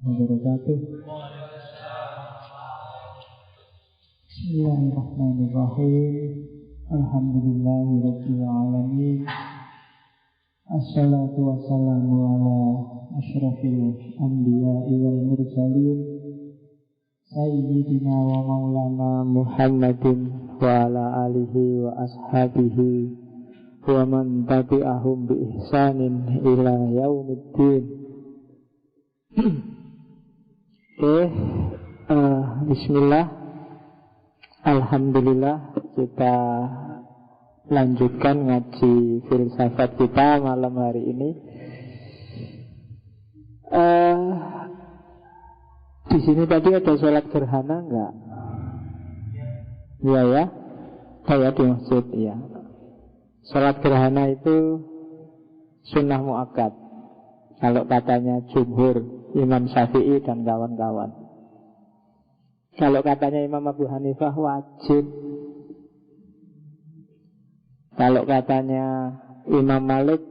wabarakatuh. Bismillahirrahmanirrahim. Alhamdulillahirabbil alamin. Assalatu wassalamu ala asyrafil anbiya'i wal mursalin sayyidina wa maulana Muhammadin wa ala alihi wa ashabihi wa man tabi'ahum bi ihsanin ila yaumiddin. Bismillah. Alhamdulillah, kita lanjutkan ngaji filsafat kita malam hari ini. Di sini tadi ada sholat gerhana enggak? Iya ya, saya di masjid ya. Sholat gerhana itu sunnah muakkad kalau katanya jumhur, Imam Syafi'i dan kawan-kawan. Kalau katanya Imam Abu Hanifah wajib. Kalau katanya Imam Malik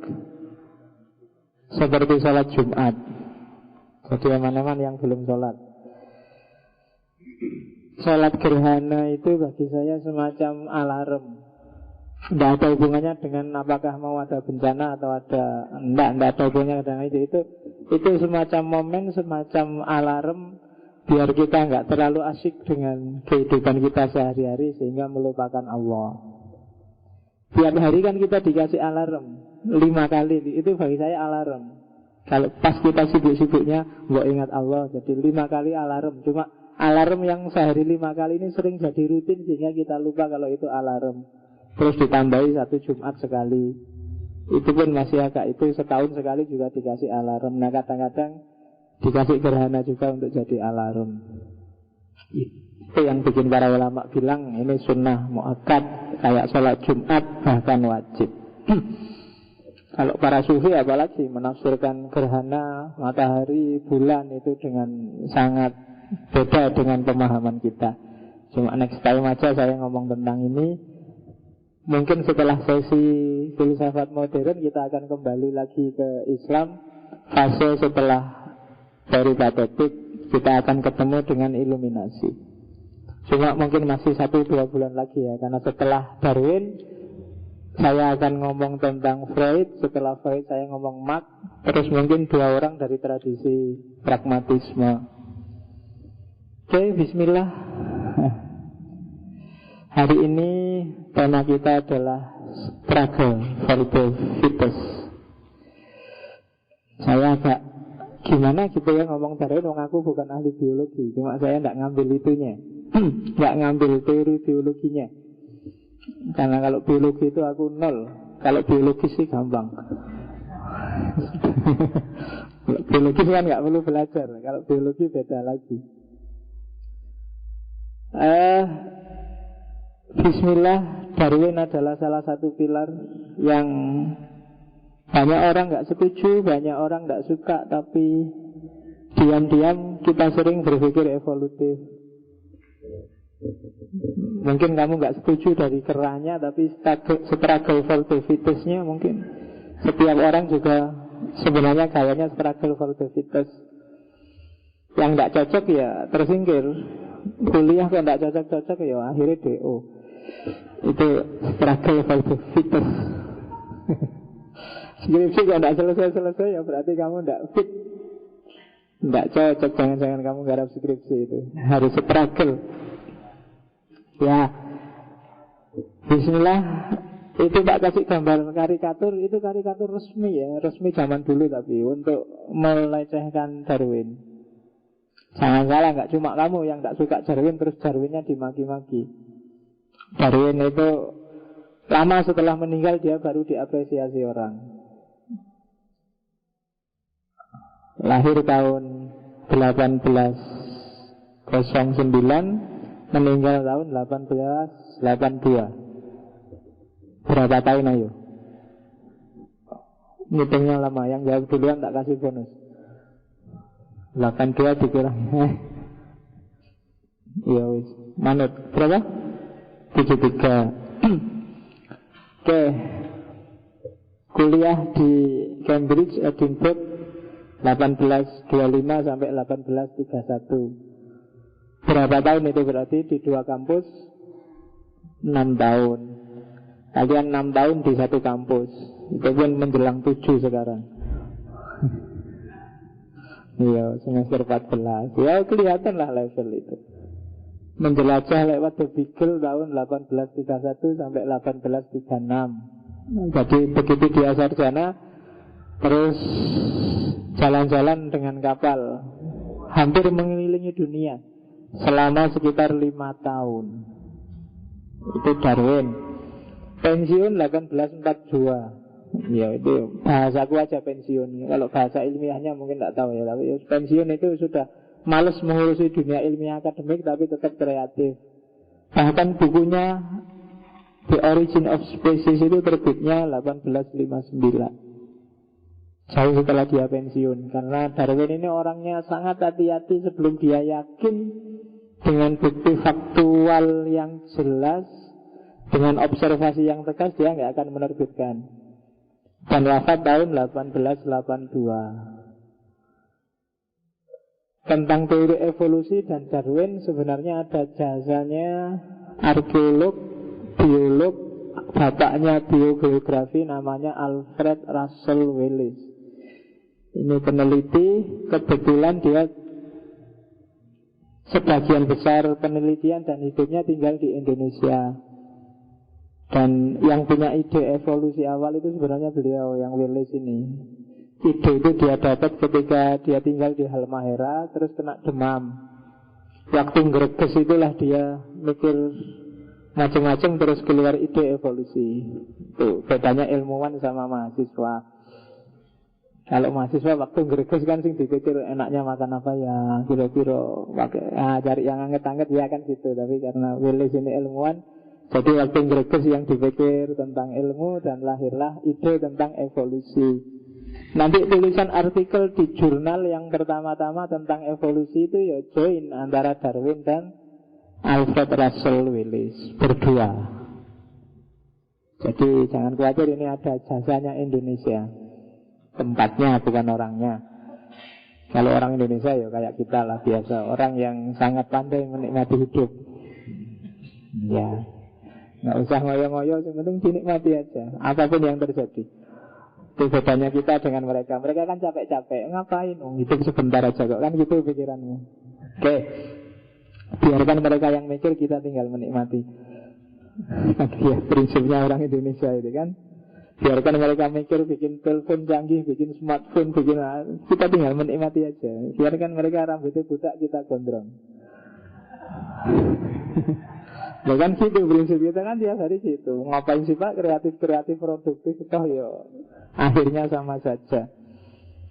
seperti sholat Jumat. Jadi aman-aman yang belum sholat. Sholat gerhana itu bagi saya semacam alarm. Tidak ada hubungannya dengan apakah mau ada bencana atau ada. Tidak ada hubungannya dengan itu. Itu semacam momen, semacam alarm biar kita nggak terlalu asyik dengan kehidupan kita sehari-hari sehingga melupakan Allah. Tiap hari kan kita dikasih alarm 5 kali, itu bagi saya alarm. Kalau pas kita sibuk-sibuknya nggak ingat Allah, jadi 5 kali alarm. Cuma alarm yang sehari 5 kali ini sering jadi rutin sehingga kita lupa kalau itu alarm. Terus ditambahi 1 Jumat sekali, itu pun masih agak, itu setahun sekali juga dikasih alarm. Nah kadang-kadang dikasih gerhana juga untuk jadi alarm. Itu yang bikin para ulama bilang ini sunnah muakkad, kayak sholat Jumat bahkan wajib. Kalau para sufi apalagi menafsirkan gerhana, matahari, bulan itu dengan sangat beda dengan pemahaman kita. Cuma next time aja saya ngomong tentang ini. Mungkin setelah sesi filsafat modern kita akan kembali lagi ke Islam. Fase setelah peripatetik kita akan ketemu dengan iluminasi. Cuma mungkin masih 1-2 bulan lagi ya, karena setelah Darwin saya akan ngomong tentang Freud. Setelah Freud saya ngomong Marx. Terus mungkin 2 orang dari tradisi pragmatisme. Oke, bismillah. Hari ini tema kita adalah struggle for the fittest. Saya agak gimana gitu ya ngomong Darwin, wong aku bukan ahli biologi. Cuma saya tidak ngambil itunya, tidak ngambil teori biologinya. Karena kalau biologi itu aku 0. Kalau biologi sih gampang. Biologi kan nggak perlu belajar. Kalau biologi beda lagi. Bismillah. Darwin adalah salah satu pilar yang banyak orang nggak setuju, banyak orang nggak suka, tapi diam-diam kita sering berpikir evolutif. Mungkin kamu nggak setuju dari kerahnya, tapi struggle for the fittest-nya mungkin setiap orang juga sebenarnya kayaknya struggle for the fittest. Yang nggak cocok ya tersingkir. Kuliah kok nggak cocok-cocok ya akhirnya DO. Itu struggle for the fittest. Skripsi kalau tidak selesai-selesai ya berarti kamu tidak fit, tidak cocok. Jangan-jangan kamu garap skripsi itu. Harus struggle. Ya, bismillah. Itu tak kasih gambar karikatur. Itu karikatur resmi ya, resmi zaman dulu tapi untuk melecehkan Darwin. Jangan salah, nggak cuma kamu yang tidak suka Darwin terus Darwinnya dimaki-maki. Darwin itu lama setelah meninggal dia baru diapresiasi orang. Lahir tahun 1809, meninggal tahun 1882. Berapa tahun ayo? Ngitungnya lama. Yang jawab duluan tak kasih bonus. 82 dikira. Iya wis. Manut. Berapa? 73. Oke. Kuliah di Cambridge, Edinburgh 1825 sampai 1831. Berapa tahun itu berarti di dua kampus? 6 tahun. Kalian 6 tahun di satu kampus. Itu pun menjelang 7 sekarang. Iya, semester 14. Ya kelihatan lah level itu. Menjelajah lewat The Beagle tahun 1831 sampai 1836. Jadi begitu dia sarjana, terus jalan-jalan dengan kapal, hampir mengelilingi dunia selama sekitar 5 tahun. Itu Darwin. Pensiun 1842. Ya itu bahasaku aja pensiun. Kalau bahasa ilmiahnya mungkin tak tahu ya. Tapi pensiun itu sudah malas mengurusi dunia ilmiah akademik, tapi tetap kreatif. Bahkan bukunya The Origin of Species itu terbitnya 1859, jauh setelah dia pensiun. Karena Darwin ini orangnya sangat hati-hati. Sebelum dia yakin dengan bukti faktual yang jelas, dengan observasi yang tegas, dia nggak akan menerbitkan. Dan wafat tahun 1882. Tentang teori evolusi dan Darwin sebenarnya ada jasanya arkeolog, biolog, bapaknya biogeografi, namanya Alfred Russel Wallace. Ini peneliti, kebetulan dia sebagian besar penelitian dan hidupnya tinggal di Indonesia. Dan yang punya ide evolusi awal itu sebenarnya beliau, yang Wallace ini. Ide itu dia dapat ketika dia tinggal di Halmahera, terus kena demam. Waktu ngreges itulah dia mikir macam-macam, terus keluar ide evolusi. Itu bedanya ilmuwan sama mahasiswa. Kalau mahasiswa waktu ngreges kan sing dipikir enaknya makan apa ya, kira-kira cari yang anget-anget ya kan gitu. Tapi karena Wallace ini ilmuwan, jadi waktu ngreges yang dipikir tentang ilmu, dan lahirlah ide tentang evolusi. Nanti tulisan artikel di jurnal yang pertama-tama tentang evolusi itu ya join antara Darwin dan Alfred Russel Wallace berdua. Jadi jangan khawatir, ini ada jasanya Indonesia. Tempatnya bukan orangnya. Kalau orang Indonesia ya kayak kita lah, biasa. Orang yang sangat pandai menikmati hidup. Ya, nggak usah ngoyo-ngoyo, yang penting dinikmati aja apapun yang terjadi. Itu bedanya kita dengan mereka. Mereka kan capek-capek, ngapain? Hidup sebentar aja kok, kan gitu pikiranmu. Oke, biarkan mereka yang mikir, kita tinggal menikmati. Ya, prinsipnya orang Indonesia itu kan. Biarkan mereka mikir, bikin telepon canggih, bikin smartphone, kita tinggal menikmati aja. Biarkan mereka rambutnya butak, kita gondrong. Bukan gitu prinsip kita kan tiap hari gitu. Ngapain sih Pak kreatif produktif, toh yo akhirnya sama saja.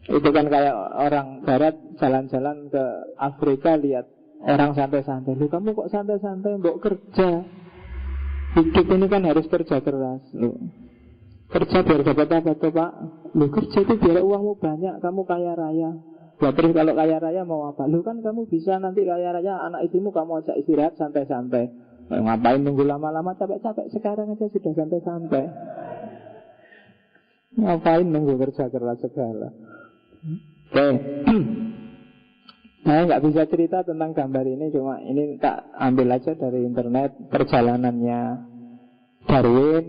Itu kan kayak orang Barat jalan-jalan ke Afrika, lihat orang santai-santai. Loh, kamu kok santai-santai, mbok kerja. Hidup ini kan harus kerja keras. Loh, kerja biar dapat apa tuh Pak? Loh, kerja itu biar uangmu banyak, kamu kaya raya. Loh, terus kalau kaya raya mau apa? Loh, kan kamu bisa nanti kaya raya, anak istrimu kamu ajak istirahat santai-santai. Ngapain nunggu lama-lama, capek-capek sekarang aja sudah santai-santai. Ngapain nunggu kerja keras segala. Oke. Saya nggak bisa cerita tentang gambar ini, cuma ini tak ambil aja dari internet. Perjalanannya Darwin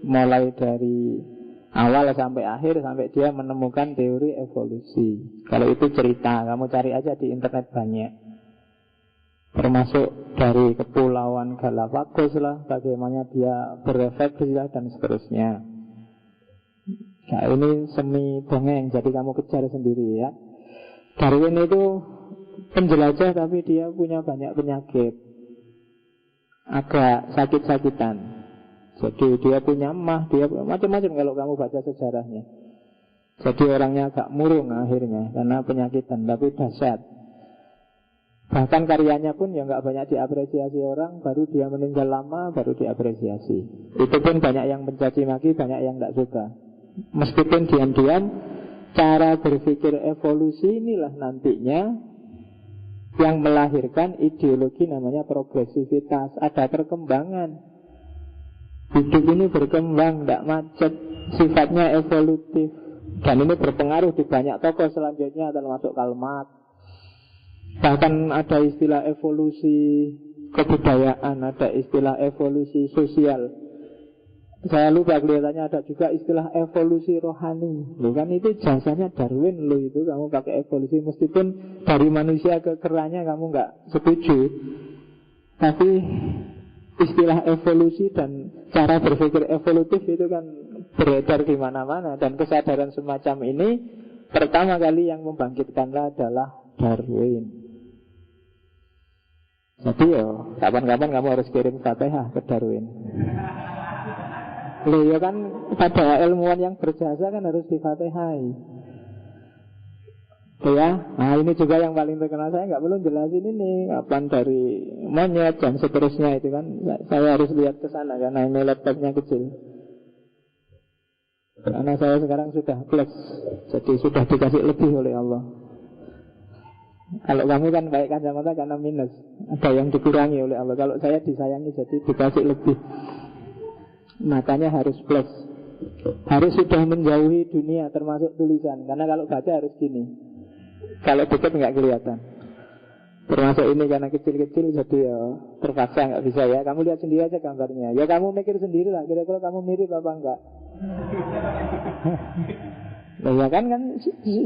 mulai dari awal sampai akhir, sampai dia menemukan teori evolusi. Kalau itu cerita, kamu cari aja di internet banyak. Termasuk dari kepulauan Galapagos lah, bagaimana dia berefeksi lah, dan seterusnya. Nah, ini semi dongeng, jadi kamu kejar sendiri ya. Darwin itu penjelajah, tapi dia punya banyak penyakit, agak sakit-sakitan. Jadi dia punya emah, dia macam-macam kalau kamu baca sejarahnya. Jadi orangnya agak murung akhirnya karena penyakitan, tapi dahsyat. Bahkan karyanya pun ya nggak banyak diapresiasi orang. Baru dia meninggal lama baru diapresiasi. Itu pun banyak yang mencaci maki, banyak yang nggak suka. Meskipun diam-diam, cara berpikir evolusi inilah nantinya yang melahirkan ideologi namanya progresivitas. Ada perkembangan. Hidup ini berkembang, tidak macet, sifatnya evolutif. Dan ini berpengaruh di banyak tokoh selanjutnya, termasuk Karl Marx. Bahkan ada istilah evolusi kebudayaan, ada istilah evolusi sosial. Saya lupa, kelihatannya ada juga istilah evolusi rohani. Loh kan itu jasanya Darwin loh itu, kamu pakai evolusi. Meskipun dari manusia ke keranya kamu nggak setuju, tapi istilah evolusi dan cara berpikir evolutif itu kan beredar di mana-mana. Dan kesadaran semacam ini pertama kali yang membangkitkanlah adalah Darwin. Jadi kapan-kapan kamu harus kirim Fatihah ke Darwin. Loh ya kan, pada ilmuwan yang berjasa kan harus difatihai. Ya, nah ini juga yang paling terkenal. Saya nggak perlu jelasin ini kapan dari monyet dan seterusnya itu kan. Saya harus lihat ke sana karena ini laptopnya kecil. Karena saya sekarang sudah plus, jadi sudah dikasih lebih oleh Allah. Kalau kamu kan baik kacamata karena minus, ada yang dikurangi oleh Allah. Kalau saya disayangi jadi dikasih lebih. Matanya harus plus, harus sudah menjauhi dunia termasuk tulisan. Karena kalau baca harus gini, kalau dekat nggak kelihatan. Termasuk ini karena kecil-kecil jadi terpaksa nggak bisa ya. Kamu lihat sendiri aja gambarnya. Ya kamu mikir sendiri lah, kira-kira kamu mirip apa enggak. Nah ya kan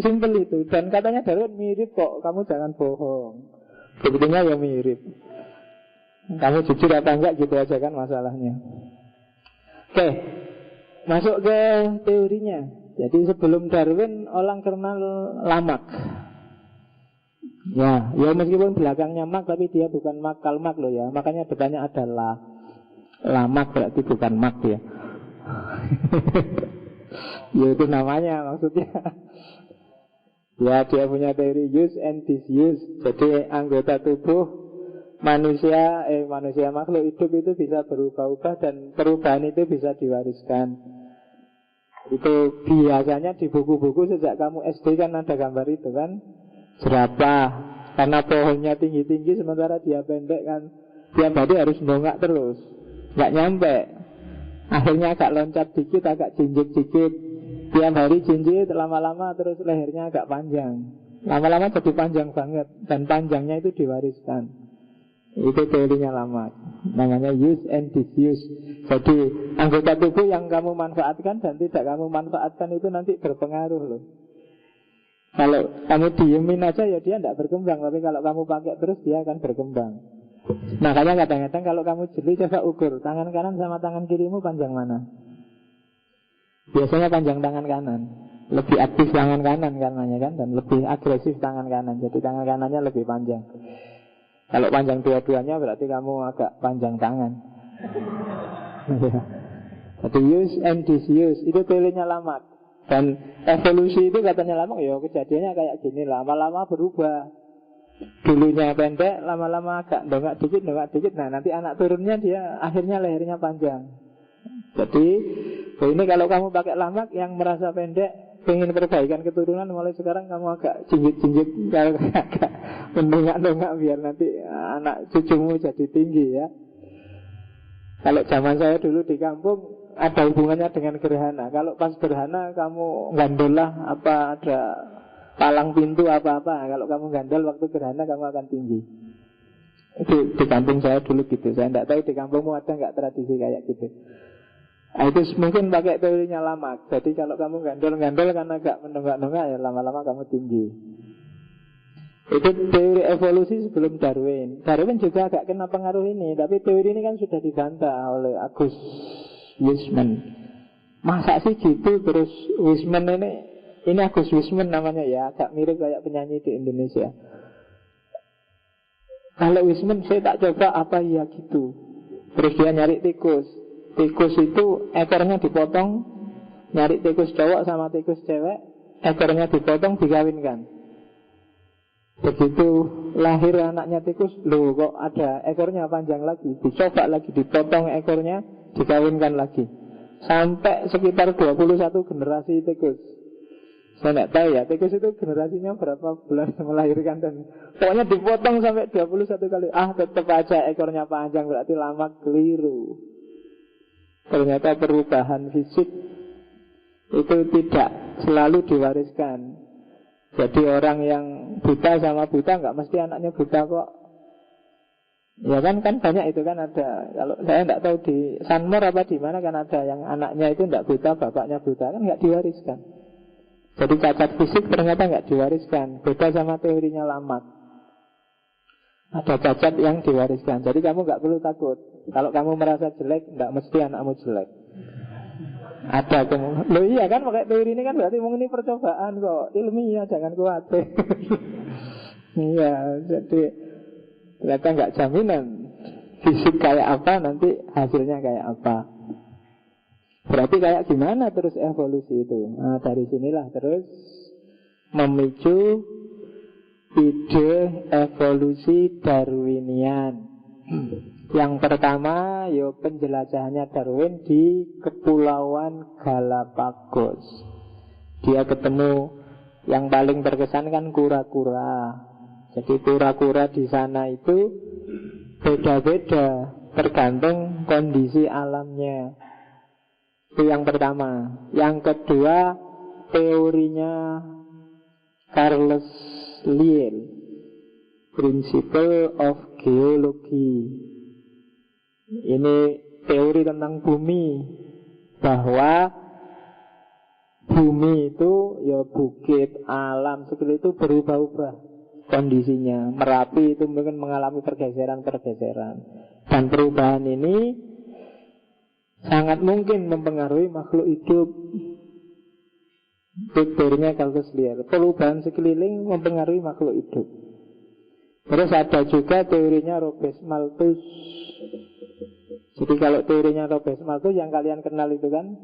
simpel itu. Dan katanya Darwin mirip kok, kamu jangan bohong. Sebetulnya ya mirip. Kamu jujur apa enggak gitu aja kan masalahnya. Oke, masuk ke teorinya. Jadi sebelum Darwin orang kenal Lamarck. Ya meskipun belakangnya Marx tapi dia bukan Karl Marx loh ya. Makanya depannya ada Lamarck berarti bukan Marx ya. Ya itu namanya maksudnya. Ya dia punya teori use and disuse. Jadi anggota tubuh manusia makhluk hidup itu bisa berubah-ubah dan perubahan itu bisa diwariskan. Itu biasanya di buku-buku sejak kamu SD kan ada gambar itu kan, jerapah. Karena pohonnya tinggi-tinggi sementara dia pendek kan, tiap hari harus nongak terus, nggak nyampe. Akhirnya agak loncat dikit, agak jinjit dikit. Tiap hari jinjit, lama-lama terus lehernya agak panjang. Lama-lama jadi panjang banget, dan panjangnya itu diwariskan. Itu teorinya Lamarck, namanya use and disuse. Jadi anggota tubuh yang kamu manfaatkan dan tidak kamu manfaatkan itu nanti berpengaruh loh. Kalau kamu diemin aja ya dia tidak berkembang, tapi kalau kamu pakai terus dia akan berkembang. Makanya kadang-kadang kalau kamu jeli coba ukur tangan kanan sama tangan kirimu panjang mana. Biasanya panjang tangan kanan, lebih aktif tangan kanan karenanya kan, dan lebih agresif tangan kanan. Jadi tangan kanannya lebih panjang. Kalau panjang dua-duanya berarti kamu agak panjang tangan. Jadi use and disuse itu teorinya Lamarck. Dan evolusi itu katanya Lamarck ya kejadiannya kayak gini, lama-lama berubah. Dulunya pendek, lama-lama agak dongak dikit. Nah nanti anak turunnya dia akhirnya lehernya panjang. Jadi ini kalau kamu pakai Lamarck yang merasa pendek, pengen perbaikan keturunan, mulai sekarang kamu agak jinjit-jinjit, agak mendongak-dongak biar nanti anak cucumu jadi tinggi ya. Kalau zaman saya dulu di kampung ada hubungannya dengan gerhana. Kalau pas gerhana kamu gandol lah, apa ada palang pintu apa-apa. Kalau kamu gandol waktu gerhana kamu akan tinggi. Itu di kampung saya dulu gitu. Saya tidak tahu di kampungmu ada nggak tradisi kayak gitu. Nah, itu mungkin pakai teorinya Lamarck. Jadi kalau kamu gandol-gandol kan agak mendongak-dongak ya lama-lama kamu tinggi. Itu teori evolusi sebelum Darwin. Darwin juga agak kena pengaruh ini, tapi teori ini kan sudah dibantah oleh Agus Weismann. Masa sih gitu? Terus Weismann ini Agus Weismann namanya ya, agak mirip kayak penyanyi di Indonesia. Kalau Weismann saya tak coba apa ya gitu. Terus dia nyari tikus. Tikus itu ekornya dipotong, nyari tikus cowok sama tikus cewek, ekornya dipotong dikawinkan. Begitu lahir anaknya tikus, loh kok ada ekornya panjang lagi, dicoba lagi, dipotong ekornya, dikawinkan lagi. Sampai sekitar 21 generasi tikus. Saya tidak tahu ya, tikus itu generasinya berapa bulan melahirkan dan pokoknya dipotong sampai 21 kali. Tetap aja ekornya panjang, berarti lama keliru. Ternyata perubahan fisik itu tidak selalu diwariskan. Jadi orang yang buta sama buta nggak mesti anaknya buta kok. Ya kan banyak itu kan ada. Kalau saya nggak tahu di Sanmor apa di mana kan ada yang anaknya itu nggak buta, bapaknya buta, kan nggak diwariskan. Jadi cacat fisik ternyata nggak diwariskan. Beda sama teorinya Lamarck. Ada cacat yang diwariskan. Jadi kamu nggak perlu takut. Kalau kamu merasa jelek, nggak mesti anakmu jelek. Ada kamu. Loh iya kan pakai teori ini kan berarti ini percobaan kok. Ilmiah, jangan khawatir. Iya, jadi ternyata nggak jaminan fisik kayak apa nanti hasilnya kayak apa. Berarti kayak gimana terus evolusi itu? Nah, dari sinilah terus memicu ide evolusi Darwinian. Yang pertama, penjelajahannya Darwin di Kepulauan Galapagos. Dia ketemu yang paling berkesan kan kura-kura. Jadi kura-kura di sana itu beda-beda tergantung kondisi alamnya. Itu yang pertama. Yang kedua, teorinya Charles Lyell, Principle of Geology. Ini teori tentang bumi, bahwa bumi itu bukit, alam seperti itu berubah-ubah kondisinya. Merapi itu mungkin mengalami pergeseran-pergeseran, dan perubahan ini sangat mungkin mempengaruhi makhluk hidup. Teorinya Charles Lyell, perubahan sekeliling mempengaruhi makhluk hidup. Terus ada juga teorinya Robert Malthus. Jadi kalau teorinya Robert Malthus yang kalian kenal itu kan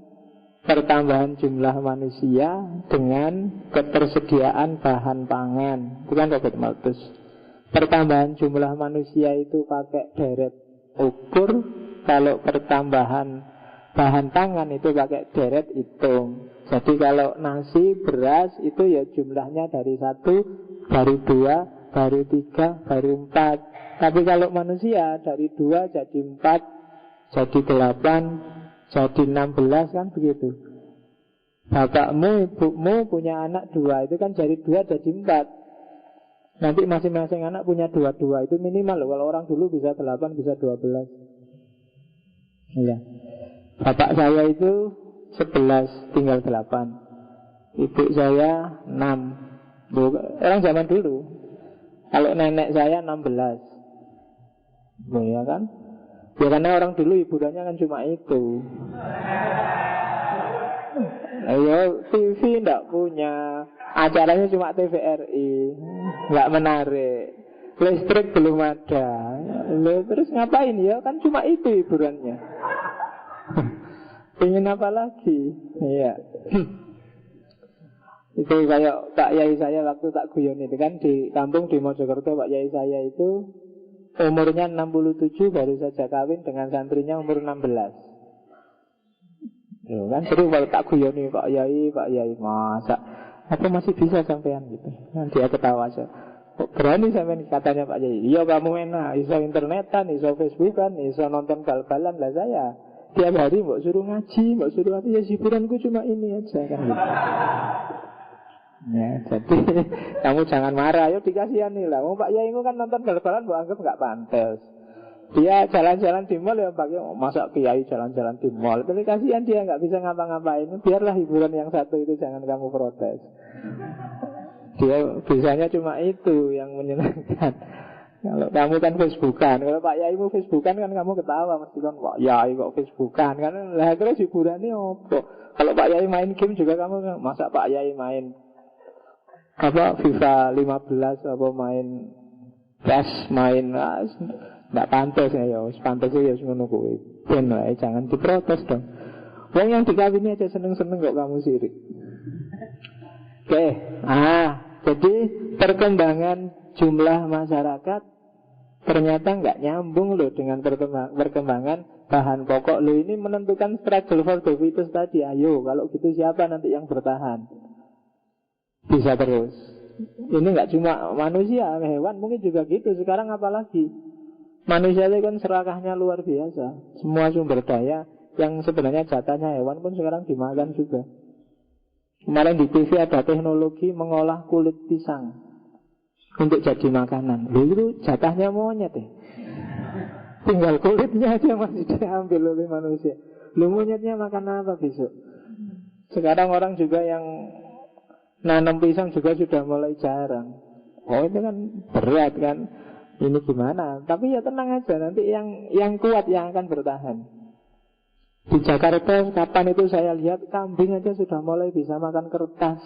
pertambahan jumlah manusia dengan ketersediaan bahan pangan. Itu kan Robert Malthus. Pertambahan jumlah manusia itu pakai deret ukur. Kalau pertambahan bahan pangan itu pakai deret hitung. Jadi kalau nasi, beras itu jumlahnya dari 1, baru 2, baru 3, baru 4. Tapi kalau manusia dari 2 jadi 4, jadi 8, jadi 16, kan begitu. Bapakmu, ibumu punya anak 2, itu kan dari 2 jadi 4. Nanti masing-masing anak punya 2-2. Itu minimal loh. Kalau orang dulu bisa 8, bisa 12. Iya. Bapak saya itu 11, tinggal 8. Ibu saya 6. Orang zaman dulu. Kalau nenek saya 16. Ya kan? Ya karena orang dulu hiburannya kan cuma itu. Ayo, TV enggak punya, acaranya cuma TVRI, enggak menarik. Listrik belum ada. Terus ngapain ya? Kan cuma itu hiburannya. Pengen apa lagi? Iya. Itu kayak Pak Yai saya waktu tak guyon itu kan di kampung di Mojokerto. Pak Yai saya itu umurnya 67, baru saja kawin dengan santrinya umur 16. Kan seru kalau tak guyoni Pak Yai masa apa masih bisa sampean gitu. Kan dia ketawa aja. Berani sampean katanya Pak Yai. Iya kamu enak, iso internetan, iso Facebookan, iso nonton bal-balan lah saya. Tiap hari mbok suruh ngaji, mbok suruh apa ya hiburanku cuma ini aja kan gitu. Ya, jadi kamu jangan marah, yuk dikasihani lah. Mau Pak Yai kan nonton bal-balan, mbok anggap nggak pantas. Dia jalan-jalan di mall ya pakai masa Kiai jalan-jalan di mall. Tapi kasihan dia nggak bisa ngapa-ngapain. Biarlah hiburan yang satu itu jangan kamu protes. Dia bisanya cuma itu yang menyenangkan. Kalau kamu kan Facebookan, kalau Pak Yai mau Facebookan kan kamu ketawa mesti kan Pak Yai kok Facebookan kan. Lah terus hiburannya apa? Kalau Pak Yai main game juga kamu masa Pak Yai main apa FIFA 15 apa main PES main nggak pantas ya, pantas ya ngono kuwi. Ben wae jangan diprotes dong. Wong yang dikawini aja seneng-seneng kok kamu sirik. Oke, jadi perkembangan jumlah masyarakat ternyata nggak nyambung loh dengan perkembangan bahan pokok. Loh ini menentukan struggle for the fittest tadi. Ayo, kalau gitu siapa nanti yang bertahan? Bisa terus. Ini nggak cuma manusia, hewan mungkin juga gitu. Sekarang apalagi manusia itu kan serakahnya luar biasa. Semua sumber daya yang sebenarnya jatahnya hewan pun sekarang dimakan juga. Kemarin di TV ada teknologi mengolah kulit pisang untuk jadi makanan. Loh, itu jatahnya monyet ya. Tinggal kulitnya aja masih diambil oleh manusia. Loh, monyetnya makan apa besok? Sekarang orang juga yang nanam pisang juga sudah mulai jarang. Oh, itu kan berat kan. Ini gimana? Tapi ya tenang aja, nanti yang kuat yang akan bertahan. Di Jakarta kapan itu saya lihat kambing aja sudah mulai bisa makan kertas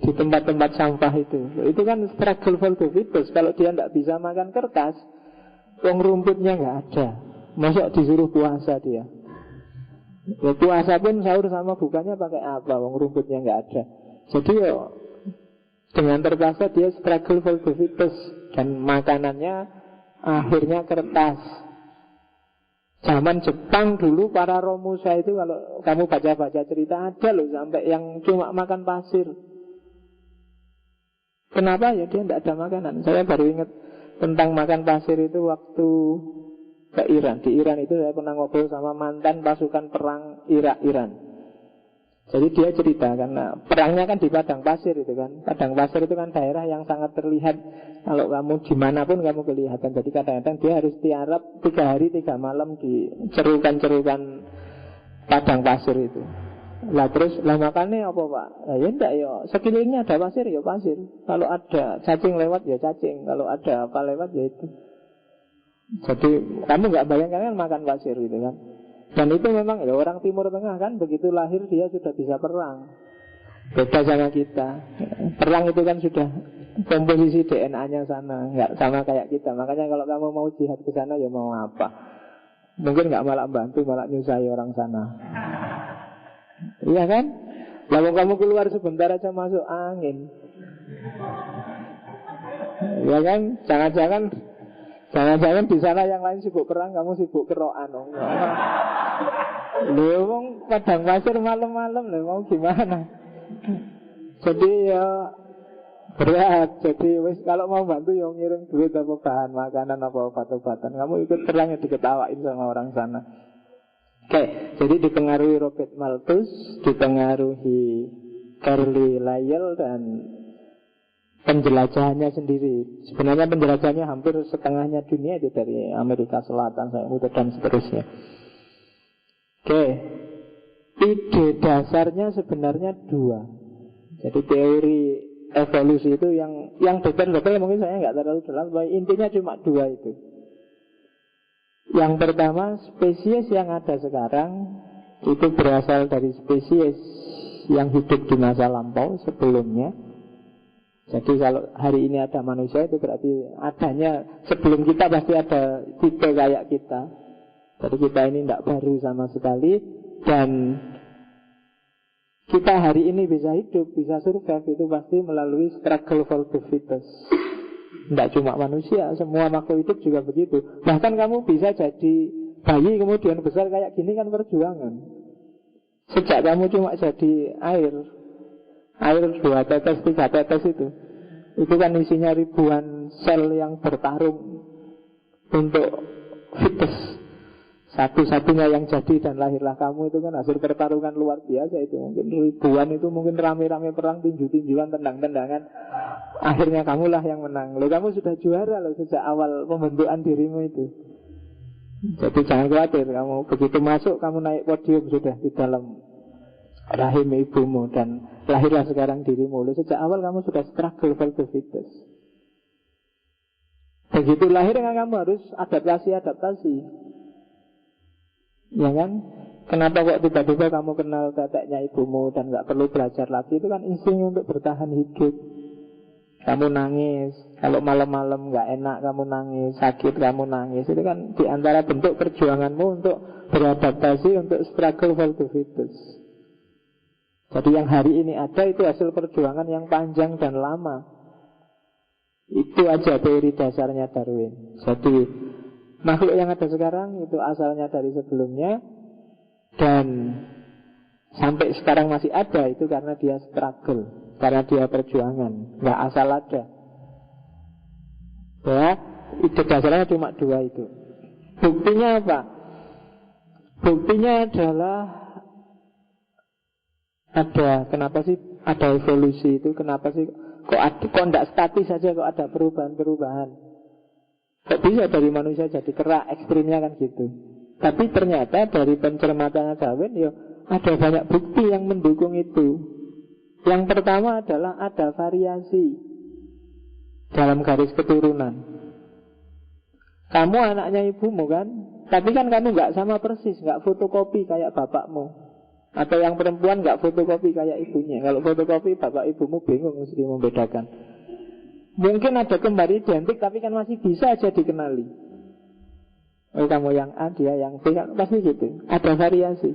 di tempat-tempat sampah itu. Itu kan struggle for the fittest. Kalau dia tidak bisa makan kertas, wong rumputnya nggak ada. Masa disuruh puasa dia? Ya puasa pun sahur sama bukanya pakai apa? Wong rumputnya nggak ada. Jadi ya dengan terpaksa dia struggle for the fittest. Dan makanannya akhirnya kertas. Zaman Jepang dulu para Romusa itu, kalau kamu baca-baca cerita, ada loh sampai yang cuma makan pasir. Kenapa? Ya dia tidak ada makanan. Saya baru ingat tentang makan pasir itu waktu ke Iran. Di Iran itu saya pernah ngobrol sama mantan pasukan perang Irak-Iran. Jadi dia cerita, karena perangnya kan di padang pasir itu kan. Padang pasir itu kan daerah yang sangat terlihat. Kalau kamu dimanapun kamu kelihatan. Jadi kadang-kadang dia harus tiarap 3 hari 3 malam di cerukan-cerukan padang pasir itu. Lah terus, lah makannya apa pak? Ya enggak ya, sekelilingnya ada pasir ya pasir. Kalau ada cacing lewat ya cacing. Kalau ada apa lewat ya itu. Jadi kamu nggak bayangkan kan makan pasir gitu kan. Dan itu memang ya, orang Timur Tengah kan begitu lahir dia sudah bisa perang. Beda sama kita. Perang itu kan sudah komposisi DNA-nya sana, nggak sama kayak kita. Makanya kalau kamu mau jihad ke sana ya mau apa? Mungkin nggak malah bantu, malah nyusahi orang sana. Iya kan? Lalu kamu keluar sebentar aja masuk angin. Iya kan? Jangan-jangan di sana yang lain sibuk perang, kamu sibuk kerokan. Loh, wong padang pasir malam-malam loh, mau gimana? Jadi ya berat. Jadi kalau mau bantu ya ngirim duit apa bahan makanan apa obat-obatan. Kamu ikut perang ya diketawain sama orang sana. Oke, jadi dipengaruhi Robert Malthus, dipengaruhi Carly Lyell dan penjelajahannya sendiri. Sebenarnya penjelajahannya hampir setengahnya dunia itu dari Amerika Selatan dan seterusnya. Oke, ide dasarnya sebenarnya 2. Jadi teori evolusi itu yang detail-detail mungkin saya nggak terlalu dalam. Intinya cuma 2 itu. Yang pertama, spesies yang ada sekarang itu berasal dari spesies yang hidup di masa lampau sebelumnya. Jadi kalau hari ini ada manusia itu berarti adanya sebelum kita pasti ada tipe kayak kita. Jadi kita ini tidak baru sama sekali. Dan kita hari ini bisa hidup, bisa survive itu pasti melalui struggle for the fittest. Tidak cuma manusia, semua makhluk hidup juga begitu. Bahkan kamu bisa jadi bayi kemudian besar kayak gini kan perjuangan. Sejak kamu cuma jadi air 2 tetes, 3 tetes itu kan isinya ribuan sel yang bertarung untuk fittest. Satu-satunya yang jadi dan lahirlah kamu itu kan hasil pertarungan luar biasa itu. Mungkin ribuan itu, mungkin rame-rame perang, tinju-tinjuan, tendang-tendangan. Akhirnya kamulah yang menang. Loh, kamu sudah juara loh sejak awal pembentukan dirimu itu. Jadi jangan khawatir, kamu begitu masuk kamu naik podium sudah di dalam rahim ibumu dan lahirlah sekarang dirimu. Loh, sejak awal kamu sudah struggle for the fittest. Begitu lahir kan kamu harus adaptasi. Ya kan? Kenapa kok tiba-tiba kamu kenal teteknya ibumu dan gak perlu belajar lagi? Itu kan insting untuk bertahan hidup. Kamu nangis, kalau malam-malam gak enak kamu nangis, sakit kamu nangis. Itu kan diantara bentuk perjuanganmu untuk beradaptasi, untuk struggle for the fittest. Jadi yang hari ini ada itu hasil perjuangan yang panjang dan lama. Itu aja teori dasarnya Darwin. Jadi makhluk yang ada sekarang itu asalnya dari sebelumnya. Dan sampai sekarang masih ada itu karena dia struggle, karena dia perjuangan, gak asal ada. Ya, ide dasarnya cuma 2 itu. Buktinya apa? Buktinya adalah ada, kenapa sih ada evolusi itu? Kenapa sih kok tidak statis saja, kok ada perubahan-perubahan? Kok bisa dari manusia jadi kera, ekstrimnya kan gitu. Tapi ternyata dari pencermatannya Darwin, ya ada banyak bukti yang mendukung itu. Yang pertama adalah ada variasi dalam garis keturunan. Kamu anaknya ibumu kan, tapi kan kamu nggak sama persis, nggak fotokopi kayak bapakmu. Atau yang perempuan nggak fotokopi kayak ibunya. Kalau fotokopi bapak ibumu bingung mesti membedakan. Mungkin ada kembar identik tapi kan masih bisa aja dikenali. Oh, kamu yang A, dia yang B, kan pasti gitu. Ada variasi.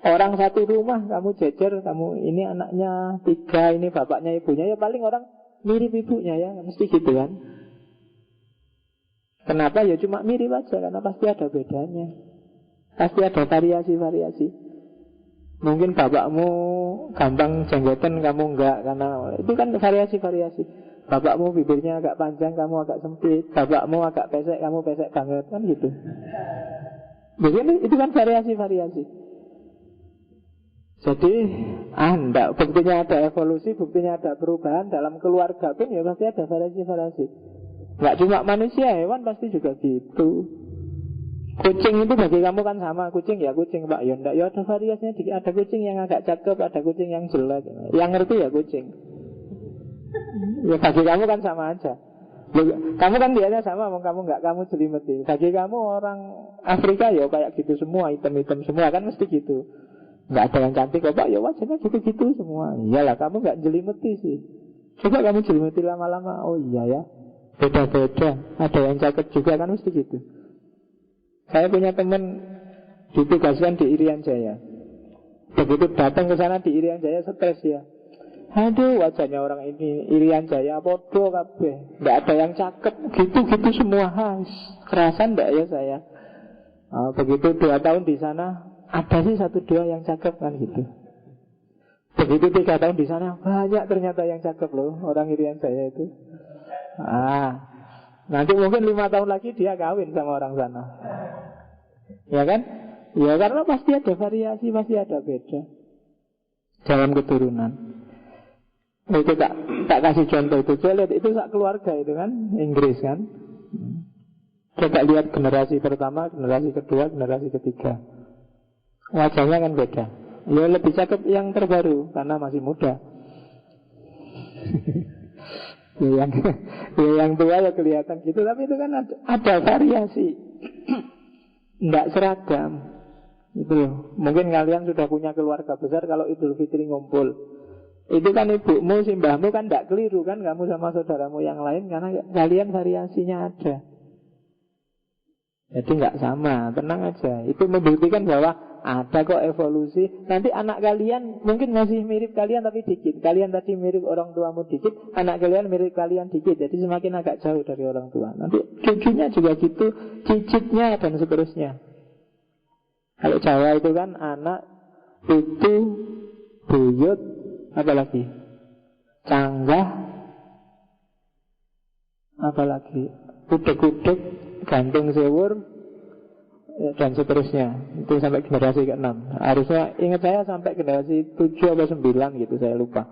Orang satu rumah kamu jejer, kamu ini anaknya 3, ini bapaknya ibunya, ya paling orang mirip ibunya ya, mesti gitu kan. Kenapa? Ya cuma mirip aja, karena pasti ada bedanya. Pasti ada variasi-variasi. Mungkin bapakmu gampang jenggoten, kamu enggak, karena itu kan variasi-variasi. Bapakmu bibirnya agak panjang, kamu agak sempit. Bapakmu agak pesek, kamu pesek banget, kan gitu. Begini, itu kan variasi-variasi. Jadi, enggak, buktinya ada evolusi, buktinya ada perubahan dalam keluarga pun ya pasti ada variasi-variasi. Enggak cuma manusia, hewan pasti juga gitu. Kucing itu bagi kamu kan sama, kucing ya kucing Pak, ya enggak, ya ada variasinya, ada kucing yang agak cakep, ada kucing yang jelek. Yang ngerti ya kucing. Ya bagi kamu kan sama aja. Kamu kan lihatnya sama, kamu enggak, kamu jelimeti. Bagi kamu orang Afrika ya kayak gitu semua, hitam-hitam semua, kan mesti gitu. Enggak ada yang cantik kok Pak, ya wajahnya gitu-gitu semua. Iyalah, kamu enggak jelimeti sih. Coba kamu jelimeti lama-lama, oh iya ya, beda-beda. Ada yang cakep juga, kan mesti gitu. Saya punya teman ditugaskan di Irian Jaya. Begitu datang ke sana di Irian Jaya stres ya. Aduh, wajahnya orang ini Irian Jaya podo kabeh, nggak ada yang cakep, gitu-gitu semua. Kerasan nggak ya saya? Begitu 2 tahun di sana, ada sih 1-2 yang cakep kan gitu. Begitu 3 tahun di sana, banyak ternyata yang cakep loh orang Irian Jaya itu. Nanti mungkin 5 tahun lagi dia kawin sama orang sana. Ya kan? Ya karena pasti ada variasi, pasti ada beda dalam keturunan. Itu tak kasih contoh itu. Saya lihat itu sak keluarga itu kan, Inggris kan. Coba lihat generasi pertama, generasi kedua, generasi ketiga. Wajahnya kan beda. Ya lebih cakep yang terbaru karena masih muda. yang tua ya kelihatan gitu, tapi itu kan ada variasi. Nggak seragam. Itu loh. Mungkin kalian sudah punya keluarga besar, kalau Idul Fitri ngumpul, itu kan ibumu, simbahmu kan nggak keliru kan, kamu sama saudaramu yang lain, karena kalian variasinya ada. Jadi nggak sama, tenang aja. Itu membuktikan bahwa ada kok evolusi. Nanti anak kalian mungkin masih mirip kalian tapi dikit. Kalian tadi mirip orang tuamu dikit, anak kalian mirip kalian dikit. Jadi semakin agak jauh dari orang tua. Nanti cucunya juga gitu, cicitnya dan seterusnya. Kalau Jawa itu kan anak, putu, buyut, apa lagi? Canggah, apa lagi? Udek-udek, gantung sewur, dan seterusnya. Itu sampai generasi ke-6. Harusnya ingat saya sampai generasi 7 atau 9 gitu, saya lupa.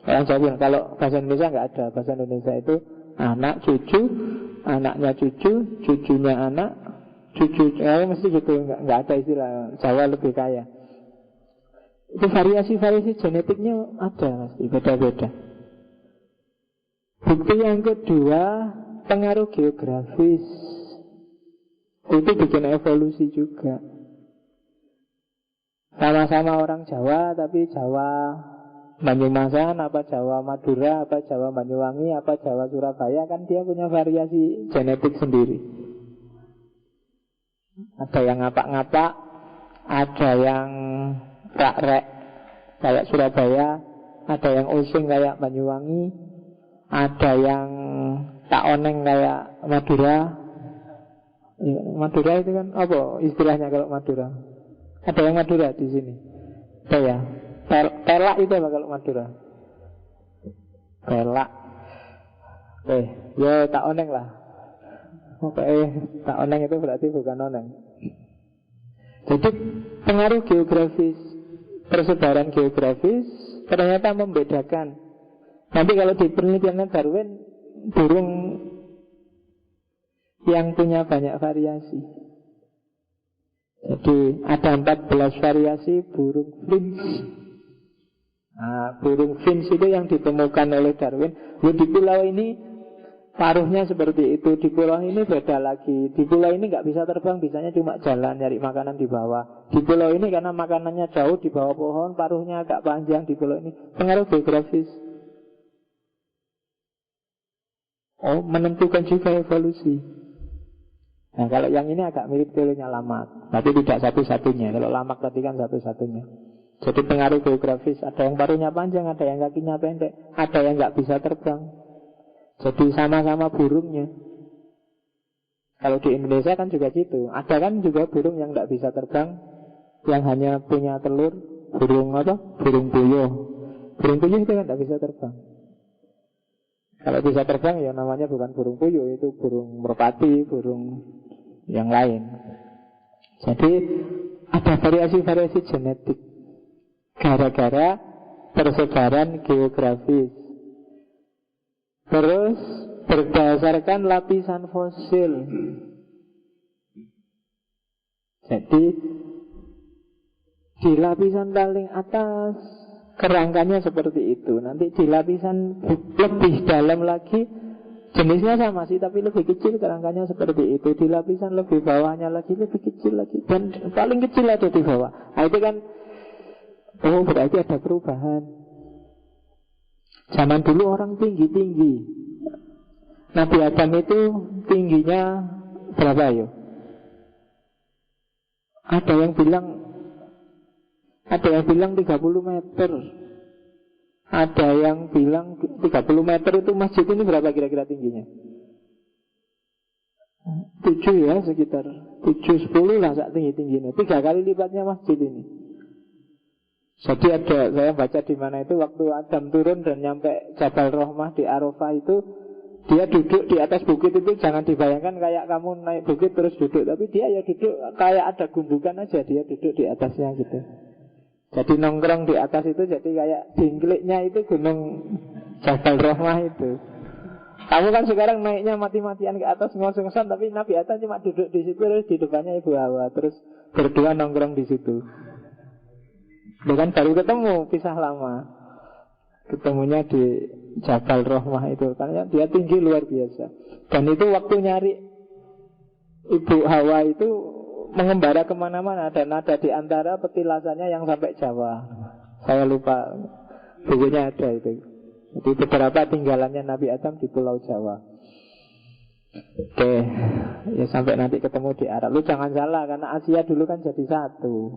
Kalau bahasa Indonesia nggak ada. Bahasa Indonesia itu anak, cucu, anaknya cucu, cucunya anak, cucu, mesti gitu. Nggak ada istilah. Jawa lebih kaya. Itu variasi-variasi genetiknya ada, pasti beda-beda. Bukti yang kedua, pengaruh geografis. Itu bikin evolusi juga. Sama-sama orang Jawa, tapi Jawa Banyumasan, apa Jawa Madura, apa Jawa Banyuwangi, apa Jawa Surabaya, kan dia punya variasi genetik sendiri. Ada yang ngapak-ngapak, ada yang rak-rek kayak Surabaya, ada yang using kayak Banyuwangi, ada yang tak oneng kayak Madura. Madura itu kan apa istilahnya kalau Madura? Ada yang Madura di sini? Ada ya? Telak itu apa kalau Madura? Telak. Ya tak oneng lah. Oke, tak oneng itu berarti bukan oneng. Jadi pengaruh geografis, persebaran geografis ternyata membedakan. Nanti kalau di penelitian Darwin, burung yang punya banyak variasi. Jadi ada 14 variasi burung finch. Nah, burung finch itu yang ditemukan oleh Darwin. Di pulau ini paruhnya seperti itu, di pulau ini beda lagi. Di pulau ini nggak bisa terbang, bisanya cuma jalan nyari makanan di bawah. Di pulau ini karena makanannya jauh di bawah pohon, paruhnya agak panjang di pulau ini. Pengaruh geografis. Oh, menentukan juga evolusi. Nah, kalau yang ini agak mirip teorinya Lamarck, tapi tidak satu-satunya. Kalau Lamarck tadi kan satu-satunya. Jadi pengaruh geografis. Ada yang paruhnya panjang, ada yang kakinya pendek, ada yang nggak bisa terbang. Jadi sama-sama burungnya. Kalau di Indonesia kan juga gitu. Ada kan juga burung yang nggak bisa terbang, yang hanya punya telur. Burung apa? Burung puyuh. Burung puyuh itu kan nggak bisa terbang. Kalau bisa terbang ya namanya bukan burung puyuh, itu burung merpati, burung yang lain. Jadi ada variasi-variasi genetik gara-gara persebaran geografis. Terus berdasarkan lapisan fosil. Jadi di lapisan paling atas kerangkanya seperti itu. Nanti di lapisan lebih dalam lagi jenisnya sama sih, tapi lebih kecil kerangkanya seperti itu. Di lapisan lebih bawahnya lagi lebih kecil lagi, dan paling kecil ada di bawah. Nah itu kan, oh berarti ada perubahan. Zaman dulu orang tinggi-tinggi. Nabi Adam itu tingginya berapa ya? Ada yang bilang 30 meter. Ada yang bilang 30 meter itu masjid ini berapa kira-kira tingginya? 7 ya, sekitar 7-10 lah saat tinggi-tingginya. 3 kali lipatnya masjid ini. Jadi ada, saya baca di mana itu, waktu Adam turun dan nyampe Jabal Rahmah di Arafah itu, dia duduk di atas bukit itu. Jangan dibayangkan kayak kamu naik bukit terus duduk, tapi dia ya duduk kayak ada gundukan aja, dia duduk di atasnya gitu. Jadi nongkrong di atas itu, jadi kayak dingkliknya itu gunung Jabal Rahmah itu. Kamu kan sekarang naiknya mati-matian ke atas ngos-ngosan, tapi Nabi Adam cuma duduk di situ, terus di depannya Ibu Hawa, terus berdua nongkrong di situ. Bukan baru ketemu, pisah lama. Ketemunya di Jabal Rahmah itu, karena dia tinggi luar biasa. Dan itu waktu nyari Ibu Hawa itu mengembara kemana-mana, dan ada di antara petilasannya yang sampai Jawa. Saya lupa, bukunya ada itu. Jadi beberapa tinggalannya Nabi Adam di Pulau Jawa. Oke, ya sampai nanti ketemu di Arab. Lu jangan salah, karena Asia dulu kan jadi satu.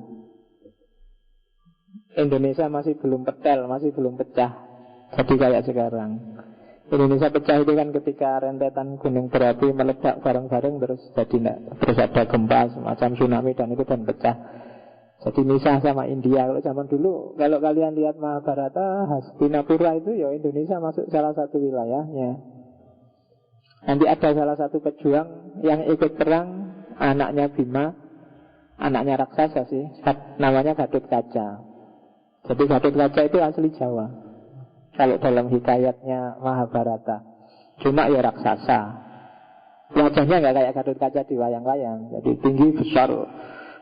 Indonesia masih belum petel, masih belum pecah. Jadi kayak sekarang. Indonesia pecah itu kan ketika rentetan gunung berapi meledak bareng-bareng, terus ada gempa semacam tsunami dan itu dan pecah. Jadi misah sama India. Kalau zaman dulu, kalau kalian lihat Mahabharata, Hastinapura itu ya Indonesia masuk salah satu wilayahnya. Nanti ada salah satu pejuang yang ikut perang, anaknya Bima, anaknya raksasa sih, namanya Gatotkaca. Jadi Gatotkaca itu asli Jawa kalau dalam hikayatnya Mahabharata. Cuma ya raksasa. Wajahnya nggak kayak Gatotkaca di wayang-wayang. Jadi tinggi besar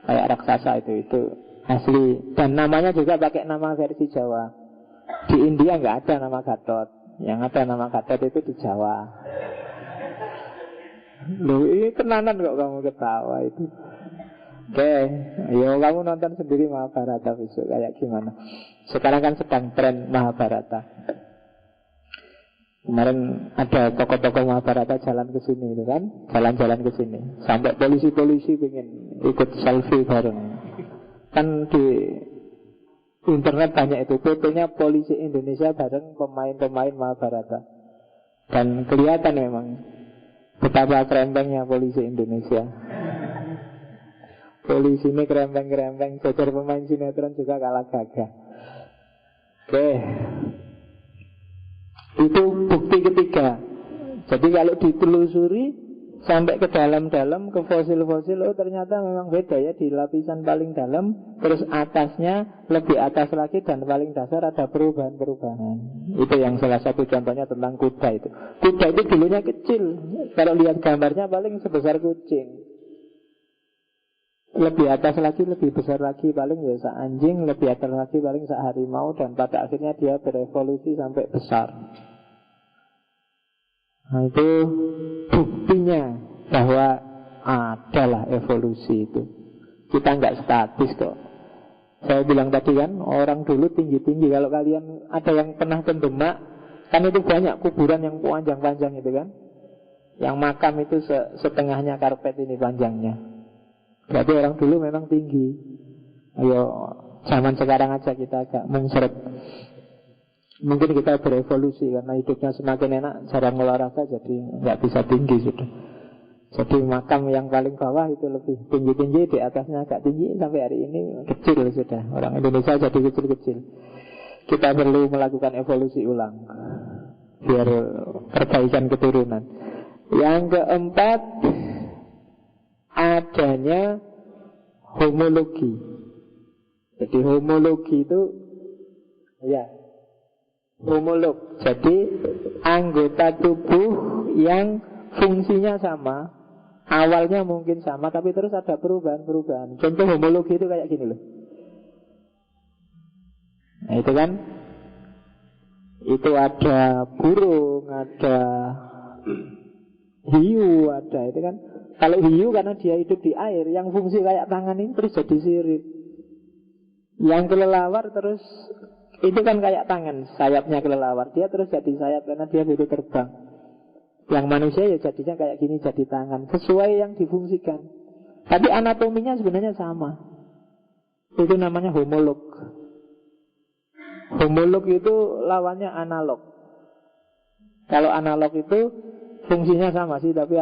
kayak raksasa itu asli. Dan namanya juga pakai nama versi Jawa. Di India nggak ada nama Gatot. Yang ada nama Gatot itu di Jawa. Loh, ini tenanan kok kamu ketawa itu. Oke, ayo kamu nonton sendiri Mahabharata besok kayak gimana. Sekarang kan sedang tren Mahabharata. Kemarin ada tokoh-tokoh Mahabharata jalan ke sini itu kan, jalan-jalan ke sini. Sampai polisi-polisi pengen ikut selfie bareng. Kan di internet banyak itu fotonya polisi Indonesia bareng pemain-pemain Mahabharata. Dan kelihatan memang betapa kerempengnya polisi Indonesia. Polisi ini kerempeng-kerempeng, jajar pemain sinetron juga kalah gagah. Oke, itu bukti ketiga. Jadi kalau ditelusuri sampai ke dalam-dalam, ke fosil-fosil, oh ternyata memang beda ya. Di lapisan paling dalam, terus atasnya, lebih atas lagi, dan paling dasar ada perubahan-perubahan. Itu yang salah satu contohnya tentang kuda itu. Kuda itu dulunya kecil, kalau lihat gambarnya paling sebesar kucing. Lebih atas lagi, lebih besar lagi, paling ya sak anjing, lebih atas lagi paling sak harimau, dan pada akhirnya dia berevolusi sampai besar. Nah itu buktinya bahwa adalah evolusi itu. Kita nggak statis kok. Saya bilang tadi kan, orang dulu tinggi-tinggi. Kalau kalian ada yang pernah ke Demak, kan itu banyak kuburan yang panjang-panjang itu kan. Yang makam itu setengahnya karpet ini panjangnya. Berarti orang dulu memang tinggi. Ayo, zaman sekarang aja kita agak mengseret. Mungkin kita berevolusi karena hidupnya semakin enak, jarang olahraga, jadi nggak bisa tinggi sudah. Jadi makam yang paling bawah itu lebih tinggi-tinggi, di atasnya agak tinggi, sampai hari ini kecil sudah. Orang Indonesia jadi kecil-kecil. Kita perlu melakukan evolusi ulang biar perbaikan keturunan. Yang keempat, adanya homologi. Jadi homologi itu ya homolog, jadi anggota tubuh yang fungsinya sama, awalnya mungkin sama, tapi terus ada perubahan-perubahan. Contoh homologi itu kayak gini loh. Nah itu kan, itu ada burung, ada hiu, ada itu kan. Kalau hiu karena dia hidup di air, yang fungsi kayak tangan ini terus jadi sirip. Yang kelelawar terus itu kan kayak tangan, sayapnya kelelawar, dia terus jadi sayap karena dia butuh terbang. Yang manusia ya jadinya kayak gini, jadi tangan, sesuai yang difungsikan. Tapi anatominya sebenarnya sama. Itu namanya homolog. Homolog itu lawannya analog. Kalau analog itu fungsinya sama sih, tapi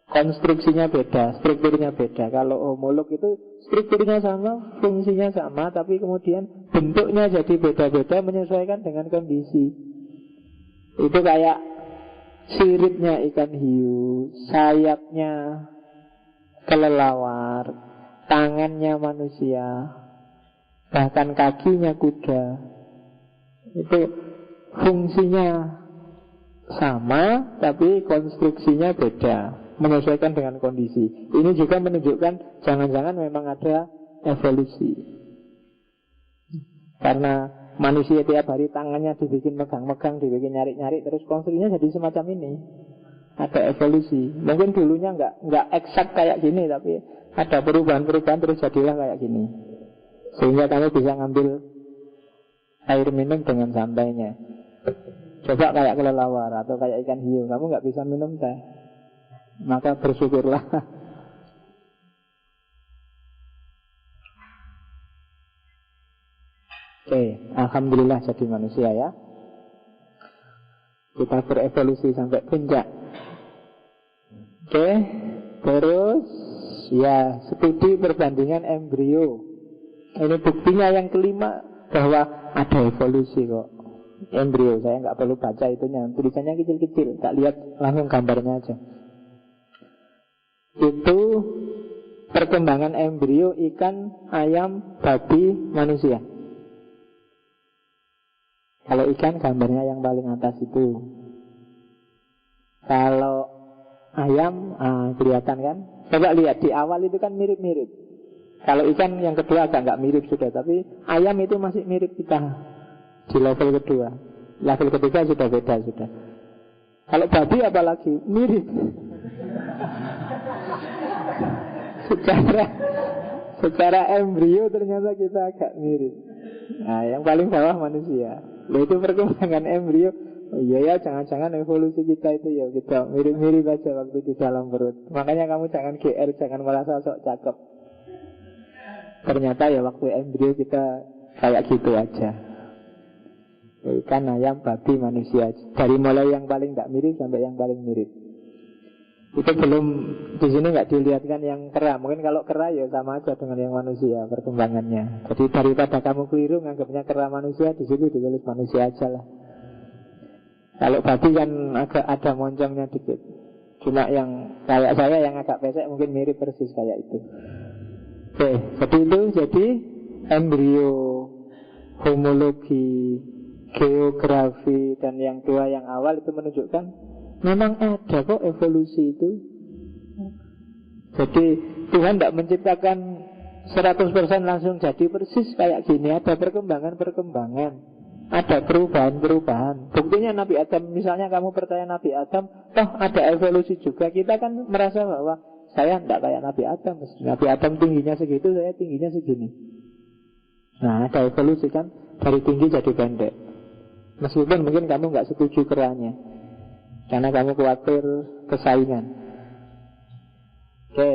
konstruksinya beda, strukturnya beda. Kalau homolog itu strukturnya sama, fungsinya sama, tapi kemudian bentuknya jadi beda-beda menyesuaikan dengan kondisi. Itu kayak siripnya ikan hiu, sayapnya kelelawar, tangannya manusia, bahkan kakinya kuda. Itu fungsinya sama, tapi konstruksinya beda, menyesuaikan dengan kondisi. Ini juga menunjukkan jangan-jangan memang ada evolusi. Karena manusia tiap hari tangannya dibikin megang-megang, dibikin nyari-nyari, terus konstruksinya jadi semacam ini. Ada evolusi. Mungkin dulunya nggak eksak kayak gini, tapi ada perubahan-perubahan terus jadilah kayak gini. Sehingga kamu bisa ngambil air minum dengan santainya. Coba kayak kelelawar atau kayak ikan hiu, kamu nggak bisa minum teh, maka bersyukurlah. Oke, alhamdulillah jadi manusia ya. Kita berevolusi sampai puncak. Oke, terus ya studi perbandingan embrio. Ini buktinya yang kelima bahwa ada evolusi kok. Embrio, saya nggak perlu baca itunya, tulisannya kecil-kecil, tak lihat langsung gambarnya aja. Itu perkembangan embrio ikan, ayam, babi, manusia. Kalau ikan gambarnya yang paling atas itu. Kalau ayam, kelihatan kan? Coba lihat di awal itu kan mirip-mirip. Kalau ikan yang kedua agak nggak mirip sudah, tapi ayam itu masih mirip kita di level kedua. Level ketiga sudah beda sudah. Kalau babi apalagi mirip. Secara embrio ternyata kita agak mirip. Nah, yang paling bawah manusia. Lalu itu perkembangan embrio. Oh iya ya, jangan-jangan evolusi kita itu ya kita mirip-mirip aja waktu di dalam perut. Makanya kamu jangan GR, jangan merasa sok cakep. Ternyata ya waktu embrio kita kayak gitu aja. Ikan, ayam, babi, manusia. Dari mulai yang paling tidak mirip sampai yang paling mirip. Itu belum, di sini nggak dilihatkan yang kera. Mungkin kalau kera ya sama aja dengan yang manusia perkembangannya. Jadi daripada kamu keliru nganggapnya kera manusia, di situ ditulis manusia aja lah. Kalau babi kan agak ada moncongnya dikit. Cuma yang kayak saya yang agak pesek mungkin mirip persis kayak itu. Oke, jadi embrio, homologi, geografi, dan yang dua yang awal itu menunjukkan memang ada kok evolusi itu. Jadi Tuhan tidak menciptakan 100% langsung jadi persis kayak gini. Ada perkembangan-perkembangan, ada perubahan-perubahan. Buktinya Nabi Adam, misalnya kamu percaya Nabi Adam, toh ada evolusi juga. Kita kan merasa bahwa saya tidak kayak Nabi Adam. Nabi Adam tingginya segitu, saya tingginya segini. Nah, ada evolusi kan, dari tinggi jadi pendek. Meskipun mungkin kamu nggak setuju keranya, karena kamu khawatir kesaingan. Oke,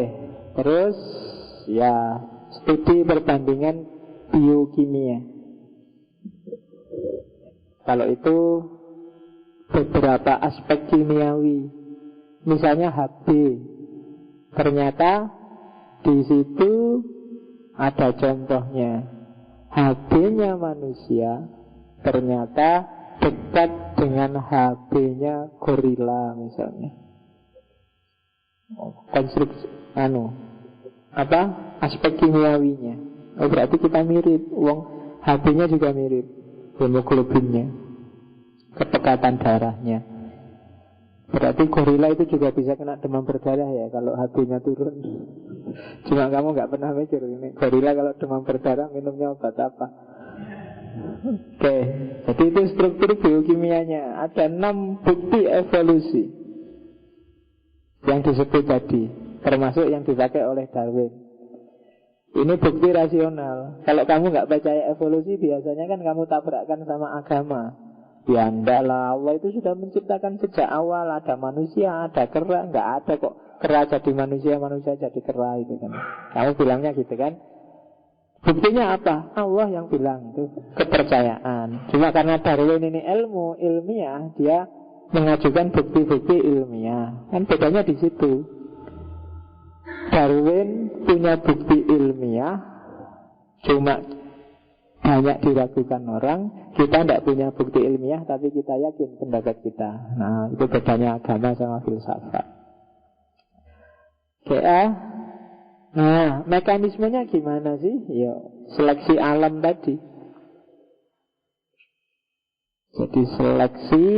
terus ya studi perbandingan biokimia. Kalau itu beberapa aspek kimiawi, misalnya Hb, ternyata di situ ada contohnya. Hb-nya manusia ternyata dekat dengan Hb-nya gorila misalnya. Konstruksi aspek kimiawinya. Oh, berarti kita mirip. Hb-nya juga mirip, hemoglobinnya, ketekatan darahnya. Berarti gorila itu juga bisa kena demam berdarah ya kalau Hb-nya turun. Cuma kamu nggak pernah mikir ini gorila kalau demam berdarah minumnya obat apa. Oke, jadi itu struktur biokimianya. Ada 6 bukti evolusi yang disebut tadi, termasuk yang dipakai oleh Darwin. Ini bukti rasional. Kalau kamu nggak percaya evolusi, biasanya kan kamu tabrakkan sama agama. Ya enggak lah, Allah itu sudah menciptakan sejak awal. Ada manusia, ada kera. Nggak ada kok kera jadi manusia, manusia jadi kera itu kan. Kamu bilangnya gitu kan. Buktinya apa? Allah yang bilang, itu kepercayaan. Cuma karena Darwin ini ilmiah, dia mengajukan bukti-bukti ilmiah. Kan bedanya di situ. Darwin punya bukti ilmiah, cuma banyak diragukan orang. Kita tidak punya bukti ilmiah, tapi kita yakin pendapat kita. Nah, itu bedanya agama sama filsafat. Nah, mekanismenya gimana sih? Ya, seleksi alam tadi. Jadi seleksi,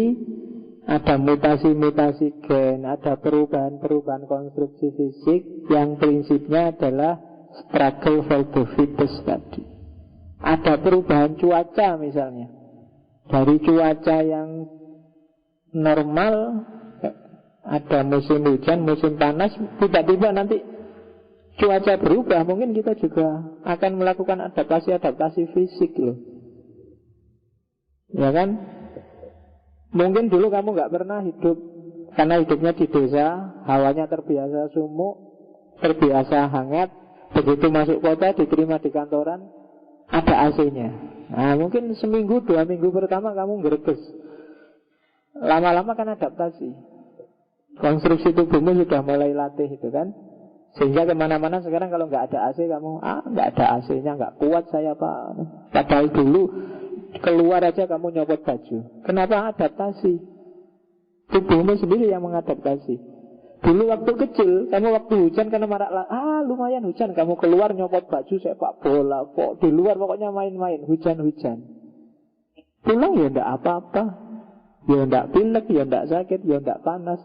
ada mutasi-mutasi gen, ada perubahan-perubahan konstruksi fisik yang prinsipnya adalah struggle for the fittest tadi. Ada perubahan cuaca misalnya. Dari cuaca yang normal, ada musim hujan, musim panas, tiba-tiba nanti cuaca berubah, mungkin kita juga akan melakukan adaptasi fisik loh. Ya kan? Mungkin dulu kamu gak pernah hidup, karena hidupnya di desa, hawanya terbiasa sumuk, terbiasa hangat. Begitu masuk kota, diterima di kantoran, ada AC-nya. Nah, mungkin seminggu, 2 minggu pertama kamu greges. Lama-lama kan adaptasi. Konstruksi tubuhmu sudah mulai latih itu kan. Sehingga kemana-mana sekarang kalau nggak ada AC kamu, nggak ada AC-nya, nggak kuat saya Pak. Padahal dulu keluar aja kamu nyopot baju. Kenapa? Adaptasi. Tubuhmu sendiri yang mengadaptasi. Dulu waktu kecil, kamu waktu hujan karena lumayan hujan, kamu keluar nyopot baju sepak bola, di luar pokoknya main-main, hujan-hujan. Pulang ya ndak apa-apa, ya ndak pilek, ya ndak sakit, ya ndak panas.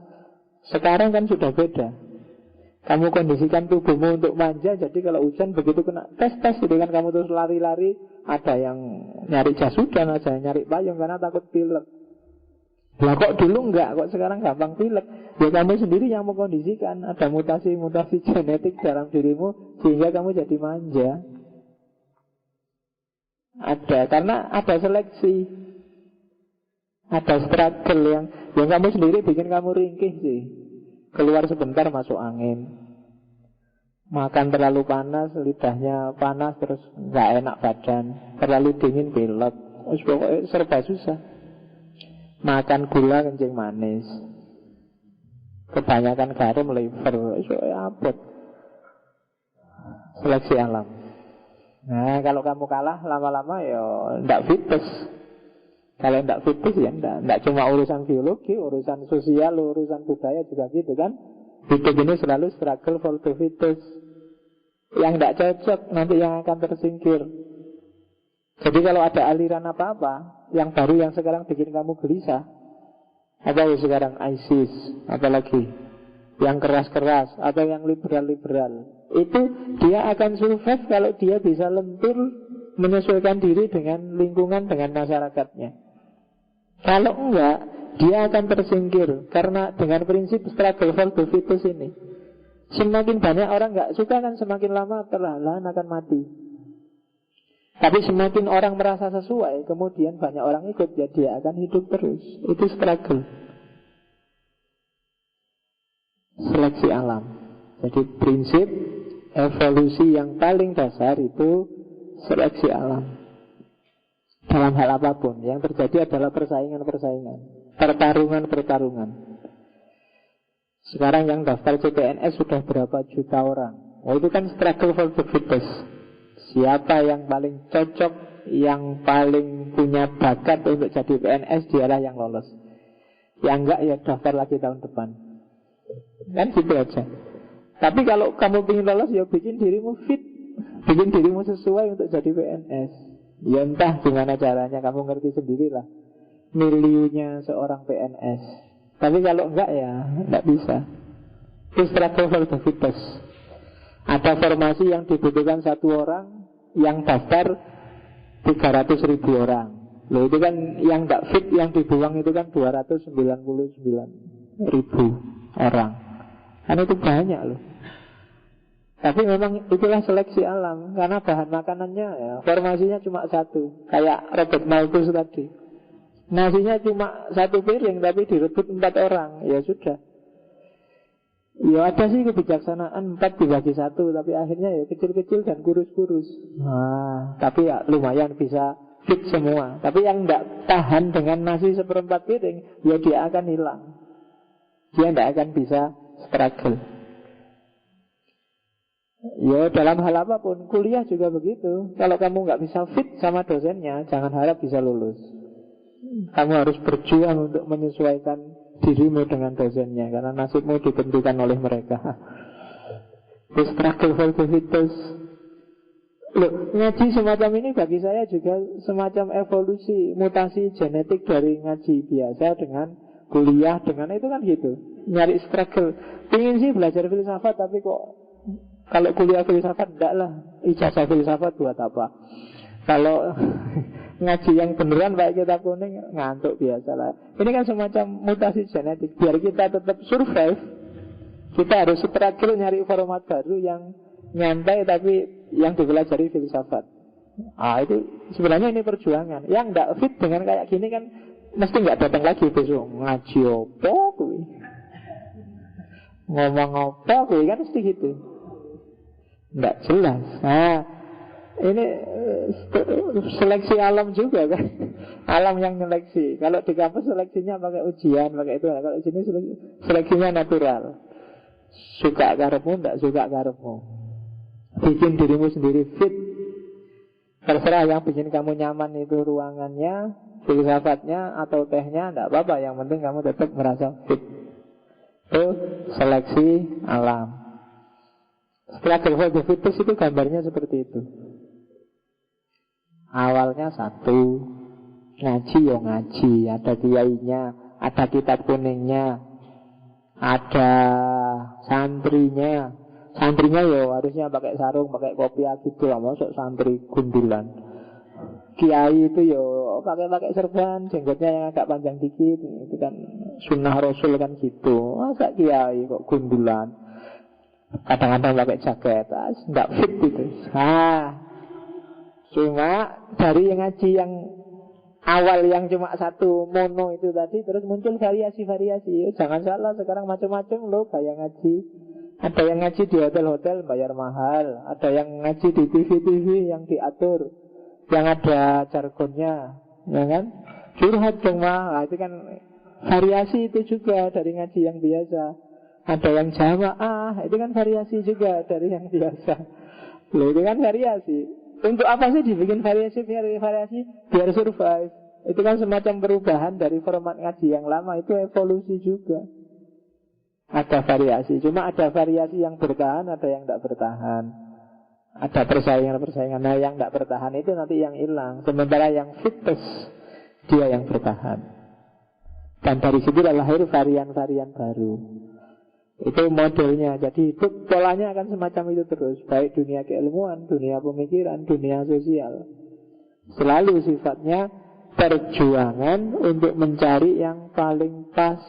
Sekarang kan sudah beda. Kamu kondisikan tubuhmu untuk manja, jadi kalau hujan begitu kena tes itu kan kamu terus lari-lari. Ada yang nyari jas hujan, ada yang nyari payung karena takut pilek. Lah kok dulu enggak, kok sekarang gampang pilek? Ya kamu sendiri yang mengkondisikan. Ada mutasi-mutasi genetik dalam dirimu sehingga kamu jadi manja. Ada, karena ada seleksi. Ada struggle yang kamu sendiri bikin kamu ringkih sih. Keluar sebentar masuk angin, makan terlalu panas, lidahnya panas terus nggak enak badan, terlalu dingin pilek, pokoknya serba susah. Makan gula kencing manis, kebanyakan garam liver, abot. Seleksi alam. Nah kalau kamu kalah lama-lama ya ndak fitness. Kalau tidak fitness ya tidak cuma urusan biologi, urusan sosial, urusan budaya juga gitu kan. Hidup ini selalu struggle for the fittest. Yang tidak cocok nanti yang akan tersingkir. Jadi kalau ada aliran apa-apa yang baru yang sekarang bikin kamu gelisah, apa ya sekarang ISIS, apalagi yang keras-keras atau yang liberal-liberal, itu dia akan survive kalau dia bisa lentur menyesuaikan diri dengan lingkungan, dengan masyarakatnya. Kalau enggak, dia akan tersingkir. Karena dengan prinsip struggle for the fittest ini, semakin banyak orang enggak suka kan semakin lama perlahan akan mati. Tapi semakin orang merasa sesuai, kemudian banyak orang ikut, ya dia akan hidup terus. Itu struggle. Seleksi alam. Jadi prinsip evolusi yang paling dasar itu seleksi alam. Dalam hal apapun, yang terjadi adalah persaingan-persaingan, pertarungan-pertarungan. Sekarang yang daftar CPNS sudah berapa juta orang. Oh, itu kan struggle for the fittest. Siapa yang paling cocok, yang paling punya bakat untuk jadi PNS, dialah yang lolos. Yang enggak ya daftar lagi tahun depan. Kan gitu aja. Tapi kalau kamu ingin lolos, ya bikin dirimu fit, bikin dirimu sesuai untuk jadi PNS. Ya entah gimana caranya, kamu ngerti sendirilah miliunya seorang PNS. Tapi kalau enggak ya enggak bisa. Itu struggle for the fittest. Ada formasi yang dibutuhkan satu orang, yang daftar 300.000 orang. Loh itu kan yang enggak fit, yang dibuang itu kan 299.000 orang. Kan itu banyak loh. Tapi memang itulah seleksi alam. Karena bahan makanannya ya, formasinya cuma satu. Kayak Robert Malthus tadi, nasinya cuma satu piring tapi direbut 4 orang. Ya sudah. Ya ada sih kebijaksanaan 4 dibagi 1, tapi akhirnya ya kecil-kecil dan kurus-kurus. Nah, tapi ya lumayan bisa fit semua. Tapi yang tidak tahan dengan nasi 1/4 piring, ya dia akan hilang. Dia tidak akan bisa struggle. Ya dalam hal apapun, kuliah juga begitu. Kalau kamu nggak bisa fit sama dosennya, jangan harap bisa lulus. Kamu harus berjuang untuk menyesuaikan dirimu dengan dosennya, karena nasibmu ditentukan oleh mereka. The struggle for the fittest. Loh, ngaji semacam ini bagi saya juga semacam evolusi, mutasi genetik dari ngaji biasa dengan kuliah, dengan itu kan gitu. Nyari struggle. Pengen sih belajar filsafat, tapi kok kalau kuliah filsafat enggak lah, ijazah filsafat buat apa? Kalau ngaji yang beneran pakai kitab kuning, ngantuk biasa lah. Ini kan semacam mutasi genetik. Biar kita tetap survive, kita harus struggle nyari format baru yang nyantai tapi yang dipelajari filsafat. Itu sebenarnya ini perjuangan. Yang enggak fit dengan kayak gini kan mesti enggak datang lagi besok. Ngaji apa kuwi? Ngomong apa kuwi kan mesti gitu. Enggak jelas. Nah, ini seleksi alam juga kan. Alam yang seleksi. Kalau di kampus seleksinya pakai ujian, pakai itu. Kalau di sini seleksinya natural. Suka karepmu, enggak suka karepmu. Bikin dirimu sendiri fit. Terserah yang bikin kamu nyaman itu ruangannya, filsafatnya atau tehnya, enggak apa-apa. Yang penting kamu tetap merasa fit. Itu seleksi alam. Struggle for the fittest itu gambarnya seperti itu. Awalnya satu, ngaji ya ngaji, ada kiainya, ada kitab kuningnya, ada santrinya. Santrinya ya harusnya pakai sarung, pakai kopiah gitu lah, masuk santri gundulan. Kiai itu ya pakai serban, jenggotnya yang agak panjang dikit, itu kan sunnah Rasul kan gitu. Masa kiai kok gundulan? Kadang-kadang pakai jaket, nggak fit itu. Cuma dari yang ngaji yang awal yang cuma satu mono itu tadi, terus muncul variasi-variasi. Jangan salah, sekarang macam-macam loh gaya ngaji. Ada yang ngaji di hotel-hotel bayar mahal, ada yang ngaji di TV-TV yang diatur, yang ada jargonnya, ya kan? Curhat dong mah, itu kan variasi itu juga dari ngaji yang biasa. Ada yang jamaah, itu kan variasi juga dari yang biasa. Loh, itu kan variasi. Untuk apa sih dibikin variasi? Biar survive. Itu kan semacam perubahan dari format ngaji yang lama. Itu evolusi juga. Ada variasi. Cuma ada variasi yang bertahan, ada yang tidak bertahan. Ada persaingan-persaingan. Nah yang tidak bertahan itu nanti yang hilang. Sementara yang fitness, dia yang bertahan. Dan dari situ lahir varian-varian baru. Itu modelnya. Jadi hidup polanya akan semacam itu terus. Baik dunia keilmuan, dunia pemikiran, dunia sosial. Selalu sifatnya perjuangan untuk mencari yang paling pas,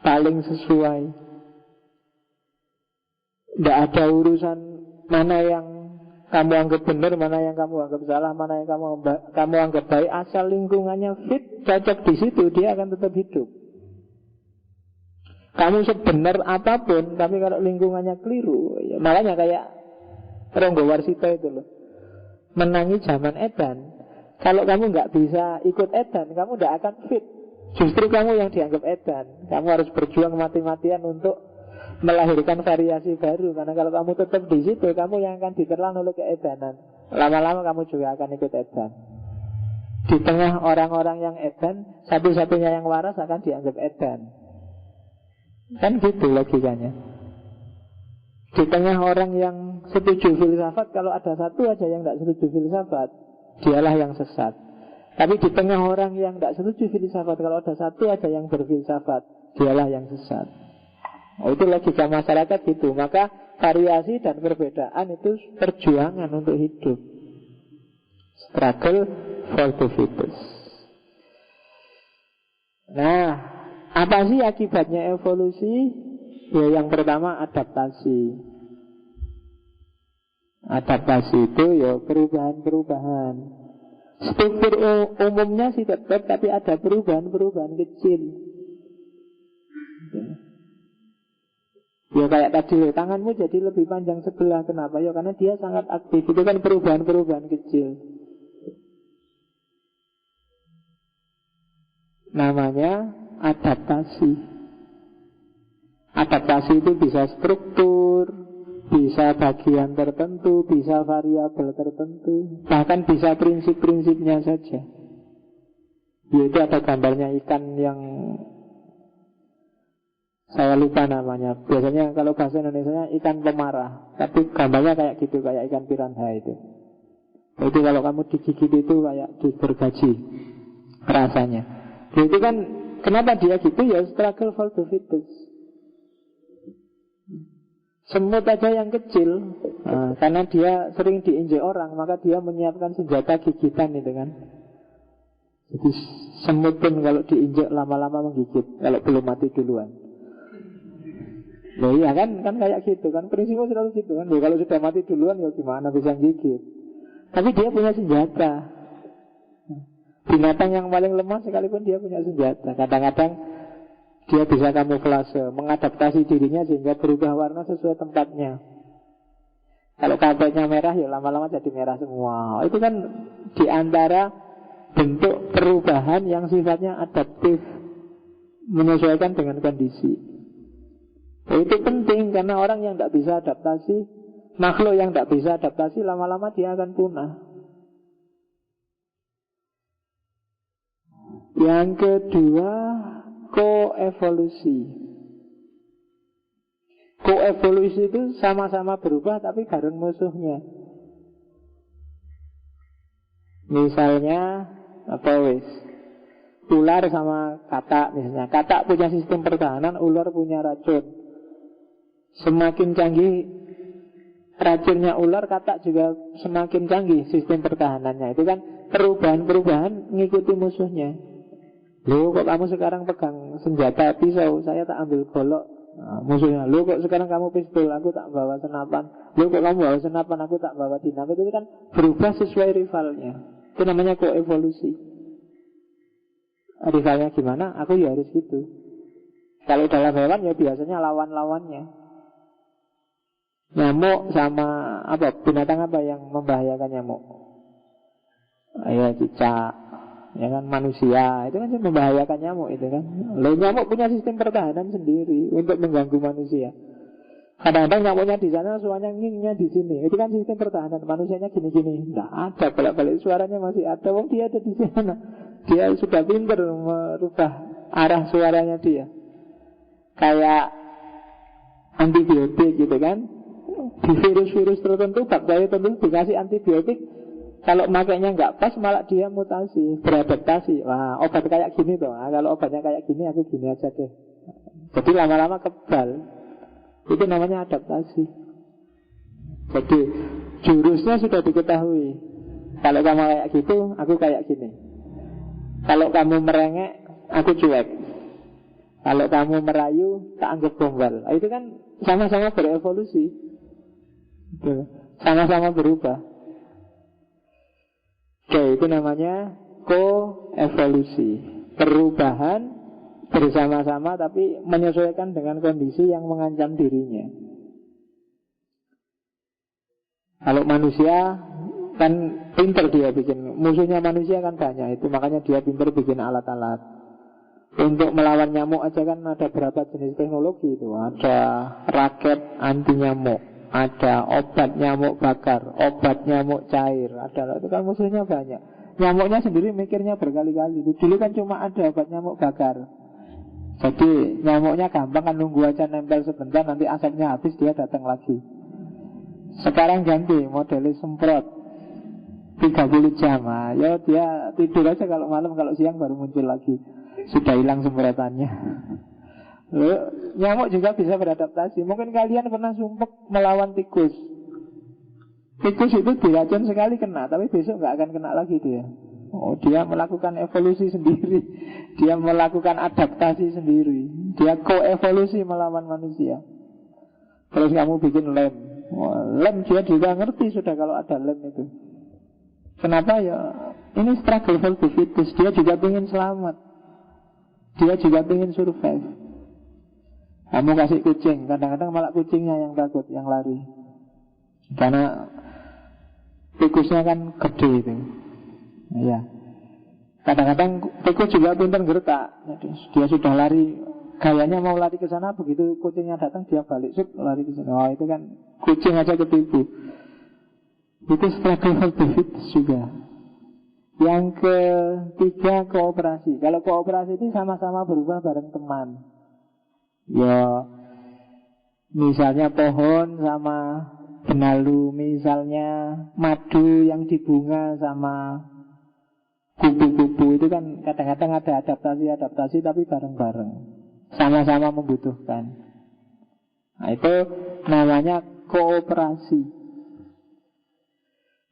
paling sesuai. Tidak ada urusan mana yang kamu anggap benar, mana yang kamu anggap salah, mana yang kamu anggap baik. Asal lingkungannya fit, cocok di situ, dia akan tetap hidup. Kamu sebenar apapun, tapi kalau lingkungannya keliru, ya, makanya kayak Ronggo Warsito itu loh, menangi zaman edan. Kalau kamu nggak bisa ikut edan, kamu nggak akan fit. Justru kamu yang dianggap edan. Kamu harus berjuang mati-matian untuk melahirkan variasi baru. Karena kalau kamu tetap di situ, kamu yang akan diterlan oleh keedanan. Lama-lama kamu juga akan ikut edan. Di tengah orang-orang yang edan, satu-satunya yang waras akan dianggap edan. Kan gitu logikanya. Di tengah orang yang setuju filsafat, kalau ada satu aja yang tidak setuju filsafat, dialah yang sesat. Tapi di tengah orang yang tidak setuju filsafat, kalau ada satu aja yang berfilsafat, dialah yang sesat. Oh, itu logika masyarakat gitu. Maka variasi dan perbedaan itu perjuangan untuk hidup. Struggle for the fittest. Nah, apa sih akibatnya evolusi? Ya yang pertama adaptasi. Adaptasi itu ya perubahan-perubahan. Struktur umumnya sih tetap, tapi ada perubahan-perubahan kecil. Ya kayak tadi, tanganmu jadi lebih panjang sebelah. Kenapa? Ya karena dia sangat aktif. Itu kan perubahan-perubahan kecil. Namanya adaptasi. Adaptasi itu bisa struktur, bisa bagian tertentu, bisa variabel tertentu, bahkan bisa prinsip-prinsipnya saja. Yaitu ada gambarnya ikan yang saya lupa namanya. Biasanya kalau bahasa Indonesia ikan pemarah, tapi gambarnya kayak gitu, kayak ikan piranha itu. Itu kalau kamu digigit itu kayak digergaji rasanya. Itu kan kenapa dia gitu ya, struggle for the fittest. Semut aja yang kecil, karena dia sering diinjek orang, maka dia menyiapkan senjata gigitan itu kan. Jadi semut pun kalau diinjek lama-lama menggigit, kalau belum mati duluan. Loh iya kan kayak gitu kan, prinsipnya selalu gitu kan. Ya, kalau sudah mati duluan ya gimana bisa gigit. Tapi dia punya senjata. Binatang yang paling lemah sekalipun dia punya senjata. Kadang-kadang dia bisa kamuflase, mengadaptasi dirinya sehingga berubah warna sesuai tempatnya. Kalau kabelnya merah ya lama-lama jadi merah semua. Itu kan diantara bentuk perubahan yang sifatnya adaptif, menyesuaikan dengan kondisi. Itu penting karena orang yang tidak bisa adaptasi, makhluk yang tidak bisa adaptasi, lama-lama dia akan punah. Yang kedua, koevolusi. Koevolusi itu sama-sama berubah tapi bareng musuhnya. Misalnya apa wis? Ular sama katak misalnya. Katak punya sistem pertahanan, ular punya racun. Semakin canggih racunnya ular, katak juga semakin canggih sistem pertahanannya. Itu kan perubahan-perubahan ngikuti musuhnya. Loh kok kamu sekarang pegang senjata pisau, saya tak ambil golok. Musuhnya, loh kok sekarang kamu pistol, aku tak bawa senapan. Loh kok kamu bawa senapan, aku tak bawa dinamit. Itu kan berubah sesuai rivalnya. Itu namanya koevolusi. Rivalnya gimana? Aku ya harus gitu. Kalau dalam hewan ya biasanya lawan-lawannya. Nyamuk sama apa? Binatang apa yang membahayakan nyamuk? Ya cicak, ya kan manusia. Itu kan membahayakan nyamuk itu kan. Lalu nyamuk punya sistem pertahanan sendiri untuk mengganggu manusia. Kadang-kadang nyamuknya di sana, suaranya ngingnya di sini. Itu kan sistem pertahanan. Manusianya gini-gini. Nggak ada, balik-balik suaranya masih ada. Wong dia ada di sana. dia sudah pintar merubah arah suaranya dia. Kayak antibiotik gitu kan. Di virus-virus tertentu, bakteri tertentu dikasih antibiotik, kalau makainya nggak pas malah dia mutasi, beradaptasi. Wah, obat kayak gini tuh. Nah, kalau obatnya kayak gini, aku gini aja deh. Jadi lama-lama kebal. Itu namanya adaptasi. Jadi jurusnya sudah diketahui. Kalau kamu kayak gitu, aku kayak gini. Kalau kamu merengek, aku cuek. Kalau kamu merayu, tak anggap gombal. Itu kan sama-sama berevolusi. Sama-sama berubah. Oke, itu namanya koevolusi. Perubahan bersama-sama tapi menyesuaikan dengan kondisi yang mengancam dirinya. Kalau manusia kan pinter dia bikin, musuhnya manusia kan banyak, itu makanya dia pinter bikin alat-alat. Untuk melawan nyamuk aja kan ada berapa jenis teknologi itu. Ada raket anti nyamuk, ada obat nyamuk bakar, obat nyamuk cair, ada, itu kan musuhnya banyak. Nyamuknya sendiri mikirnya berkali-kali. Dulu kan cuma ada obat nyamuk bakar. Jadi nyamuknya gampang kan, nunggu aja nempel sebentar, nanti asapnya habis dia datang lagi. Sekarang ganti modelnya semprot 30 jam. Nah, ya dia tidur aja kalau malam, kalau siang baru muncul lagi. Sudah hilang semprotannya. Lalu, nyamuk juga bisa beradaptasi. Mungkin kalian pernah sumpek melawan tikus. Tikus itu diracun sekali kena, tapi besok nggak akan kena lagi dia. Oh, dia melakukan evolusi sendiri. Dia melakukan adaptasi sendiri. Dia koevolusi melawan manusia. Terus kamu bikin lem. Lem dia juga ngerti sudah kalau ada lem itu. Kenapa ya? Ini struggle for the fittest. Dia juga ingin selamat. Dia juga ingin survive. Kamu kasih kucing, kadang-kadang malah kucingnya yang takut, yang lari. Karena tikusnya kan gede itu. Ya. Kadang-kadang tikus juga pintar gertak. Dia sudah lari, gayanya mau lari ke sana, begitu kucingnya datang dia balik, lari ke sana. Oh, itu kan kucing aja ketipu. Itu struggle for the fittest juga. Yang ketiga, kooperasi. Kalau kooperasi itu sama-sama berubah bareng teman. Ya, misalnya pohon sama benalu, misalnya madu yang di bunga sama kupu-kupu, itu kan kadang-kadang ada adaptasi tapi bareng-bareng, sama-sama membutuhkan. Nah, itu namanya kooperasi.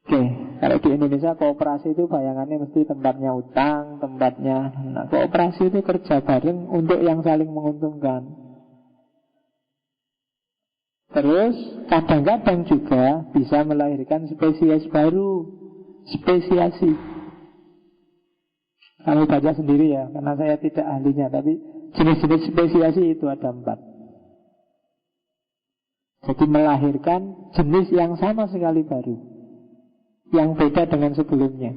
Oke, kalau di Indonesia kooperasi itu bayangannya mesti tempatnya utang, tempatnya. Nah, kooperasi itu kerja bareng untuk yang saling menguntungkan. Terus kadang-kadang juga bisa melahirkan spesies baru, spesiasi. Kamu baca sendiri ya, karena saya tidak ahlinya, tapi jenis-jenis spesiasi itu ada 4. Jadi melahirkan jenis yang sama sekali baru, yang beda dengan sebelumnya.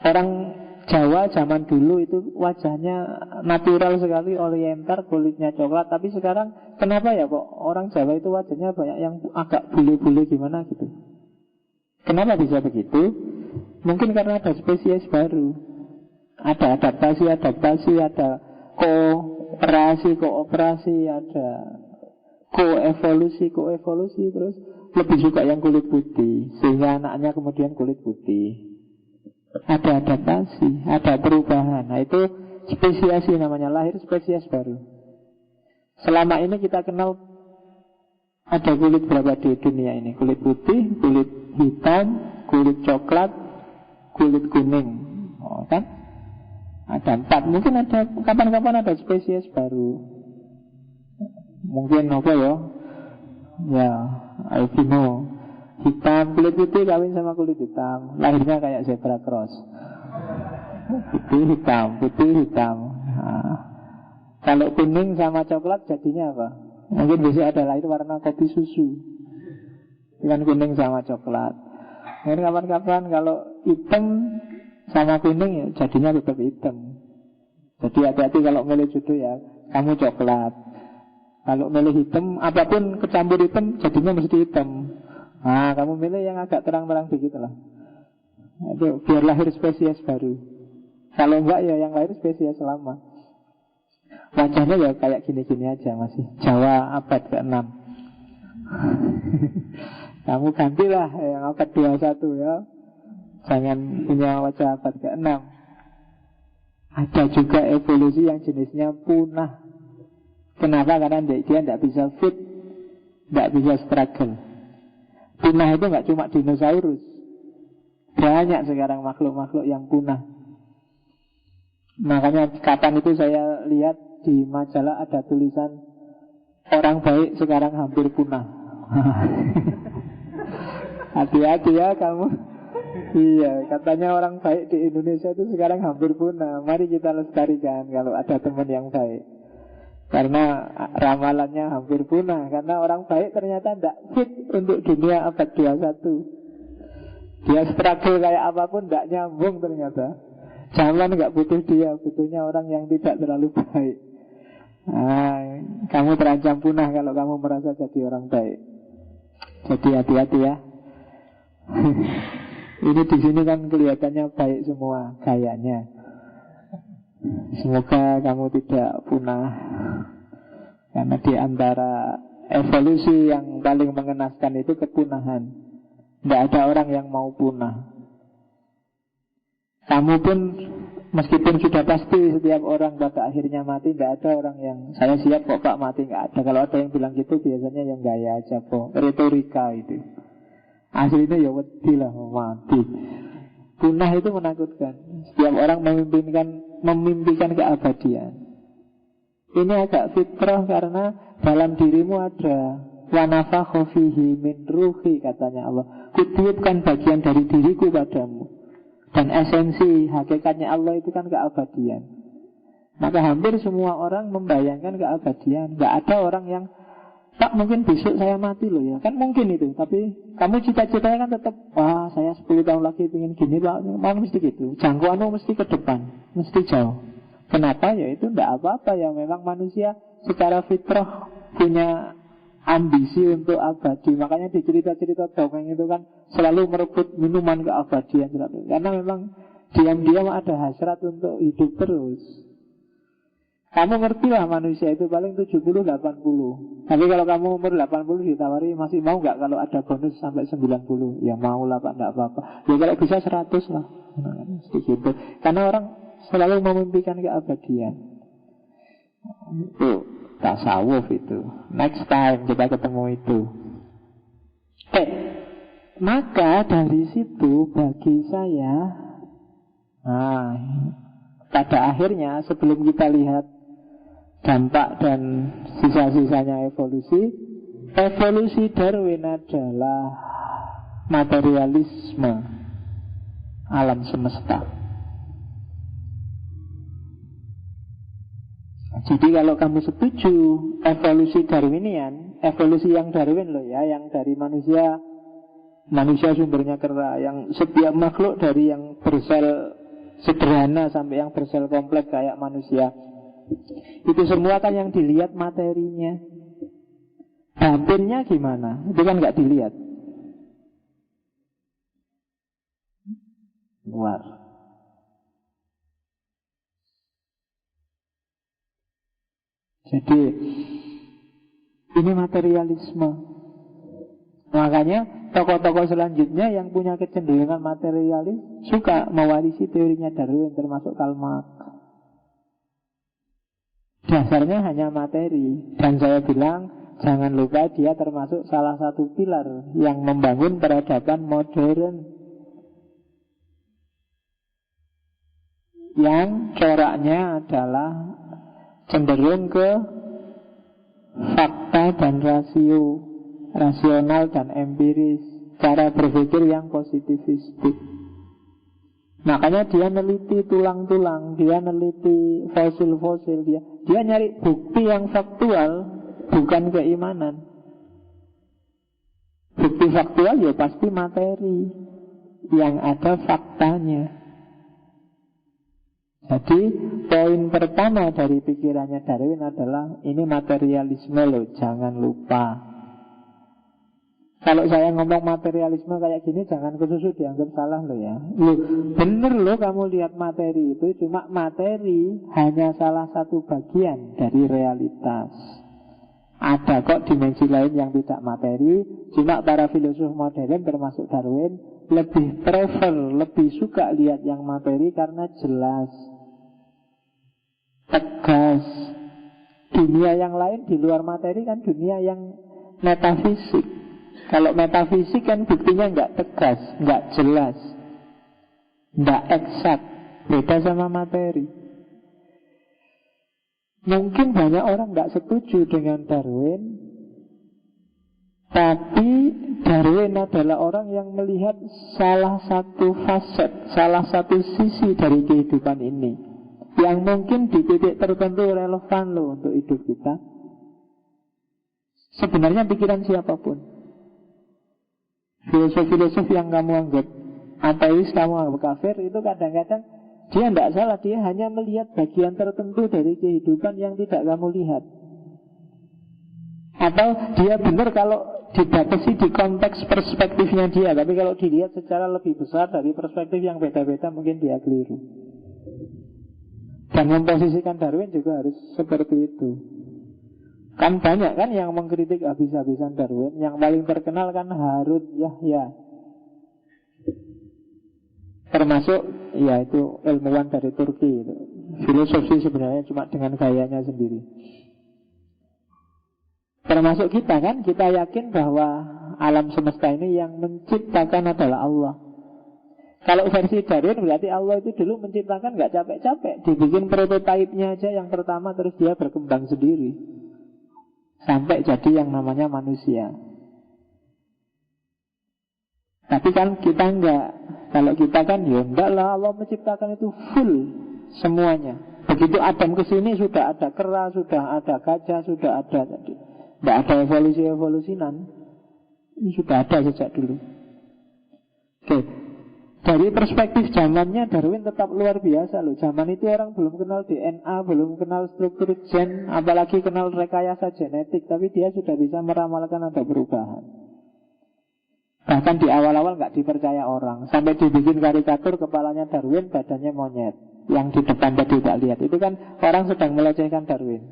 Orang Jawa zaman dulu itu wajahnya natural sekali, oriental, kulitnya coklat. Tapi sekarang kenapa ya kok orang Jawa itu wajahnya banyak yang agak bule-bule gimana gitu. Kenapa bisa begitu? Mungkin karena ada spesies baru, ada adaptasi, ada kooperasi, ada koevolusi, terus lebih suka yang kulit putih, sehingga anaknya kemudian kulit putih. Ada adaptasi, ada perubahan. Nah, itu spesiasi namanya, lahir spesies baru. Selama ini kita kenal ada kulit berapa di dunia ini? Kulit putih, kulit hitam, kulit coklat, kulit kuning. Oh, kan? Ada 4. Mungkin ada kapan-kapan ada spesies baru. Mungkin apa ya? Ya, albino. Hitam, kulit putih kawin sama kulit hitam, lahirnya kayak zebra cross. Putih hitam. Nah, kalau kuning sama coklat jadinya apa? Mungkin bisa ada lahir warna kopi susu, dengan kuning sama coklat. Mungkin kapan-kapan kalau hitam sama kuning ya jadinya tetap hitam. Jadi hati-hati kalau milih jodoh ya, kamu coklat. Kalau milih hitam, apapun kecampur hitam jadinya mesti hitam. Nah, kamu milih yang agak terang-terang begitu lah. Itu biar lahir spesies baru. Kalau enggak ya yang lahir spesies lama. Wajahnya ya kayak gini-gini aja masih Jawa abad ke-6. Kamu gantilah yang abad 21 ya. Jangan punya wajah abad ke-6. Ada juga evolusi yang jenisnya punah. Kenapa? Karena dia tidak bisa fit, tidak bisa struggle. Punah itu nggak cuma dinosaurus. Banyak sekarang makhluk-makhluk yang punah. Makanya kapan itu saya lihat di majalah ada tulisan orang baik sekarang hampir punah. Hati-hati ya kamu. Iya, katanya orang baik di Indonesia itu sekarang hampir punah. Mari kita lestarikan kalau ada teman yang baik. Karena ramalannya hampir punah. Karena orang baik ternyata tidak fit untuk dunia abad 21. Dia struggle kayak apapun tidak nyambung ternyata. Zaman nggak butuh dia, butuhnya orang yang tidak terlalu baik. Nah, kamu terancam punah kalau kamu merasa jadi orang baik. Jadi hati-hati ya. Ini di sini kan kelihatannya baik semua gayanya. Semoga kamu tidak punah. Karena di antara evolusi yang paling mengenaskan itu kepunahan. Tidak ada orang yang mau punah. Kamu pun meskipun sudah pasti setiap orang pada akhirnya mati, tidak ada orang yang saya siap kok Pak mati, nggak ada. Kalau ada yang bilang gitu biasanya yang gaya aja kok, retorika itu. Aslinya ya wedi lah mati. Punah itu menakutkan. Setiap orang memimpikan keabadian. Ini agak fitrah karena dalam dirimu ada wa nafakha fihi min ruhi, katanya Allah. Kutiupkan bagian dari diriku padamu. Dan esensi hakikatnya Allah itu kan keabadian. Maka hampir semua orang membayangkan keabadian. Gak ada orang yang Pak mungkin besok saya mati loh ya. Kan mungkin itu. Tapi kamu cita-citanya kan tetap wah saya 10 tahun lagi pengen gini Pak. Mau mesti gitu. Jangkauanmu mesti ke depan. Mesti jauh. Kenapa? Ya itu tidak apa-apa ya. Memang manusia secara fitrah punya ambisi untuk abadi. Makanya di cerita-cerita dongeng itu kan selalu merebut minuman keabadian selalu. Karena memang diam-diam ada hasrat untuk hidup terus. Kamu ngerti lah manusia itu paling 70-80. Tapi kalau kamu umur 80 ditawari masih mau nggak kalau ada bonus sampai 90? Ya mau lah Pak, nggak apa-apa. Ya kalau bisa 100 lah. Gitu. Karena orang selalu memimpikan keabadian. Itu tasawuf itu. Next time kita ketemu itu. Oke. Maka dari situ bagi saya, pada akhirnya sebelum kita lihat dampak dan sisa-sisanya evolusi, evolusi Darwin adalah materialisme alam semesta. Jadi kalau kamu setuju evolusi Darwinian, evolusi yang Darwin loh ya, yang dari manusia sumbernya kera, yang setiap makhluk dari yang bersel sederhana sampai yang bersel kompleks kayak manusia, itu semua kan yang dilihat materinya. Batinnya gimana? Itu kan nggak dilihat. Luar. Jadi ini materialisme. Makanya tokoh-tokoh selanjutnya yang punya kecenderungan materialis suka mewarisi teorinya Darwin, termasuk Karl Marx. Dasarnya hanya materi. Dan saya bilang jangan lupa dia termasuk salah satu pilar yang membangun peradaban modern, yang coraknya adalah cenderung ke fakta dan rasio, rasional dan empiris, cara berpikir yang positivistik. Makanya dia neliti tulang-tulang, dia neliti fosil-fosil, dia nyari bukti yang faktual, bukan keimanan. Bukti faktual ya pasti materi, yang ada faktanya. Jadi poin pertama dari pikirannya Darwin adalah ini materialisme loh, jangan lupa. Kalau saya ngomong materialisme kayak gini, jangan kesusu dianggap salah loh ya. Loh, bener loh kamu lihat materi itu, cuma materi hanya salah satu bagian dari realitas. Ada kok dimensi lain yang tidak materi. Cuma para filosof modern termasuk Darwin lebih prefer, lebih suka lihat yang materi karena jelas, tegas. Dunia yang lain di luar materi kan dunia yang metafisik. Kalau metafisik kan buktinya nggak tegas, nggak jelas, nggak eksak. Beda sama materi. Mungkin banyak orang nggak setuju dengan Darwin, tapi Darwin adalah orang yang melihat salah satu faset, salah satu sisi dari kehidupan ini, yang mungkin di titik tertentu relevan loh untuk hidup kita. Sebenarnya pikiran siapapun, filosof-filosof yang kamu anggap ateis, kamu anggap kafir, itu kadang-kadang dia tidak salah. Dia hanya melihat bagian tertentu dari kehidupan yang tidak kamu lihat. Atau dia benar kalau dibatasi di konteks perspektifnya dia, tapi kalau dilihat secara lebih besar dari perspektif yang beda-beda, mungkin dia keliru. Dan memposisikan Darwin juga harus seperti itu. Kan banyak kan yang mengkritik habis-habisan Darwin. Yang paling terkenal kan Harut Yahya, termasuk ya itu ilmuwan dari Turki itu. Filosofi sebenarnya cuma dengan gayanya sendiri. Termasuk kita kan, kita yakin bahwa alam semesta ini yang menciptakan adalah Allah. Kalau versi Darwin berarti Allah itu dulu menciptakan gak capek-capek, dibikin prototipenya aja yang pertama, terus dia berkembang sendiri sampai jadi yang namanya manusia. Tapi kan kita enggak. Kalau kita kan ya enggak lah, Allah menciptakan itu full semuanya. Begitu Adam kesini sudah ada kera, sudah ada gajah, sudah ada tadi. Enggak ada evolusi-evolusinan. Ini sudah ada sejak dulu. Oke. Dari perspektif zamannya Darwin tetap luar biasa loh. Zaman itu orang belum kenal DNA, belum kenal struktur gen, apalagi kenal rekayasa genetik. Tapi dia sudah bisa meramalkan ada perubahan. Bahkan di awal-awal nggak dipercaya orang, sampai dibikin karikatur kepalanya Darwin, badannya monyet. Yang di depan tadi tak lihat, itu kan orang sedang melecehkan Darwin.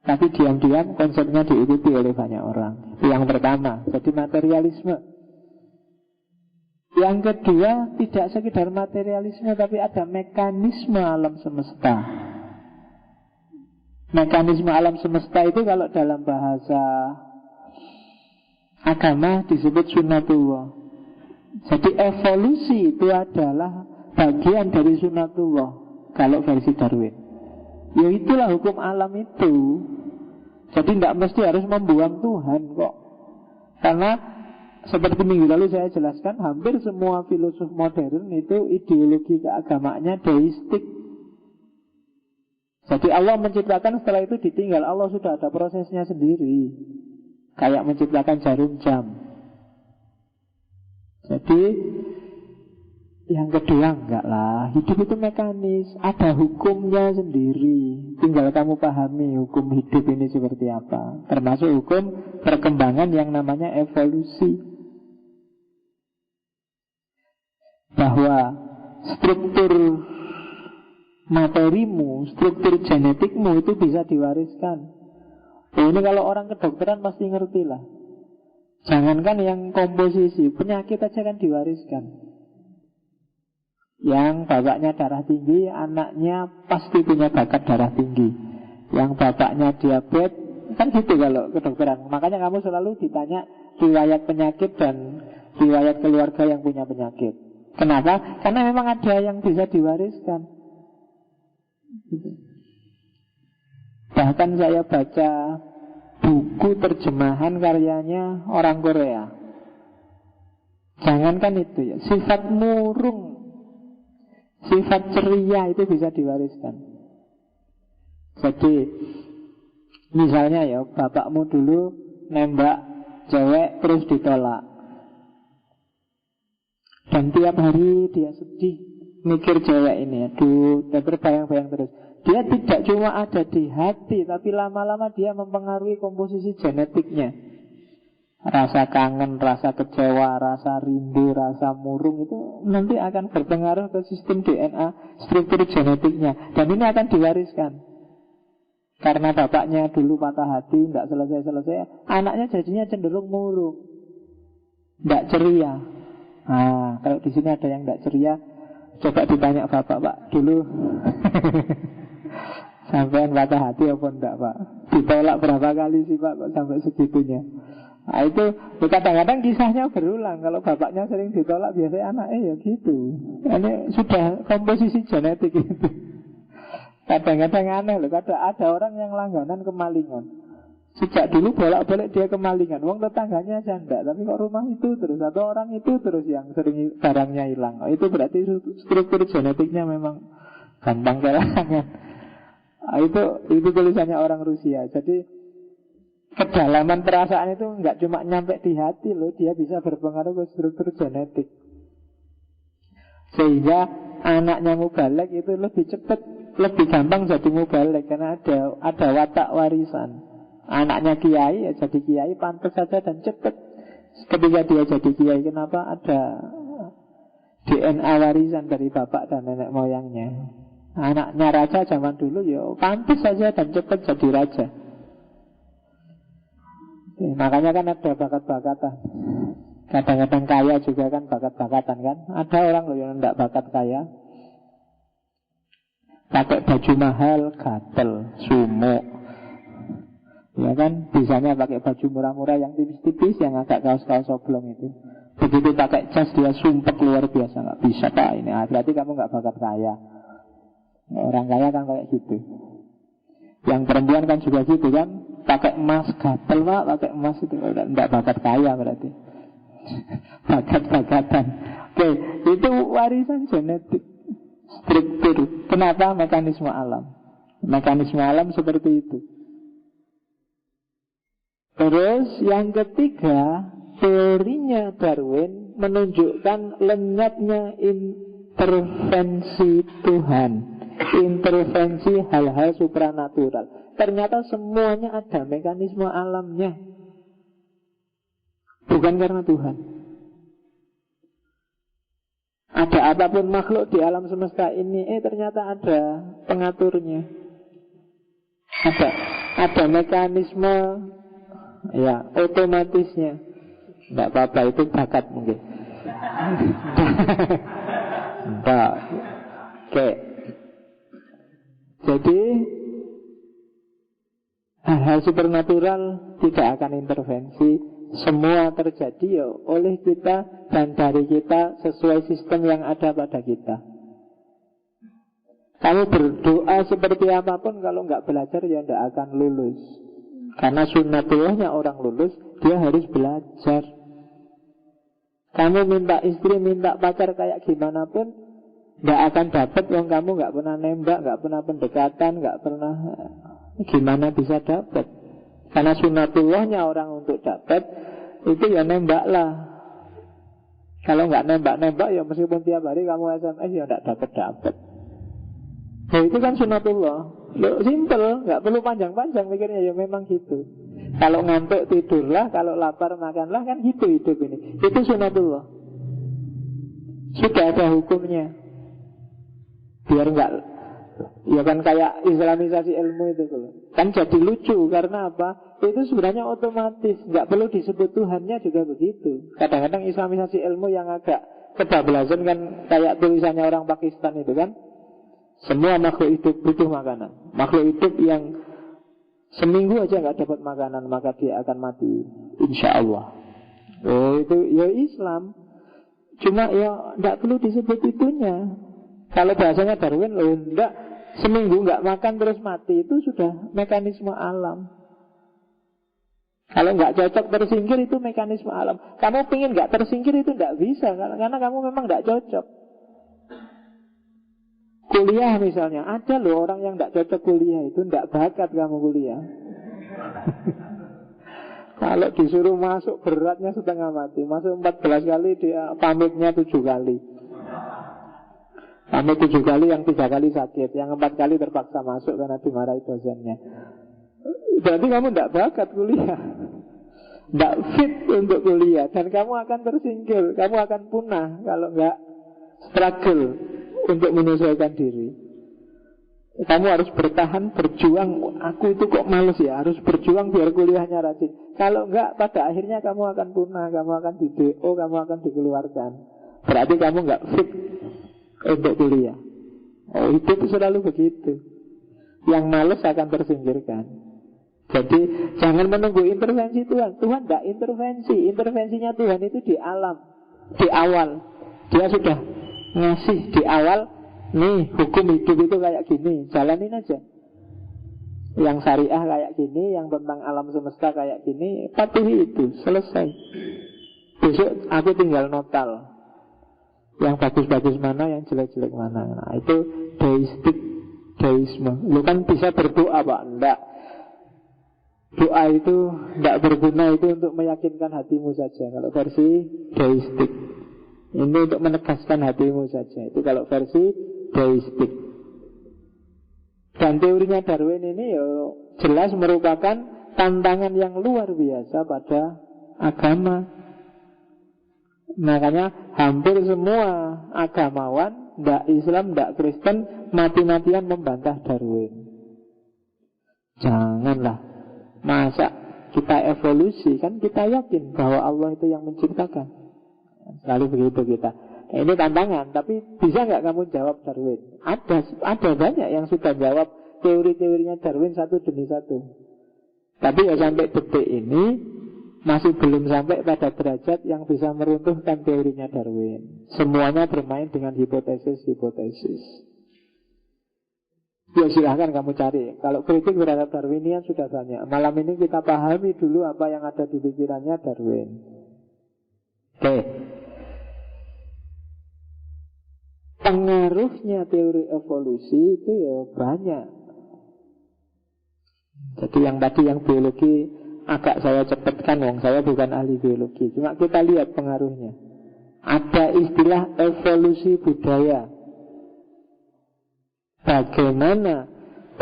Tapi diam-diam konsepnya diikuti oleh banyak orang. Itu yang pertama, jadi materialisme. Yang kedua, tidak sekedar materialisme, tapi ada mekanisme alam semesta. Mekanisme alam semesta itu kalau dalam bahasa agama disebut sunnatullah. Jadi evolusi itu adalah bagian dari sunnatullah kalau versi Darwin. Ya itulah hukum alam itu. Jadi tidak mesti harus membuang Tuhan kok. Karena seperti minggu lalu saya jelaskan, hampir semua filosof modern itu ideologi keagamaannya deistik. Jadi Allah menciptakan, setelah itu ditinggal. Allah sudah ada prosesnya sendiri, kayak menciptakan jarum jam. Jadi yang kedua enggak lah, hidup itu mekanis, ada hukumnya sendiri. Tinggal kamu pahami hukum hidup ini seperti apa. Termasuk hukum perkembangan yang namanya evolusi. Bahwa struktur materimu, struktur genetikmu itu bisa diwariskan. Ini kalau orang kedokteran pasti ngerti lah. Jangankan yang komposisi, penyakit aja kan diwariskan. Yang bapaknya darah tinggi, anaknya pasti punya bakat darah tinggi. Yang bapaknya diabetes, kan gitu kalau kedokteran. Makanya kamu selalu ditanya riwayat penyakit dan riwayat keluarga yang punya penyakit. Kenapa? Karena memang ada yang bisa diwariskan. Bahkan saya baca buku terjemahan karyanya orang Korea. Jangankan itu ya, sifat murung, sifat ceria itu bisa diwariskan. Jadi misalnya ya, bapakmu dulu nembak cewek terus ditolak, dan tiap hari dia sedih mikir cewek ini, aduh, dan berbayang-bayang terus. Dia tidak cuma ada di hati, tapi lama-lama dia mempengaruhi komposisi genetiknya. Rasa kangen, rasa kecewa, rasa rindu, rasa murung itu nanti akan berpengaruh ke sistem DNA, struktur genetiknya. Dan ini akan diwariskan. Karena bapaknya dulu patah hati, tidak selesai-selesai, anaknya jadinya cenderung murung, tidak ceria. Nah, kalau di sini ada yang tidak ceria, coba ditanya bapak, Pak, dulu sampai patah hati apa enggak, Pak? Ditolak berapa kali sih, Pak, kok sampai segitunya? Nah, itu kadang-kadang kisahnya berulang. Kalau bapaknya sering ditolak, biasanya anaknya ya gitu. Ini sudah komposisi genetik itu. Kadang-kadang aneh loh. Ada orang yang langganan kemalingan. Sejak dulu bolak-balik dia kemalingan. Wong tetangganya aja enggak, tapi kok rumah itu terus, atau orang itu terus yang sering barangnya hilang. Oh, itu berarti struktur genetiknya memang gampang kehilangan. Nah, itu tulisannya orang Rusia. Jadi kedalaman perasaan itu nggak cuma nyampe di hati loh, dia bisa berpengaruh ke struktur genetik. Sehingga anaknya mubalek itu lebih cepat, lebih gampang jadi mubalek karena ada watak warisan. Anaknya kiai ya jadi kiai pantas saja dan cepat. Ketika dia jadi kiai, kenapa? Ada DNA warisan dari bapak dan nenek moyangnya. Anaknya raja zaman dulu ya pantas saja dan cepat jadi raja. Makanya kan ada bakat-bakatan. Kadang-kadang kaya juga kan bakat-bakatan kan. Ada orang loh yang tidak bakat kaya, pakai baju mahal, gatel, sumuk. Ya kan, bisanya pakai baju murah-murah yang tipis-tipis, yang agak kaos-kaos oblong itu. Begitu pakai jas dia sumpek luar biasa. Nggak bisa Pak ini, berarti kamu nggak bakat kaya. Orang kaya kan kayak gitu. Yang perempuan kan juga gitu kan, pakai emas gatel Pak, pakai emas itu tidak bakat kaya berarti. Bakat-bakatan. Oke, itu warisan genetik, struktur. Kenapa? Mekanisme alam. Mekanisme alam seperti itu. Terus yang ketiga, teorinya Darwin menunjukkan lenyapnya intervensi Tuhan, intervensi hal-hal supranatural. Ternyata semuanya ada mekanisme alamnya, bukan karena Tuhan. Ada apapun makhluk di alam semesta ini, ternyata ada pengaturnya. Ada mekanisme, ya, otomatisnya. Tidak apa-apa, itu bakat mungkin. Enggak. Oke. Jadi hal-hal supernatural tidak akan intervensi. Semua terjadi ya oleh kita dan dari kita sesuai sistem yang ada pada kita. Kamu berdoa seperti apapun, kalau nggak belajar ya tidak akan lulus. Karena sunnatullahnya orang lulus, dia harus belajar. Kamu minta istri, minta pacar kayak gimana pun nggak akan dapat. Yang kamu nggak pernah nembak, nggak pernah pendekatan, nggak pernah, gimana bisa dapat? Karena sunnatullahnya orang untuk dapat itu ya nembaklah. Kalau nggak nembak-nembak ya meskipun tiap hari kamu SMS ya nggak dapat. Nah itu kan sunnatullah. Simple, nggak perlu panjang-panjang mikirnya, ya memang gitu. Kalau ngantuk tidurlah, kalau lapar makanlah, kan gitu hidup ini. Itu sunnatullah. Sudah ada hukumnya. Biar nggak, ya kan kayak islamisasi ilmu itu kan jadi lucu. Karena apa? Itu sebenarnya otomatis, nggak perlu disebut Tuhannya juga begitu. Kadang-kadang islamisasi ilmu yang agak kebablasan kan, kayak tulisannya orang Pakistan itu kan, semua makhluk hidup butuh makanan. Makhluk hidup yang seminggu aja nggak dapat makanan, maka dia akan mati, insya Allah. Oh itu ya Islam. Cuma ya nggak perlu disebut itunya. Kalau bahasanya Darwin, enggak, seminggu nggak makan terus mati, itu sudah mekanisme alam. Kalau nggak cocok tersingkir, itu mekanisme alam. Kamu pingin nggak tersingkir itu nggak bisa, karena kamu memang nggak cocok. Kuliah misalnya, ada loh orang yang tidak cocok kuliah, itu tidak bakat kamu kuliah. Kalau disuruh masuk beratnya setengah mati. Masuk 14 kali, dia pamitnya 7 kali. Pamit 7 kali, yang 3 kali sakit, yang 4 kali terpaksa masuk karena dimarahi dosennya. Berarti kamu tidak bakat kuliah. tidak fit untuk kuliah, dan kamu akan tersingkir, kamu akan punah kalau nggak struggle untuk menyesuaikan diri. Kamu harus bertahan, berjuang. Aku itu kok males ya, harus berjuang biar kuliahnya rajin. Kalau enggak, pada akhirnya kamu akan punah, kamu akan di DO, kamu akan dikeluarkan. Berarti kamu enggak fit untuk kuliah. Oh, itu selalu begitu. Yang males akan tersingkirkan. Jadi jangan menunggu intervensi Tuhan. Tuhan enggak intervensi. Intervensinya Tuhan itu di alam, di awal. Dia sudah ngasih di awal. Nih, hukum hidup itu kayak gini, jalanin aja. Yang syariah kayak gini, yang tentang alam semesta kayak gini, patuhi itu, selesai. Besok aku tinggal notal. Yang bagus-bagus mana, yang jelek-jelek mana. Nah, itu deisme. Lu kan bisa berdoa, Pak? Enggak. Doa itu enggak berguna, itu untuk meyakinkan hatimu saja. Kalau versi deistik, ini untuk menegaskan hatimu saja. Itu kalau versi deistik. Dan teorinya Darwin ini ya jelas merupakan tantangan yang luar biasa pada agama. Makanya hampir semua agamawan, ndak Islam, ndak Kristen, mati-matian membantah Darwin. Janganlah. Masa kita evolusi, kan kita yakin bahwa Allah itu yang menciptakan. Selalu begitu kita. Ini tantangan, tapi bisa nggak kamu jawab Darwin? Ada banyak yang sudah jawab teori-teorinya Darwin satu demi satu. Tapi ya sampai detik ini masih belum sampai pada derajat yang bisa meruntuhkan teorinya Darwin. Semuanya bermain dengan hipotesis-hipotesis. Ya silahkan kamu cari. Kalau kritik terhadap Darwinian sudah banyak. Malam ini kita pahami dulu apa yang ada di pikirannya Darwin. Oke. Pengaruhnya teori evolusi itu ya banyak. Jadi yang tadi yang biologi agak saya cepatkan, wong saya bukan ahli biologi. Cuma kita lihat pengaruhnya. Ada istilah evolusi budaya. Bagaimana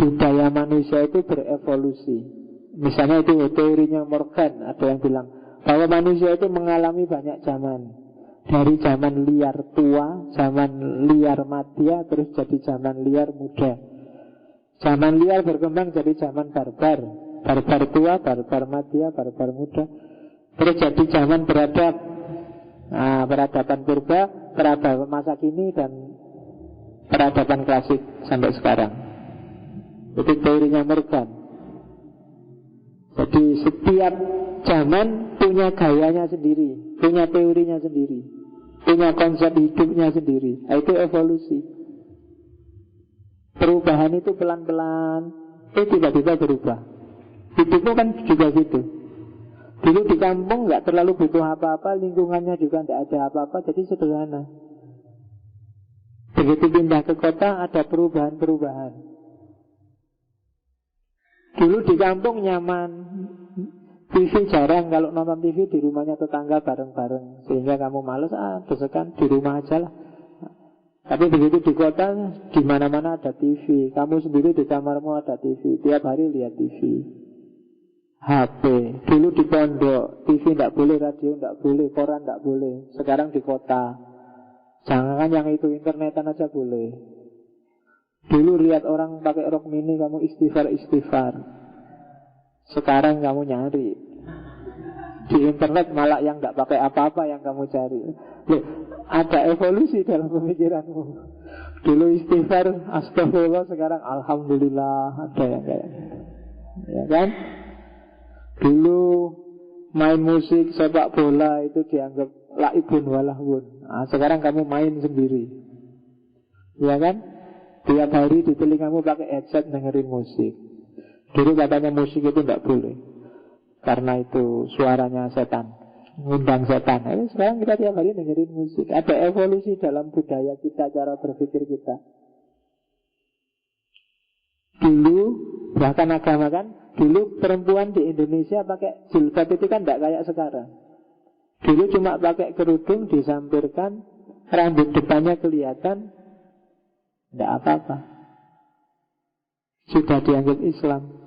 budaya manusia itu berevolusi. Misalnya itu teorinya Morgan. Ada yang bilang bahwa manusia itu mengalami banyak zaman. Dari zaman liar tua, zaman liar madya, terus jadi zaman liar muda. Zaman liar berkembang jadi zaman barbar. Barbar tua, barbar madya, barbar muda. Terus jadi zaman beradab. Nah, peradaban purba, peradaban masa kini, dan peradaban klasik sampai sekarang. Itu teorinya Morgan. Jadi setiap zaman punya gayanya sendiri, punya teorinya sendiri, punya konsep hidupnya sendiri. Nah, itu evolusi. Perubahan itu pelan-pelan, tiba-tiba berubah. Hidupmu kan juga gitu. Dulu di kampung nggak terlalu butuh apa-apa, lingkungannya juga nggak ada apa-apa, jadi sederhana. Begitu pindah ke kota ada perubahan-perubahan. Dulu di kampung nyaman, TV jarang, kalau nonton TV di rumahnya tetangga bareng-bareng, sehingga kamu males, desekan di rumah aja lah. Tapi begitu di kota, di mana-mana ada TV. Kamu sendiri di kamarmu ada TV, tiap hari lihat TV. HP, dulu di pondok, TV tidak boleh, radio tidak boleh, koran tidak boleh. Sekarang di kota, jangan yang itu, internetan aja boleh. Dulu lihat orang pakai rok mini, kamu istighfar. Sekarang kamu nyari di internet, malah yang nggak pakai apa-apa yang kamu cari. Loh, ada evolusi dalam pemikiranmu. Dulu istighfar, astagfirullah, sekarang alhamdulillah, ada yang kayak gitu. Ya kan? Dulu main musik, sepak bola itu dianggap laibun walahun. Nah, sekarang kamu main sendiri. Ya kan? Tiap hari di telingamu pakai headset dengerin musik. Dulu katanya musik itu tidak boleh, karena itu suaranya setan, ngundang setan. Sekarang kita tiap hari dengerin musik. Ada evolusi dalam budaya kita, cara berpikir kita. Dulu bahkan agama kan, dulu perempuan di Indonesia pakai jilbab itu kan tidak kayak sekarang. Dulu cuma pakai kerudung, disampirkan, rambut depannya kelihatan, tidak apa-apa. Sudah dianggap Islam.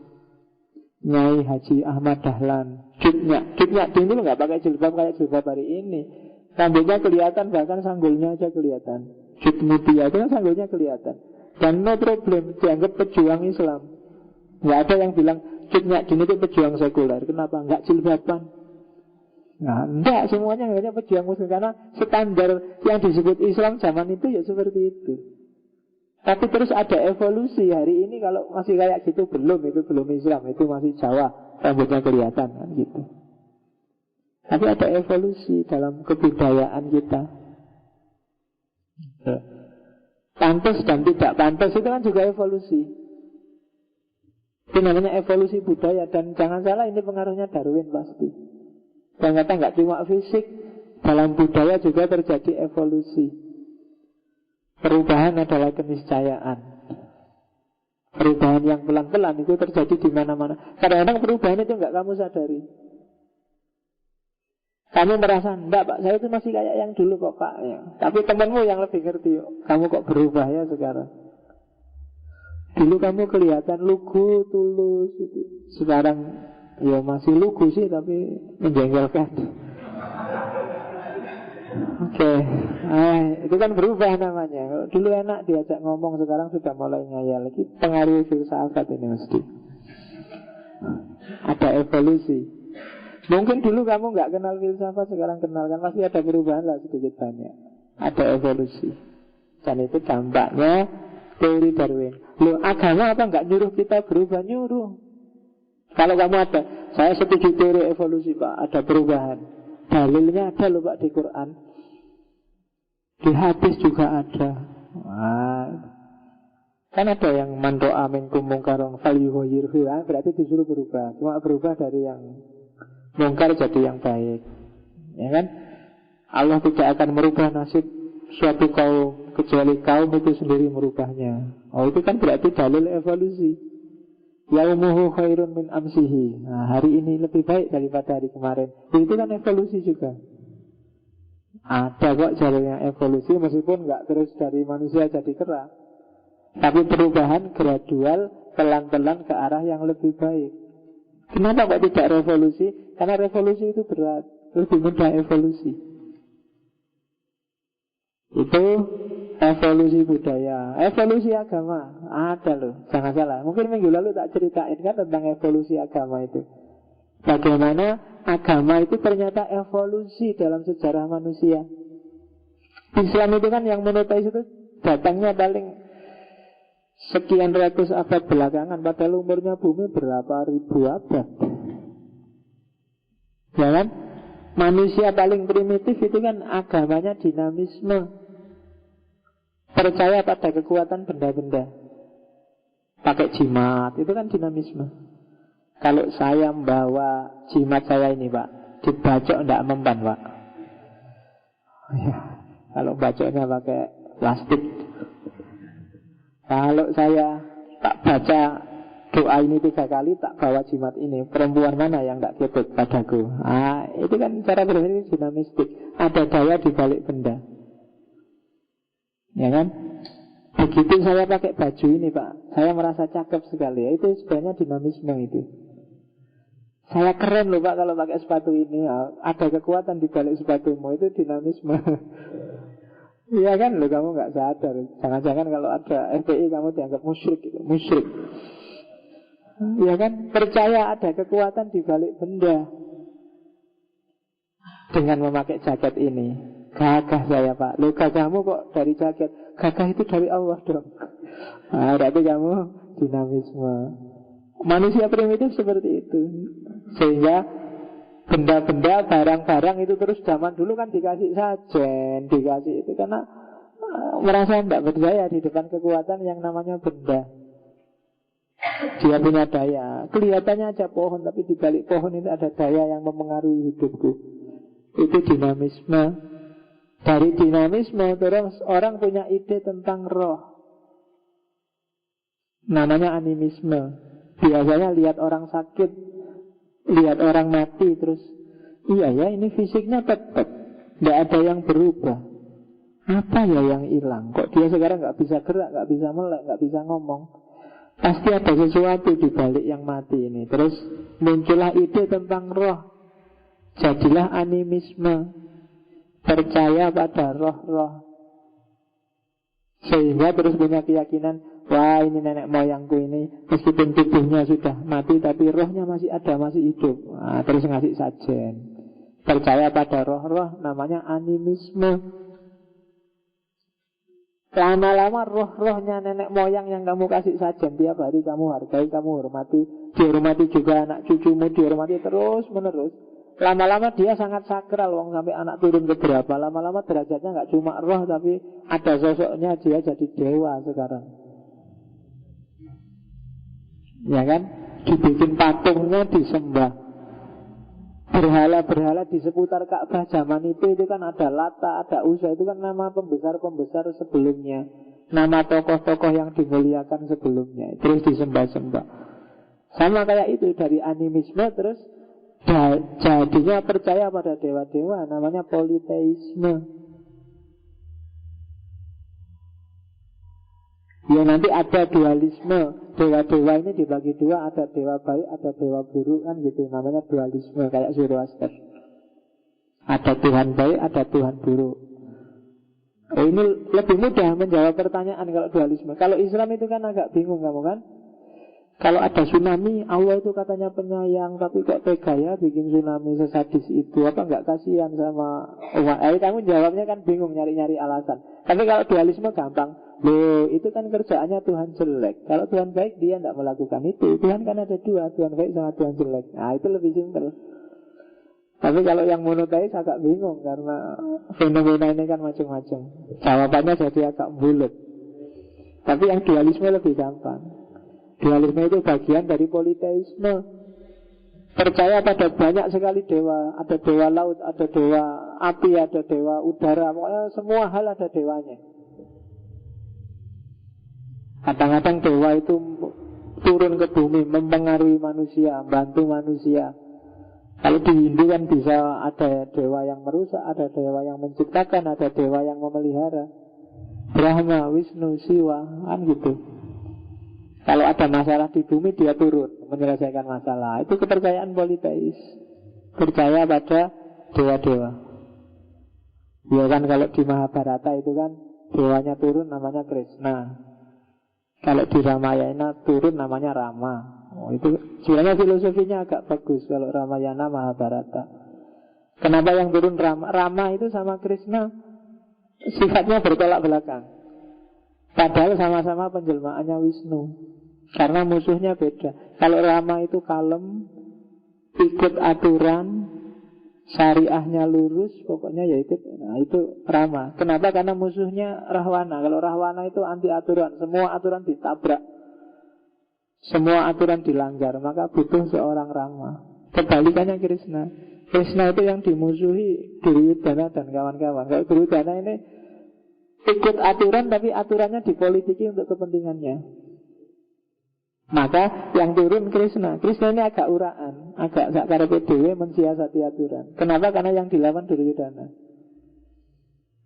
Nyai Haji Ahmad Dahlan Cutnya dulu nggak pakai jilbab kayak jilbab hari ini. Rambutnya kelihatan, bahkan sanggulnya aja kelihatan. Cut mutia itu kan sanggulnya kelihatan. Dan no problem, dianggap pejuang Islam. Nggak ada yang bilang Cutnya Din itu pejuang sekuler. Kenapa? Nggak jilbaban. Nah, enggak, semuanya hanya pejuang muslim. Karena standar yang disebut Islam zaman itu ya seperti itu. Tapi terus ada evolusi. Hari ini kalau masih kayak gitu itu belum Islam. Itu masih Jawa, rambutnya kelihatan kan gitu. Tapi ada evolusi dalam kebudayaan kita. Pantas dan tidak pantas itu kan juga evolusi. Itu namanya evolusi budaya. Dan jangan salah, ini pengaruhnya Darwin pasti. Ternyata nggak cuma fisik, dalam budaya juga terjadi evolusi. Perubahan adalah keniscayaan. Perubahan yang pelan-pelan itu terjadi di mana-mana. Kadang-kadang perubahan itu nggak kamu sadari. Kamu merasa, enggak Pak, saya itu masih kayak yang dulu kok Pak ya. Tapi temanmu yang lebih ngerti, kamu kok berubah ya sekarang. Dulu kamu kelihatan lugu, tulus gitu. Sekarang ya masih lugu sih, tapi menjengkelkan. Oke. Itu kan berubah namanya. Dulu enak diajak ngomong, sekarang sudah mulai ngayal. Lagi pengaruh filsafat ini mesti. Ada evolusi. Mungkin dulu kamu nggak kenal filsafat, sekarang kenal kan, pasti ada perubahan lah sedikit banyak. Ada evolusi. Dan itu dampaknya teori Darwin. Loh, agama apa nggak nyuruh kita berubah? Nyuruh. Kalau kamu ada, saya setuju teori evolusi Pak, ada perubahan. Dalilnya ada loh Pak di Quran. Di hadis juga ada. Kan ada yang man ra'a minkum mungkaran falyughayyirhu, berarti disuruh berubah. Cuma berubah dari yang mungkar jadi yang baik. Ya kan? Allah tidak akan merubah nasib suatu kaum kecuali kaum itu sendiri merubahnya. Oh, itu kan berarti dalil evolusi. Yaumuhu khairun min amsihi. Nah, hari ini lebih baik daripada hari kemarin. Itu kan evolusi juga. Ada kok jalurnya evolusi, meskipun nggak terus dari manusia jadi kera. Tapi perubahan gradual, pelan-pelan ke arah yang lebih baik. Kenapa kok tidak revolusi? Karena revolusi itu berat. Lebih mudah evolusi. Itu evolusi budaya. Evolusi agama ada loh, jangan salah. Mungkin minggu lalu tak ceritain kan tentang evolusi agama itu. Bagaimana agama itu ternyata evolusi dalam sejarah manusia. Islam itu kan yang monoteis itu datangnya paling sekian ratus abad belakangan, padahal umurnya bumi berapa ribu abad. Ya kan? Manusia paling primitif itu kan agamanya dinamisme. Percaya pada kekuatan benda-benda. Pakai jimat, itu kan dinamisme. Kalau saya membawa jimat saya ini Pak, dibacok tidak mempan Pak. Ya, kalau bacoknya pakai plastik. Kalau saya tak baca doa ini 3 kali, tak bawa jimat ini, perempuan mana yang tak ketut padaku? Itu kan cara berpikir dinamistik. Ada daya di balik benda. Ya kan? Begitu saya pakai baju ini Pak, saya merasa cakep sekali. Itu sebenarnya dinamisme itu. Saya keren loh Pak kalau pakai sepatu ini. Ada kekuatan di balik sepatumu, itu dinamisme. Iya kan lo, kamu nggak sadar. Jangan-jangan kalau ada FPI kamu dianggap musyrik gitu. Musyrik. Iya kan, percaya ada kekuatan di balik benda. Dengan memakai jaket ini, gagah saya Pak. Lo gagahmu kok dari jaket? Gagah itu dari Allah dong. Berarti kamu dinamisme. Manusia primitif seperti itu. Sehingga benda-benda, barang-barang itu terus zaman dulu kan dikasih sajen, dikasih itu karena merasa tidak berdaya di depan kekuatan yang namanya benda. Dia punya daya. Kelihatannya aja pohon, tapi di balik pohon itu ada daya yang mempengaruhi hidupku. Itu dinamisme. Dari dinamisme terus orang punya ide tentang roh. Namanya animisme. Biasanya lihat orang sakit, lihat orang mati, terus iya ya, ini fisiknya tetap, tidak ada yang berubah. Apa ya yang hilang? Kok dia sekarang nggak bisa gerak, nggak bisa melek, nggak bisa ngomong? Pasti ada sesuatu di balik yang mati ini. Terus muncullah ide tentang roh. Jadilah animisme, percaya pada roh-roh, sehingga terus punya keyakinan, wah ini nenek moyangku ini meskipun tubuhnya sudah mati tapi rohnya masih ada, masih hidup. Nah, terus ngasih sajen. Percaya pada roh-roh namanya animisme. Lama-lama roh-rohnya nenek moyang yang kamu kasih sajen tiap hari kamu hargai, kamu hormati, dihormati juga anak cucumu, dihormati terus menerus. Lama-lama dia sangat sakral, wong sampai anak turun ke berapa. Lama-lama derajatnya nggak cuma roh tapi ada sosoknya, dia jadi dewa sekarang. Ya kan? Dibikin patungnya, disembah. Berhala-berhala di seputar Ka'bah zaman itu kan ada Lata, ada Uzza, itu kan nama pembesar-pembesar sebelumnya, nama tokoh-tokoh yang dimuliakan sebelumnya, terus disembah-sembah. Sama kayak itu, dari animisme terus jadinya percaya pada dewa-dewa, namanya politeisme. Ya nanti ada dualisme, dewa-dewa ini dibagi dua, ada dewa baik, ada dewa buruk kan gitu, namanya dualisme kayak Zoroaster. Ada Tuhan baik, ada Tuhan buruk. Ini lebih mudah menjawab pertanyaan kalau dualisme. Kalau Islam itu kan agak bingung kamu kan. Kalau ada tsunami, Allah itu katanya penyayang, tapi kok tega ya bikin tsunami sesadis itu? Apa nggak kasihan sama umat? Kamu jawabnya kan bingung, nyari-nyari alasan. Tapi kalau dualisme gampang. Loh, itu kan kerjaannya Tuhan jelek. Kalau Tuhan baik, dia tidak melakukan itu. Tuhan kan ada dua, Tuhan baik sama Tuhan jelek. Nah, itu lebih simpel. Tapi kalau yang monoteis agak bingung, karena fenomena ini kan macam-macam. Jawabannya jadi agak bulat. Tapi yang dualisme lebih gampang. Dualisme itu bagian dari politeisme. Percaya pada banyak sekali dewa. Ada dewa laut, ada dewa api, ada dewa udara. Pokoknya semua hal ada dewanya. Kadang-kadang dewa itu turun ke bumi, mempengaruhi manusia, bantu manusia. Kalau di Hindu kan bisa ada dewa yang merusak, ada dewa yang menciptakan, ada dewa yang memelihara. Brahma, Wisnu, Siwa, kan gitu. Kalau ada masalah di bumi, dia turun menyelesaikan masalah. Itu kepercayaan politeis. Percaya pada dewa-dewa. Ya kan kalau di Mahabharata itu kan dewanya turun namanya Krishna. Kalau di Ramayana turun namanya Rama. Itu sebenarnya filosofinya agak bagus kalau Ramayana Mahabharata. Kenapa yang turun Rama? Rama itu sama Krishna sifatnya bertolak belakang. Padahal sama-sama penjelmaannya Wisnu. Karena musuhnya beda. Kalau Rama itu kalem, ikut aturan, syariahnya lurus, pokoknya ya itu. Nah itu Rama. Kenapa? Karena musuhnya Rahwana. Kalau Rahwana itu anti aturan, semua aturan ditabrak, semua aturan dilanggar. Maka butuh seorang Rama. Kebalikannya Krishna. Krishna itu yang dimusuhi Duryudana dan kawan-kawan. Kalau Duryudana ini ikut aturan, tapi aturannya dipolitiki untuk kepentingannya. Maka yang turun Krishna. Krishna ini agak uraan, agak sakarepe dhewe mensiasati aturan. Kenapa? Karena yang dilawan Duryudana.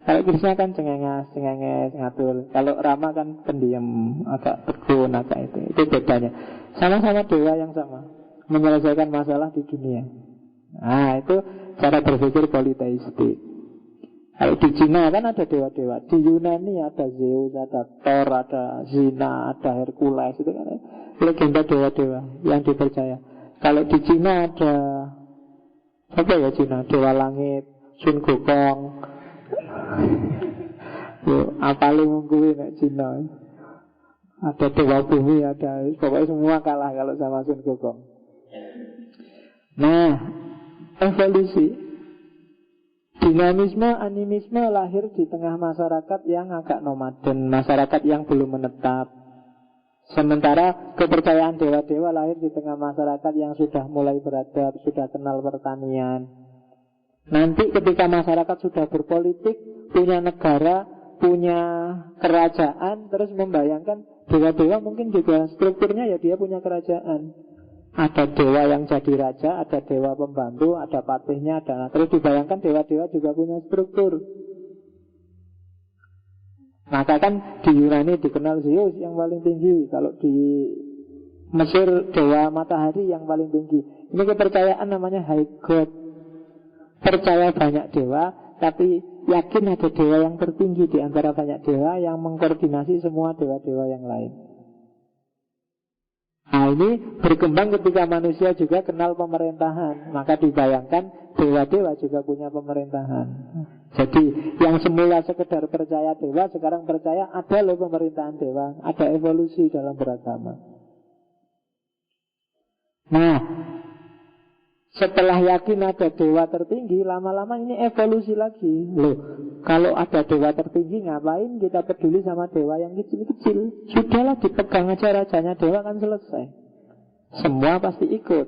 Kalau Krishna kan cengenges ngatur. Kalau Rama kan pendiam, agak tekun, agak itu. Itu bedanya. Sama-sama dewa yang sama, menyelesaikan masalah di dunia. Nah itu cara berpikir politeistik. Kalau di Cina kan ada dewa-dewa. Di Yunani ada Zeus, ada Thor, ada Zina, ada Hercules. Itu kan legenda dewa-dewa yang dipercaya. Kalau di Cina ada apa ya Cina? Dewa langit, Sun Gokong. Apalagi mengkuwi nek Cina. Ada dewa bumi, ada pokoknya semua kalah kalau sama Sun Gokong. Nah, evolusi. Dinamisme, animisme lahir di tengah masyarakat yang agak nomaden, masyarakat yang belum menetap. Sementara kepercayaan dewa-dewa lahir di tengah masyarakat yang sudah mulai beradab, sudah kenal pertanian. Nanti ketika masyarakat sudah berpolitik, punya negara, punya kerajaan, terus membayangkan dewa-dewa mungkin juga strukturnya ya dia punya kerajaan. Ada dewa yang jadi raja, ada dewa pembantu, ada patihnya, ada. Terus dibayangkan dewa-dewa juga punya struktur. Maka kan di Yunani dikenal Zeus yang paling tinggi. Kalau di Mesir dewa matahari yang paling tinggi. Ini kepercayaan namanya high god. percaya banyak dewa, tapi yakin ada dewa yang tertinggi di antara banyak dewa yang mengkoordinasi semua dewa-dewa yang lain. Nah, ini berkembang ketika manusia juga kenal pemerintahan. Maka dibayangkan dewa-dewa juga punya pemerintahan. Jadi yang semula sekedar percaya dewa, sekarang percaya ada loh pemerintahan dewa. Ada evolusi dalam beragama. Nah, setelah yakin ada dewa tertinggi, lama-lama ini evolusi lagi. Loh, kalau ada dewa tertinggi, ngapain kita peduli sama dewa yang kecil-kecil? Sudahlah, dipegang aja rajanya dewa, kan selesai. Semua pasti ikut.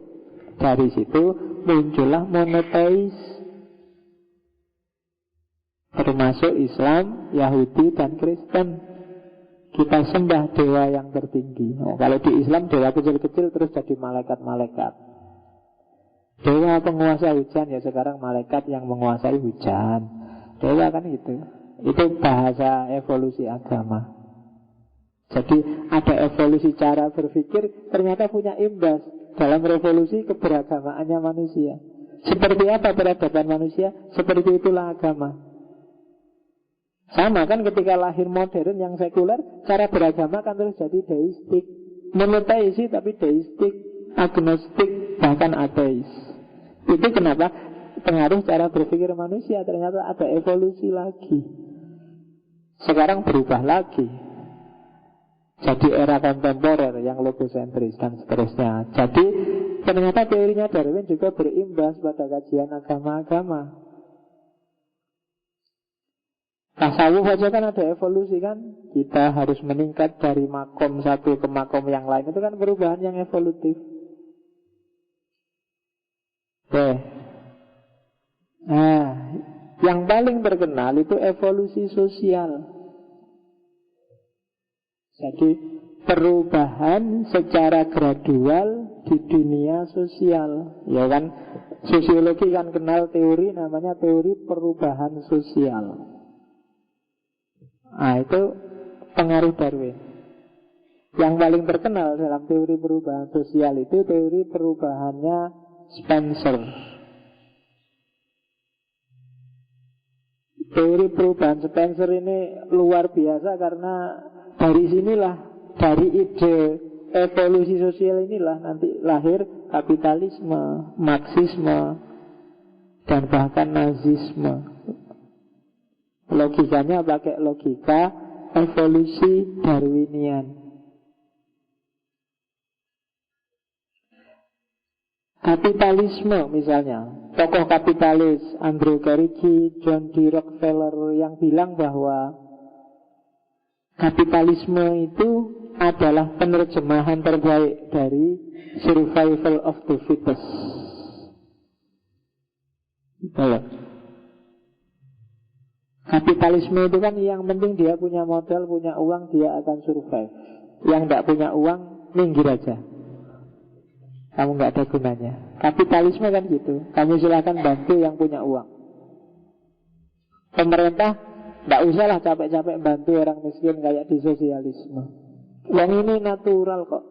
Dari situ muncullah monoteis, termasuk Islam, Yahudi, dan Kristen. Kita sembah dewa yang tertinggi. Kalau di Islam dewa kecil-kecil terus jadi malaikat-malaikat. Dewa penguasa hujan, ya sekarang malaikat yang menguasai hujan. Dewa kan itu. Itu bahasa evolusi agama. Jadi ada evolusi cara berpikir, ternyata punya imbas dalam revolusi keberagamaannya manusia. Seperti apa peradaban manusia? Seperti itulah agama. Sama kan ketika lahir modern yang sekuler, cara beragama kan terus jadi deistik. Monoteisi tapi deistik, agnostik, bahkan ateis. Itu kenapa pengaruh cara berpikir manusia. Ternyata ada evolusi lagi. Sekarang berubah lagi. Jadi era kontemporer yang logosentris dan seterusnya. Jadi ternyata teorinya Darwin juga berimbas pada kajian agama-agama. Tasawuf aja kan ada evolusi kan. Kita harus meningkat dari makom satu ke makom yang lain. Itu kan perubahan yang evolutif. Oke. Nah, yang paling terkenal itu evolusi sosial. Jadi perubahan secara gradual di dunia sosial. Ya kan, sosiologi kan kenal teori namanya teori perubahan sosial. Nah, itu pengaruh Darwin. Yang paling terkenal dalam teori perubahan sosial itu teori perubahannya Spencer. Teori perubahan Spencer ini luar biasa karena dari sinilah, dari ide evolusi sosial inilah nanti lahir kapitalisme, Marxisme, dan bahkan Nazisme. Logikanya pakai logika evolusi Darwinian. Kapitalisme misalnya, tokoh kapitalis Andrew Carnegie, John D. Rockefeller yang bilang bahwa kapitalisme itu adalah penerjemahan terbaik dari survival of the fittest. Betul. Kapitalisme itu kan yang penting dia punya modal, punya uang, dia akan survive. Yang tidak punya uang, minggir aja. Kamu nggak ada gunanya. Kapitalisme kan gitu. Kamu silakan bantu yang punya uang. Pemerintah nggak usahlah capek-capek bantu orang miskin kayak di sosialisme. Uang ini natural kok,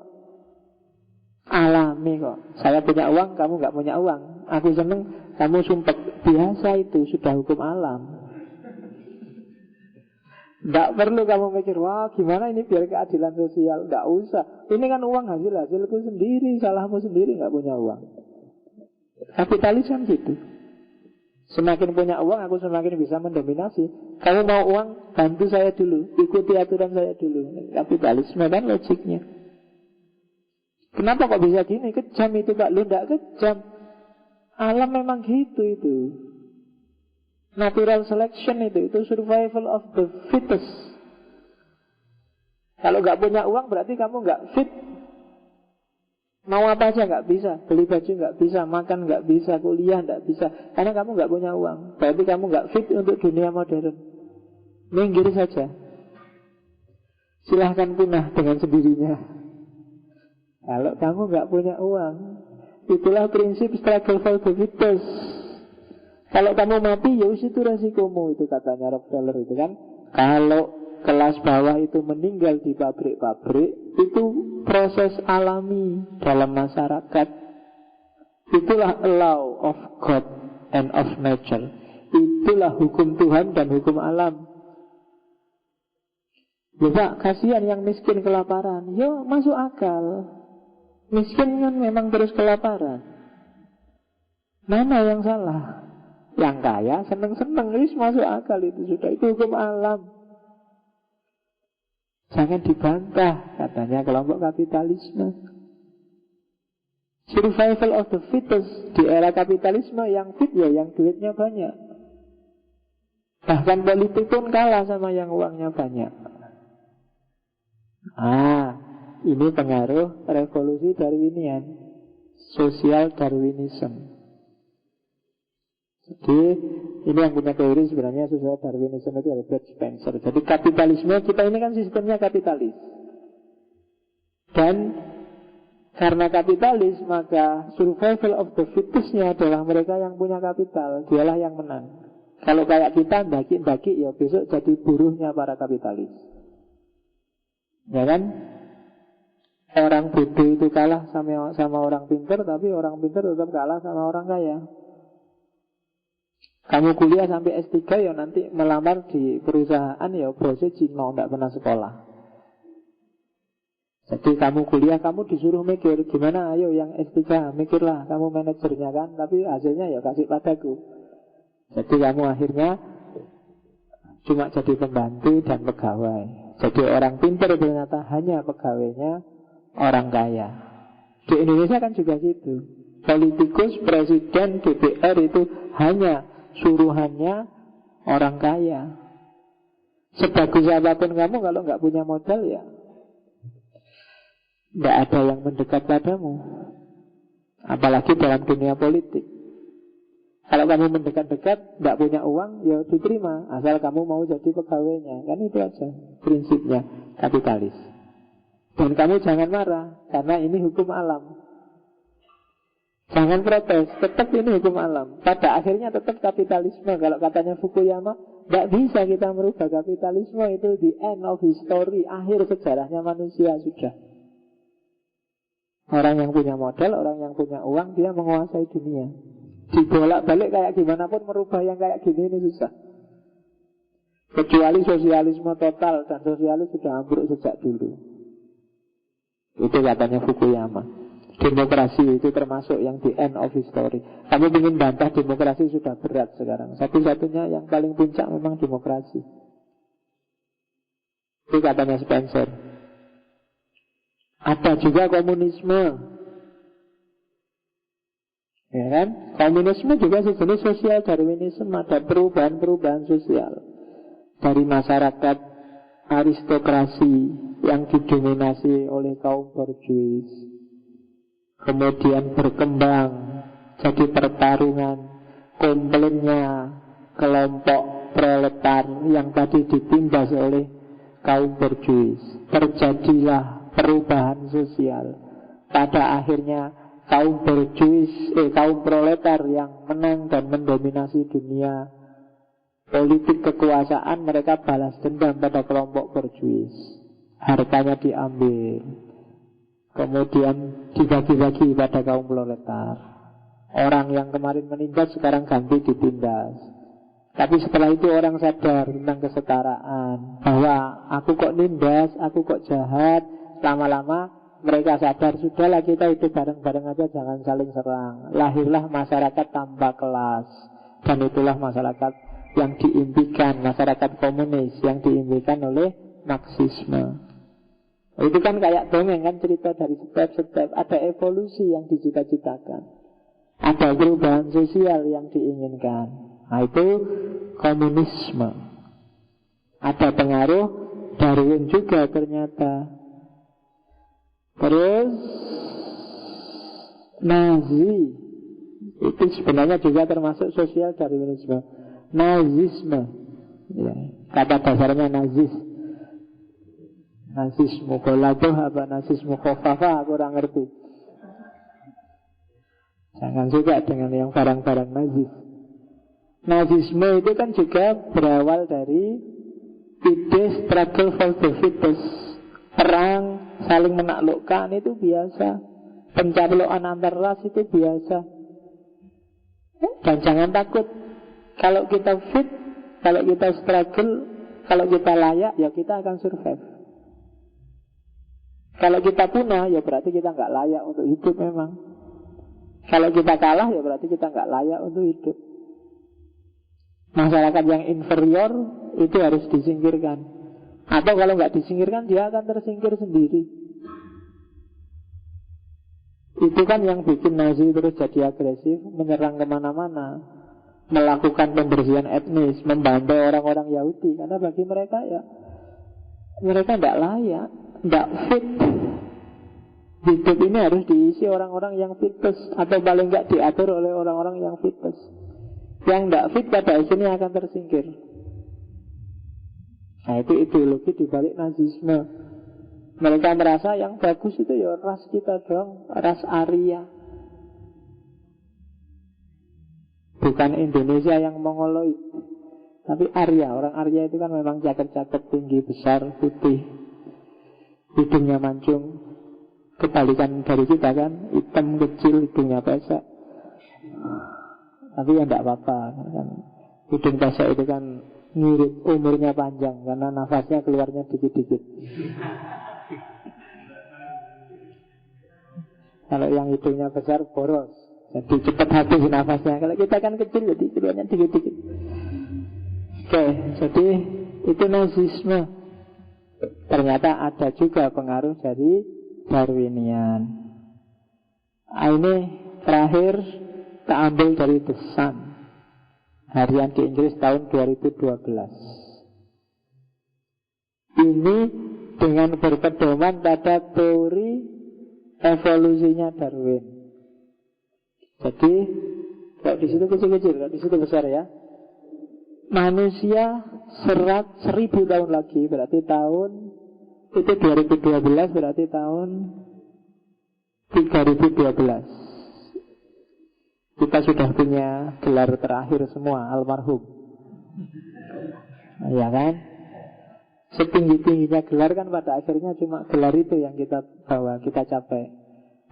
alami kok. Saya punya uang, kamu nggak punya uang. Aku seneng, kamu sumpek. Biasa itu, sudah hukum alam. Nggak perlu kamu mikir, wah gimana ini biar keadilan sosial. Nggak usah. Ini kan uang hasilku sendiri, salahmu sendiri nggak punya uang. Kapitalis kan gitu. Semakin punya uang, aku semakin bisa mendominasi. Kamu mau uang, bantu saya dulu, ikuti aturan saya dulu. Kapitalisme kan logiknya. Kenapa kok bisa gini? Kejam itu Pak. Lu nggak kejam. Alam memang gitu itu. Natural selection itu survival of the fittest. Kalau nggak punya uang berarti kamu nggak fit. Mau apa aja nggak bisa, beli baju nggak bisa, makan nggak bisa, kuliah nggak bisa, karena kamu nggak punya uang. Berarti kamu nggak fit untuk dunia modern. Minggir saja. Silahkan punah dengan sendirinya. Kalau kamu nggak punya uang, itulah prinsip struggle for the fittest. Kalau kamu mati, ya itu resikomu, itu katanya Rockefeller itu kan. Kalau kelas bawah itu meninggal di pabrik-pabrik, itu proses alami dalam masyarakat. Itulah law of God. and of nature. Itulah hukum Tuhan dan hukum alam. Ya Pak, kasihan yang miskin kelaparan. Yo, masuk akal. Miskin kan memang terus kelaparan. Mana yang salah? Yang kaya seneng-seneng, masuk akal itu sudah. Itu hukum alam. Jangan dibantah, katanya kelompok kapitalisme. Survival of the fittest. Di era kapitalisme yang fit ya yang duitnya banyak. Bahkan politik pun kalah sama yang uangnya banyak. Ini pengaruh revolusi Darwinian, Social Darwinism. Jadi ini yang punya teori sebenarnya Social Darwinism itu Albert Spencer. Jadi kapitalisme kita ini kan sistemnya kapitalis. Dan karena kapitalis maka survival of the fittest-nya adalah mereka yang punya kapital. Dialah yang menang. Kalau kayak kita daki-daki ya besok jadi buruhnya para kapitalis. Ya kan? Orang bodoh itu kalah sama orang pintar, tapi orang pintar tetap kalah sama orang kaya. Kamu kuliah sampai S3 ya nanti melamar di perusahaan ya bosnya Cina, tidak pernah sekolah. Jadi kamu kuliah, kamu disuruh mikir gimana, ayo yang S3 mikirlah, kamu manajernya kan, tapi hasilnya ya kasih padaku. Jadi kamu akhirnya cuma jadi pembantu dan pegawai. Jadi orang pintar ternyata hanya pegawainya orang kaya. Di Indonesia kan juga gitu. Politikus, presiden, DPR itu hanya suruhannya orang kaya. Sebagus apapun kamu kalau nggak punya modal ya nggak ada yang mendekat padamu. Apalagi dalam dunia politik. Kalau kamu mendekat-dekat, tidak punya uang, ya diterima. Asal kamu mau jadi pegawainya. Kan itu aja prinsipnya kapitalis. Dan kamu jangan marah, karena ini hukum alam. Jangan protes, tetap ini hukum alam. Pada akhirnya tetap kapitalisme. Kalau katanya Fukuyama, tidak bisa kita merubah kapitalisme. Itu the end of history. Akhir sejarahnya manusia sudah. Orang yang punya modal, orang yang punya uang, dia menguasai dunia. Dibolak-balik kayak gimana pun merubah yang kayak gini ini susah. Kecuali sosialisme total, dan sosialis sudah ambruk sejak dulu. Itu katanya Fukuyama. Demokrasi itu termasuk yang the end of history. Kamu ingin bantah demokrasi sudah berat sekarang. Satu-satunya yang paling puncak memang demokrasi. Itu katanya Spencer. Ada juga komunisme. Ya kan? Komunisme juga sejenis sosial Darwinisme. Ada perubahan-perubahan sosial dari masyarakat aristokrasi yang didominasi oleh kaum borjuis, kemudian berkembang jadi pertarungan komplainnya kelompok proletar yang tadi ditindas oleh kaum borjuis. Terjadilah perubahan sosial. Pada akhirnya kaum borjuis, kaum proletar yang menang dan mendominasi dunia politik kekuasaan, mereka balas dendam pada kelompok borjuis. Hartanya diambil, kemudian dibagi-bagi pada kaum proletar. Orang yang kemarin menindas sekarang ganti ditindas. Tapi setelah itu orang sadar tentang kesetaraan, bahwa aku kok nindas, aku kok jahat. Lama-lama mereka sadar, sudahlah kita itu bareng-bareng aja, jangan saling serang. Lahirlah masyarakat tanpa kelas. Dan itulah masyarakat yang diimpikan, masyarakat komunis yang diimpikan oleh Marxisme. Itu kan kayak dongeng kan, cerita dari step-step. Ada evolusi yang dicita-citakan, ada perubahan sosial yang diinginkan. Nah itu komunisme. Ada pengaruh Darwin juga ternyata. Terus Nazi itu sebenarnya juga termasuk sosial Darwinisme. Nazisme ya, kata dasarnya nazis. Nazisme goladoh apa nazisme khofafa, aku kurang ngerti. Jangan suka dengan yang barang-barang nazis. Nazisme itu kan juga berawal dari ide struggle for the fittest. Perang saling menaklukkan itu biasa. Pencaplokan antar ras itu biasa. Dan jangan takut. Kalau kita fit, kalau kita struggle, kalau kita layak, ya kita akan survive. Kalau kita punah, ya berarti kita nggak layak untuk hidup memang. Kalau kita kalah, ya berarti kita nggak layak untuk hidup. Masyarakat yang inferior itu harus disingkirkan. Atau kalau nggak disingkirkan, dia akan tersingkir sendiri. Itu kan yang bikin Nazi terus jadi agresif, menyerang kemana-mana, melakukan pembersihan etnis, membantai orang-orang Yahudi. Karena bagi mereka ya, mereka tidak layak, tidak fit. Hidup ini harus diisi orang-orang yang fitus, atau paling nggak diatur oleh orang-orang yang fitus. Yang tidak fit pada akhirnya akan tersingkir. Nah itu ideologi dibalik Nazisme. Mereka merasa yang bagus itu ya ras kita dong, ras Arya. Bukan Indonesia yang mongoloid, tapi Arya. Orang Arya itu kan memang cakep-cakep, tinggi, besar, putih, hidungnya mancung. Kebalikan dari kita kan, hitam kecil, hidungnya pesek. Tapi ya tidak apa-apa kan. Hidung pesek itu kan ngirit, umurnya panjang karena nafasnya keluarnya dikit-dikit. Kalau yang hidungnya besar boros, jadi cepat habis nafasnya. Kalau kita kan kecil, jadi keluarnya dikit-dikit. Oke, jadi itu Nazisme. Ternyata ada juga pengaruh dari Darwinian. Ini terakhir kita ambil dari The Sun, harian di Inggris tahun 2012. Ini dengan berpedoman pada teori evolusinya Darwin. Jadi kalau di situ kecil-kecil, kalau di situ besar ya. Manusia 1000 tahun lagi, berarti tahun itu 2012, berarti tahun 3012. Kita sudah punya gelar terakhir semua, almarhum. Ya kan? Setinggi-tingginya gelar kan pada akhirnya cuma gelar itu yang kita bawa, kita capai.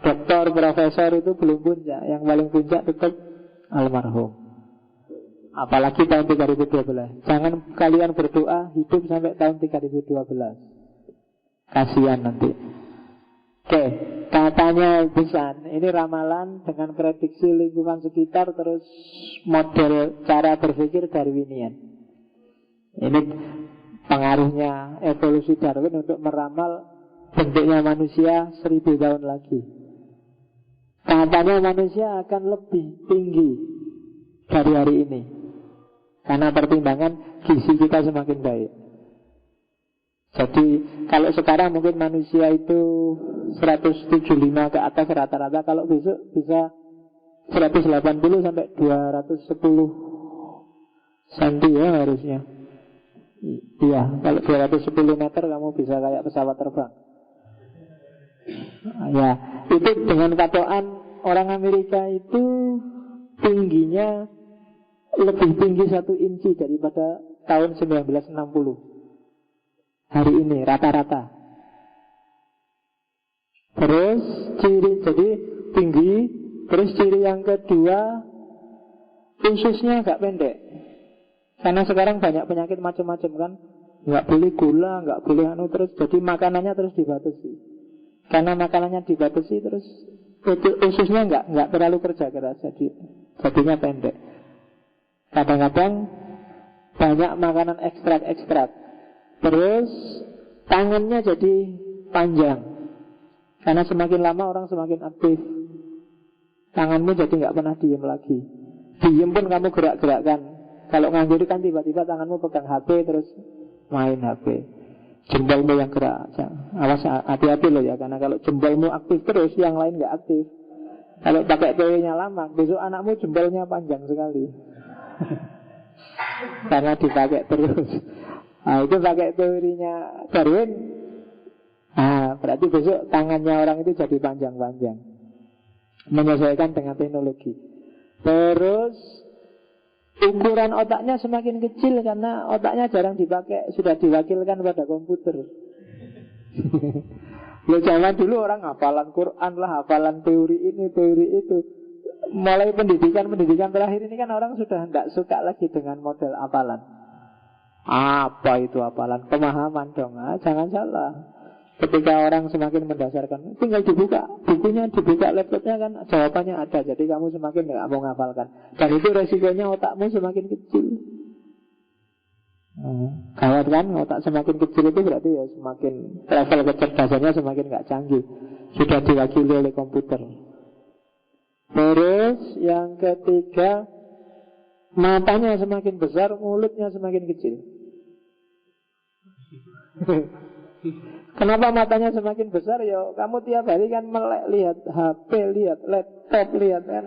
Doktor, profesor itu belum puncak. Yang paling puncak tetap almarhum. Apalagi tahun 2012. Jangan kalian berdoa hidup sampai tahun 3012. Kasihan nanti. Oke, katanya Busan, ini ramalan dengan prediksi lingkungan sekitar, terus model cara berpikir Darwinian. Ini pengaruhnya evolusi Darwin untuk meramal bentuknya manusia 1000 tahun lagi. Katanya manusia akan lebih tinggi dari hari ini karena pertimbangan gizi kita semakin baik. Jadi kalau sekarang mungkin manusia itu 175 ke atas rata-rata, kalau besok bisa 180 sampai 210 cm ya harusnya. Iya, kalau 210 meter kamu bisa kayak pesawat terbang. Ya, itu dengan patokan orang Amerika itu tingginya lebih tinggi 1 inci daripada tahun 1960. Hari ini rata-rata. Terus ciri, jadi tinggi. Terus ciri yang kedua, ususnya agak pendek. Karena sekarang banyak penyakit macam-macam kan. Nggak boleh gula, nggak boleh terus. Jadi makanannya terus dibatasi. Karena makanannya dibatasi terus ususnya nggak terlalu kerja keras. Jadinya pendek. Kadang-kadang banyak makanan ekstrak-ekstrak. Terus tangannya jadi panjang. Karena semakin lama orang semakin aktif. Tanganmu jadi nggak pernah diem lagi. Diem pun kamu gerak-gerakkan. Kalau nganggur kan tiba-tiba tanganmu pegang HP terus main HP. Jempolmu yang gerak. Awas, hati-hati loh ya. Karena kalau jempolmu aktif terus, yang lain nggak aktif. Kalau pakai teorinya lama, besok anakmu jempolnya panjang sekali. Karena dipakai terus. Nah, itu pakai teorinya Darwin. Nah, berarti besok tangannya orang itu jadi panjang-panjang, menyesuaikan dengan teknologi. Terus ukuran otaknya semakin kecil karena otaknya jarang dipakai, sudah diwakilkan pada komputer. Lo zaman dulu orang hafalan Quran lah, hafalan teori ini, teori itu. mulai pendidikan terakhir ini kan orang sudah tidak suka lagi dengan model hafalan. Apa itu hafalan? Pemahaman dong. Jangan salah. Ketika orang semakin mendasarkan, tinggal dibuka bukunya, dibuka laptopnya, kan jawabannya ada. Jadi kamu semakin nggak mau ngapalkan. Dan itu resikonya otakmu semakin kecil. Gawat kan, otak semakin kecil itu berarti ya semakin level kecerdasannya semakin nggak canggih. Sudah diwakili oleh komputer. Terus yang ketiga, matanya semakin besar, mulutnya semakin kecil. Kenapa matanya semakin besar? Ya kamu tiap hari kan melek, lihat HP, lihat laptop, lihat kan.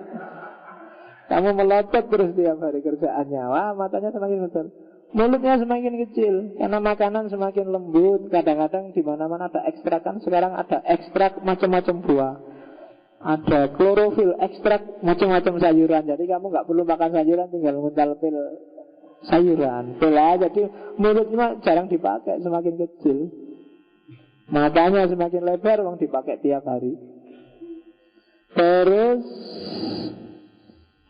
Kamu melotot terus tiap hari kerjaannya. Wah, matanya semakin besar. Mulutnya semakin kecil karena makanan semakin lembut. Kadang-kadang di mana-mana ada ekstrak kan. Sekarang ada ekstrak macam-macam buah. Ada klorofil, ekstrak macam-macam sayuran. Jadi kamu nggak perlu makan sayuran, tinggal nguntal pil sayuran. Pil aja. Jadi mulutnya jarang dipakai, semakin kecil. Matanya semakin lebar, wong dipakai tiap hari. Terus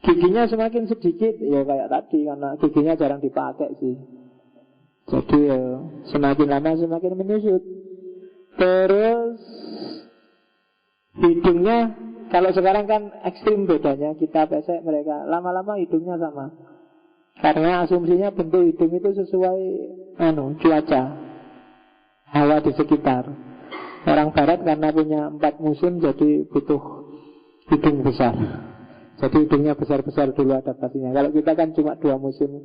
giginya semakin sedikit, ya kayak tadi, karena giginya jarang dipakai sih. Jadi ya semakin lama semakin menyusut. Terus hidungnya, kalau sekarang kan ekstrim bedanya, kita pesek, mereka lama-lama hidungnya sama. Karena asumsinya bentuk hidung itu sesuai cuaca, hawa di sekitar. Orang barat karena punya 4 musim, jadi butuh hidung besar. Jadi hidungnya besar-besar dulu adaptasinya. Kalau kita kan cuma 2 musim,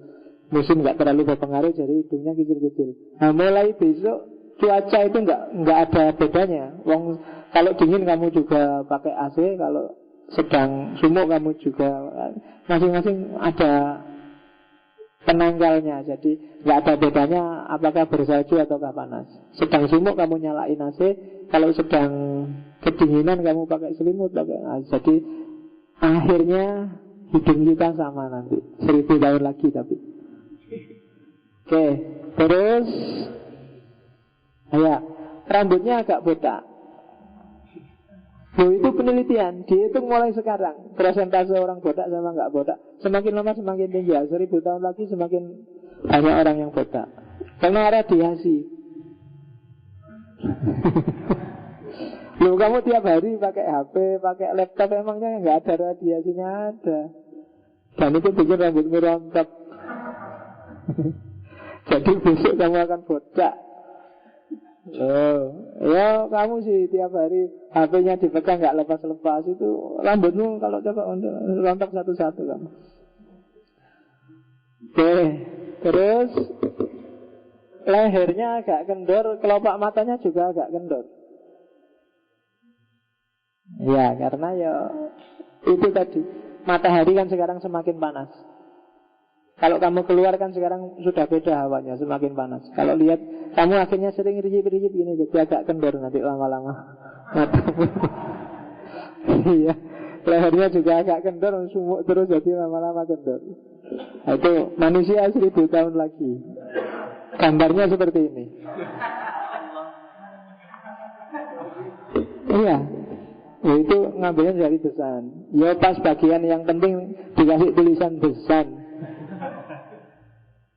musim nggak terlalu berpengaruh, jadi hidungnya kecil-kecil. Nah mulai besok cuaca itu nggak ada bedanya. Wong kalau dingin kamu juga pakai AC, kalau sedang sumuk kamu juga, masing-masing ada penangkalnya. Jadi nggak ada bedanya apakah bersalju ataukah panas. Sedang sumuk kamu nyalain AC, kalau sedang kedinginan kamu pakai selimut, pakai AC. Jadi akhirnya hidung kita sama nanti 1000 tahun lagi tapi. Oke, terus ya, rambutnya agak botak. Itu penelitian, dihitung mulai sekarang persentase orang botak sama nggak botak. Semakin lama semakin tinggi. 1000 tahun lagi semakin banyak orang yang botak. Karena radiasi. Loh, kamu tiap hari pakai HP, pakai laptop, emangnya nggak ada radiasinya? Ada. Dan itu bikin rambutmu rontok. Jadi besok kamu akan botak. Ya kamu sih tiap hari HP-nya dipegang nggak lepas-lepas, itu rambutmu kalau coba rontok satu-satu kamu. Oke, terus lehernya agak kendor, kelopak matanya juga agak kendor. Ya karena ya itu tadi, matahari kan sekarang semakin panas. Kalau kamu keluar kan sekarang sudah beda hawanya, semakin panas. Kalau lihat, kamu akhirnya sering rijip-rijip ini, jadi agak kendor nanti lama-lama. Iya, lehernya juga agak kendor, sumuk terus jadi lama-lama kendor. Nah, itu manusia 1000 tahun lagi. Gambarnya seperti ini. Iya, ya itu ngambilnya dari besan. Ya pas bagian yang penting dikasih tulisan besan.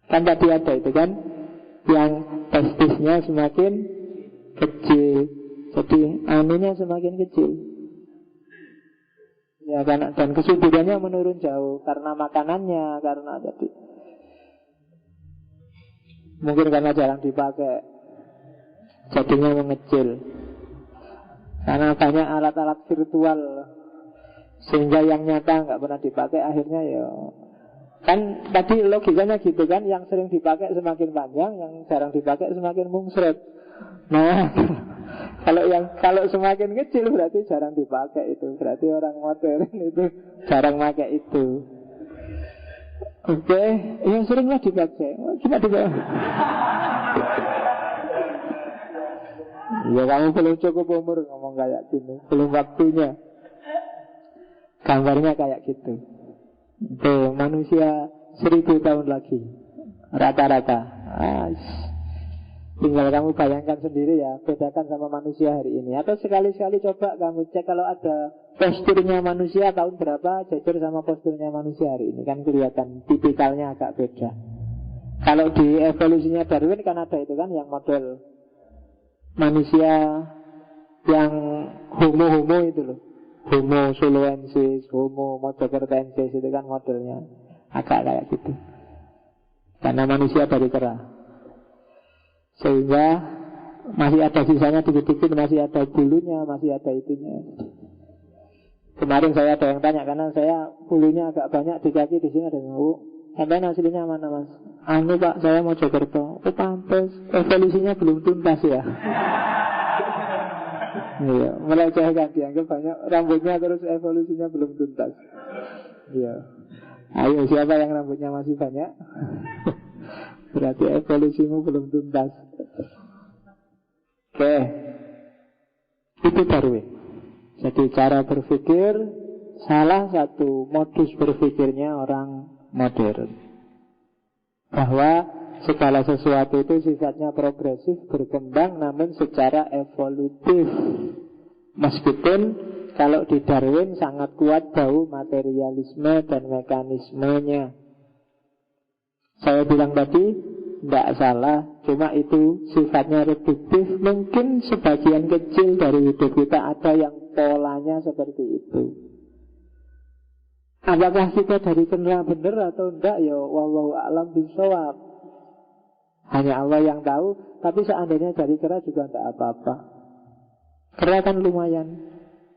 Kan tadi ada itu kan, yang testisnya semakin kecil, jadi anunya semakin kecil. Ya kan, dan kesuburannya menurun jauh karena makanannya, karena jadi mungkin karena jarang dipakai, jadinya mengecil. Karena banyak alat-alat virtual, sehingga yang nyata nggak pernah dipakai, akhirnya ya kan tadi logikanya gitu kan, yang sering dipakai semakin panjang, yang jarang dipakai semakin mungsret. Nah, kalau semakin kecil berarti jarang dipakai itu, berarti orang modern itu jarang pakai itu. Oke, yang seringlah dipakai, cuma dipakai. Ya kamu belum cukup umur ngomong kayak gini, belum waktunya. Gambarnya kayak gitu. Tuh, manusia 1000 tahun lagi rata-rata. Tinggal kamu bayangkan sendiri ya, bedakan sama manusia hari ini. Atau sekali-sekali coba kamu cek kalau ada posturnya manusia tahun berapa, jujur sama posturnya manusia hari ini. Kan kelihatan tipikalnya agak beda. Kalau di evolusinya Darwin kan ada itu kan yang model manusia yang homo-homo itu loh, Homo suluensis, Homo mojokertensis, itu kan modelnya agak kayak gitu. Karena manusia dari kera. Sehingga masih ada sisanya dikit-dikit, masih ada bulunya, masih ada itunya. Kemarin saya ada yang tanya, karena saya bulunya agak banyak di kaki, di sini ada yang mau. Sampai aslinya mana mas? Anu pak, saya mau Mojokerto. Oh pantes, evolusinya belum tuntas ya. Iya, melecehkan, dianggap banyak rambutnya terus evolusinya belum tuntas. Iya. Ayo siapa yang rambutnya masih banyak? Berarti evolusimu belum tuntas. Oke. Itu Darwin. Jadi cara berpikir salah satu modus berpikirnya orang modern, bahwa segala sesuatu itu sifatnya progresif, berkembang, namun secara evolutif. Meskipun kalau di Darwin sangat kuat bau materialisme dan mekanismenya. Saya bilang tadi tidak salah, cuma itu sifatnya reduktif. Mungkin sebagian kecil dari hidup kita ada yang polanya seperti itu. Apakah kita dari kera benar atau enggak? Ya wallahu a'lam bishawab. Hanya Allah yang tahu. Tapi seandainya dari kera juga tidak apa-apa. Kera kan lumayan.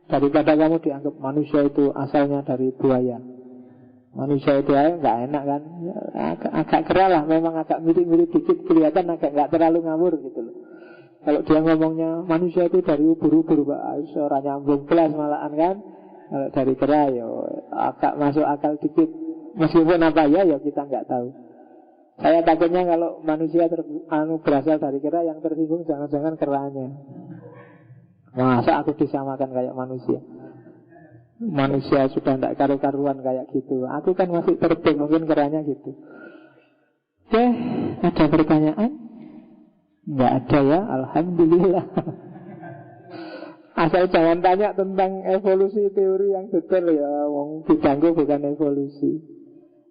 Daripada kamu dianggap manusia itu asalnya dari buaya. Manusia itu aja nggak enak kan, agak kera lah, memang agak mirip-mirip dikit, kelihatan agak nggak terlalu ngawur gitu loh. Kalau dia ngomongnya manusia itu dari ubur-ubur pak, suara nyambung kelas malahan kan. Kalau dari kera ya agak masuk akal dikit, meskipun apa ya kita nggak tahu. Saya takutnya kalau manusia berasal dari kera, yang tersinggung jangan-jangan keranya. Masa aku disamakan kayak manusia? Manusia sudah tidak karu-karuan kayak gitu. Aku kan masih terbang, mungkin keranya gitu. Oke, ada pertanyaan? Nggak ada ya, alhamdulillah. Asal jangan tanya tentang evolusi teori yang detail ya, wong diganggu bukan evolusi.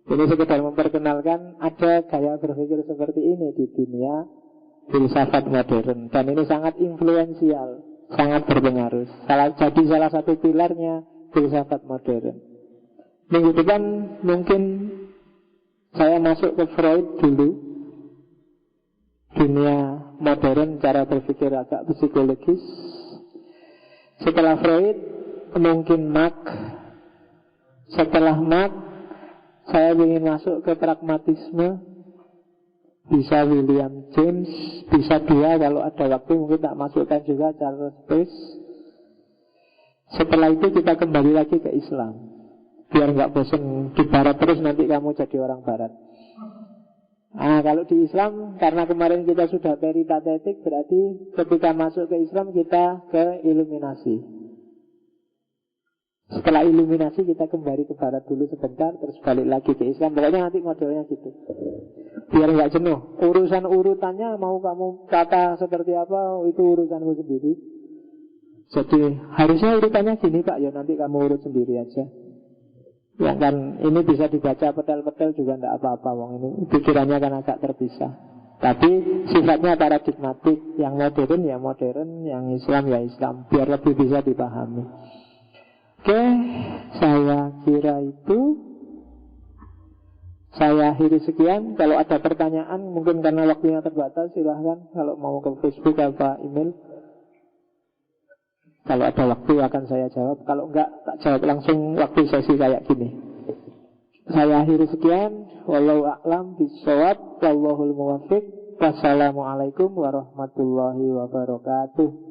Ini sekedar memperkenalkan ada gaya berpikir seperti ini di dunia filsafat modern, dan ini sangat influensial, sangat berpengaruh. Jadi salah satu pilarnya filsafat modern. Minggu depan mungkin saya masuk ke Freud dulu. Dunia modern, cara berpikir agak psikologis. Setelah Freud mungkin Marx. Setelah Marx saya ingin masuk ke pragmatisme. Bisa William James, bisa dia, kalau ada waktu mungkin tak masukkan juga Charles Peirce. Setelah itu kita kembali lagi ke Islam, biar nggak bosan di barat terus nanti kamu jadi orang barat. Nah kalau di Islam, karena kemarin kita sudah peritatetik, berarti ketika masuk ke Islam kita ke iluminasi. Setelah iluminasi kita kembali ke barat dulu sebentar, terus balik lagi ke Islam. Pokoknya nanti modelnya gitu, biar nggak jenuh. Urusan urutannya mau kamu kata seperti apa, itu urusanmu sendiri. Jadi harusnya urutannya gini pak, ya nanti kamu urut sendiri aja. Ya kan ini bisa dibaca petel-petel juga tidak apa-apa, wong ini pikirannya kan agak terpisah. Tapi sifatnya paradigmatik, yang modern ya modern, yang Islam ya Islam, biar lebih bisa dipahami. Oke, saya kira itu. Saya akhiri sekian. Kalau ada pertanyaan, mungkin karena waktunya terbatas, silahkan kalau mau ke Facebook atau email. Kalau ada waktu akan saya jawab. Kalau enggak, tak jawab langsung waktu sesi kayak gini. Saya akhiri sekian. Wallahu a'lam bishawab. Wallahul muwaffiq. Wassalamualaikum warahmatullahi wabarakatuh.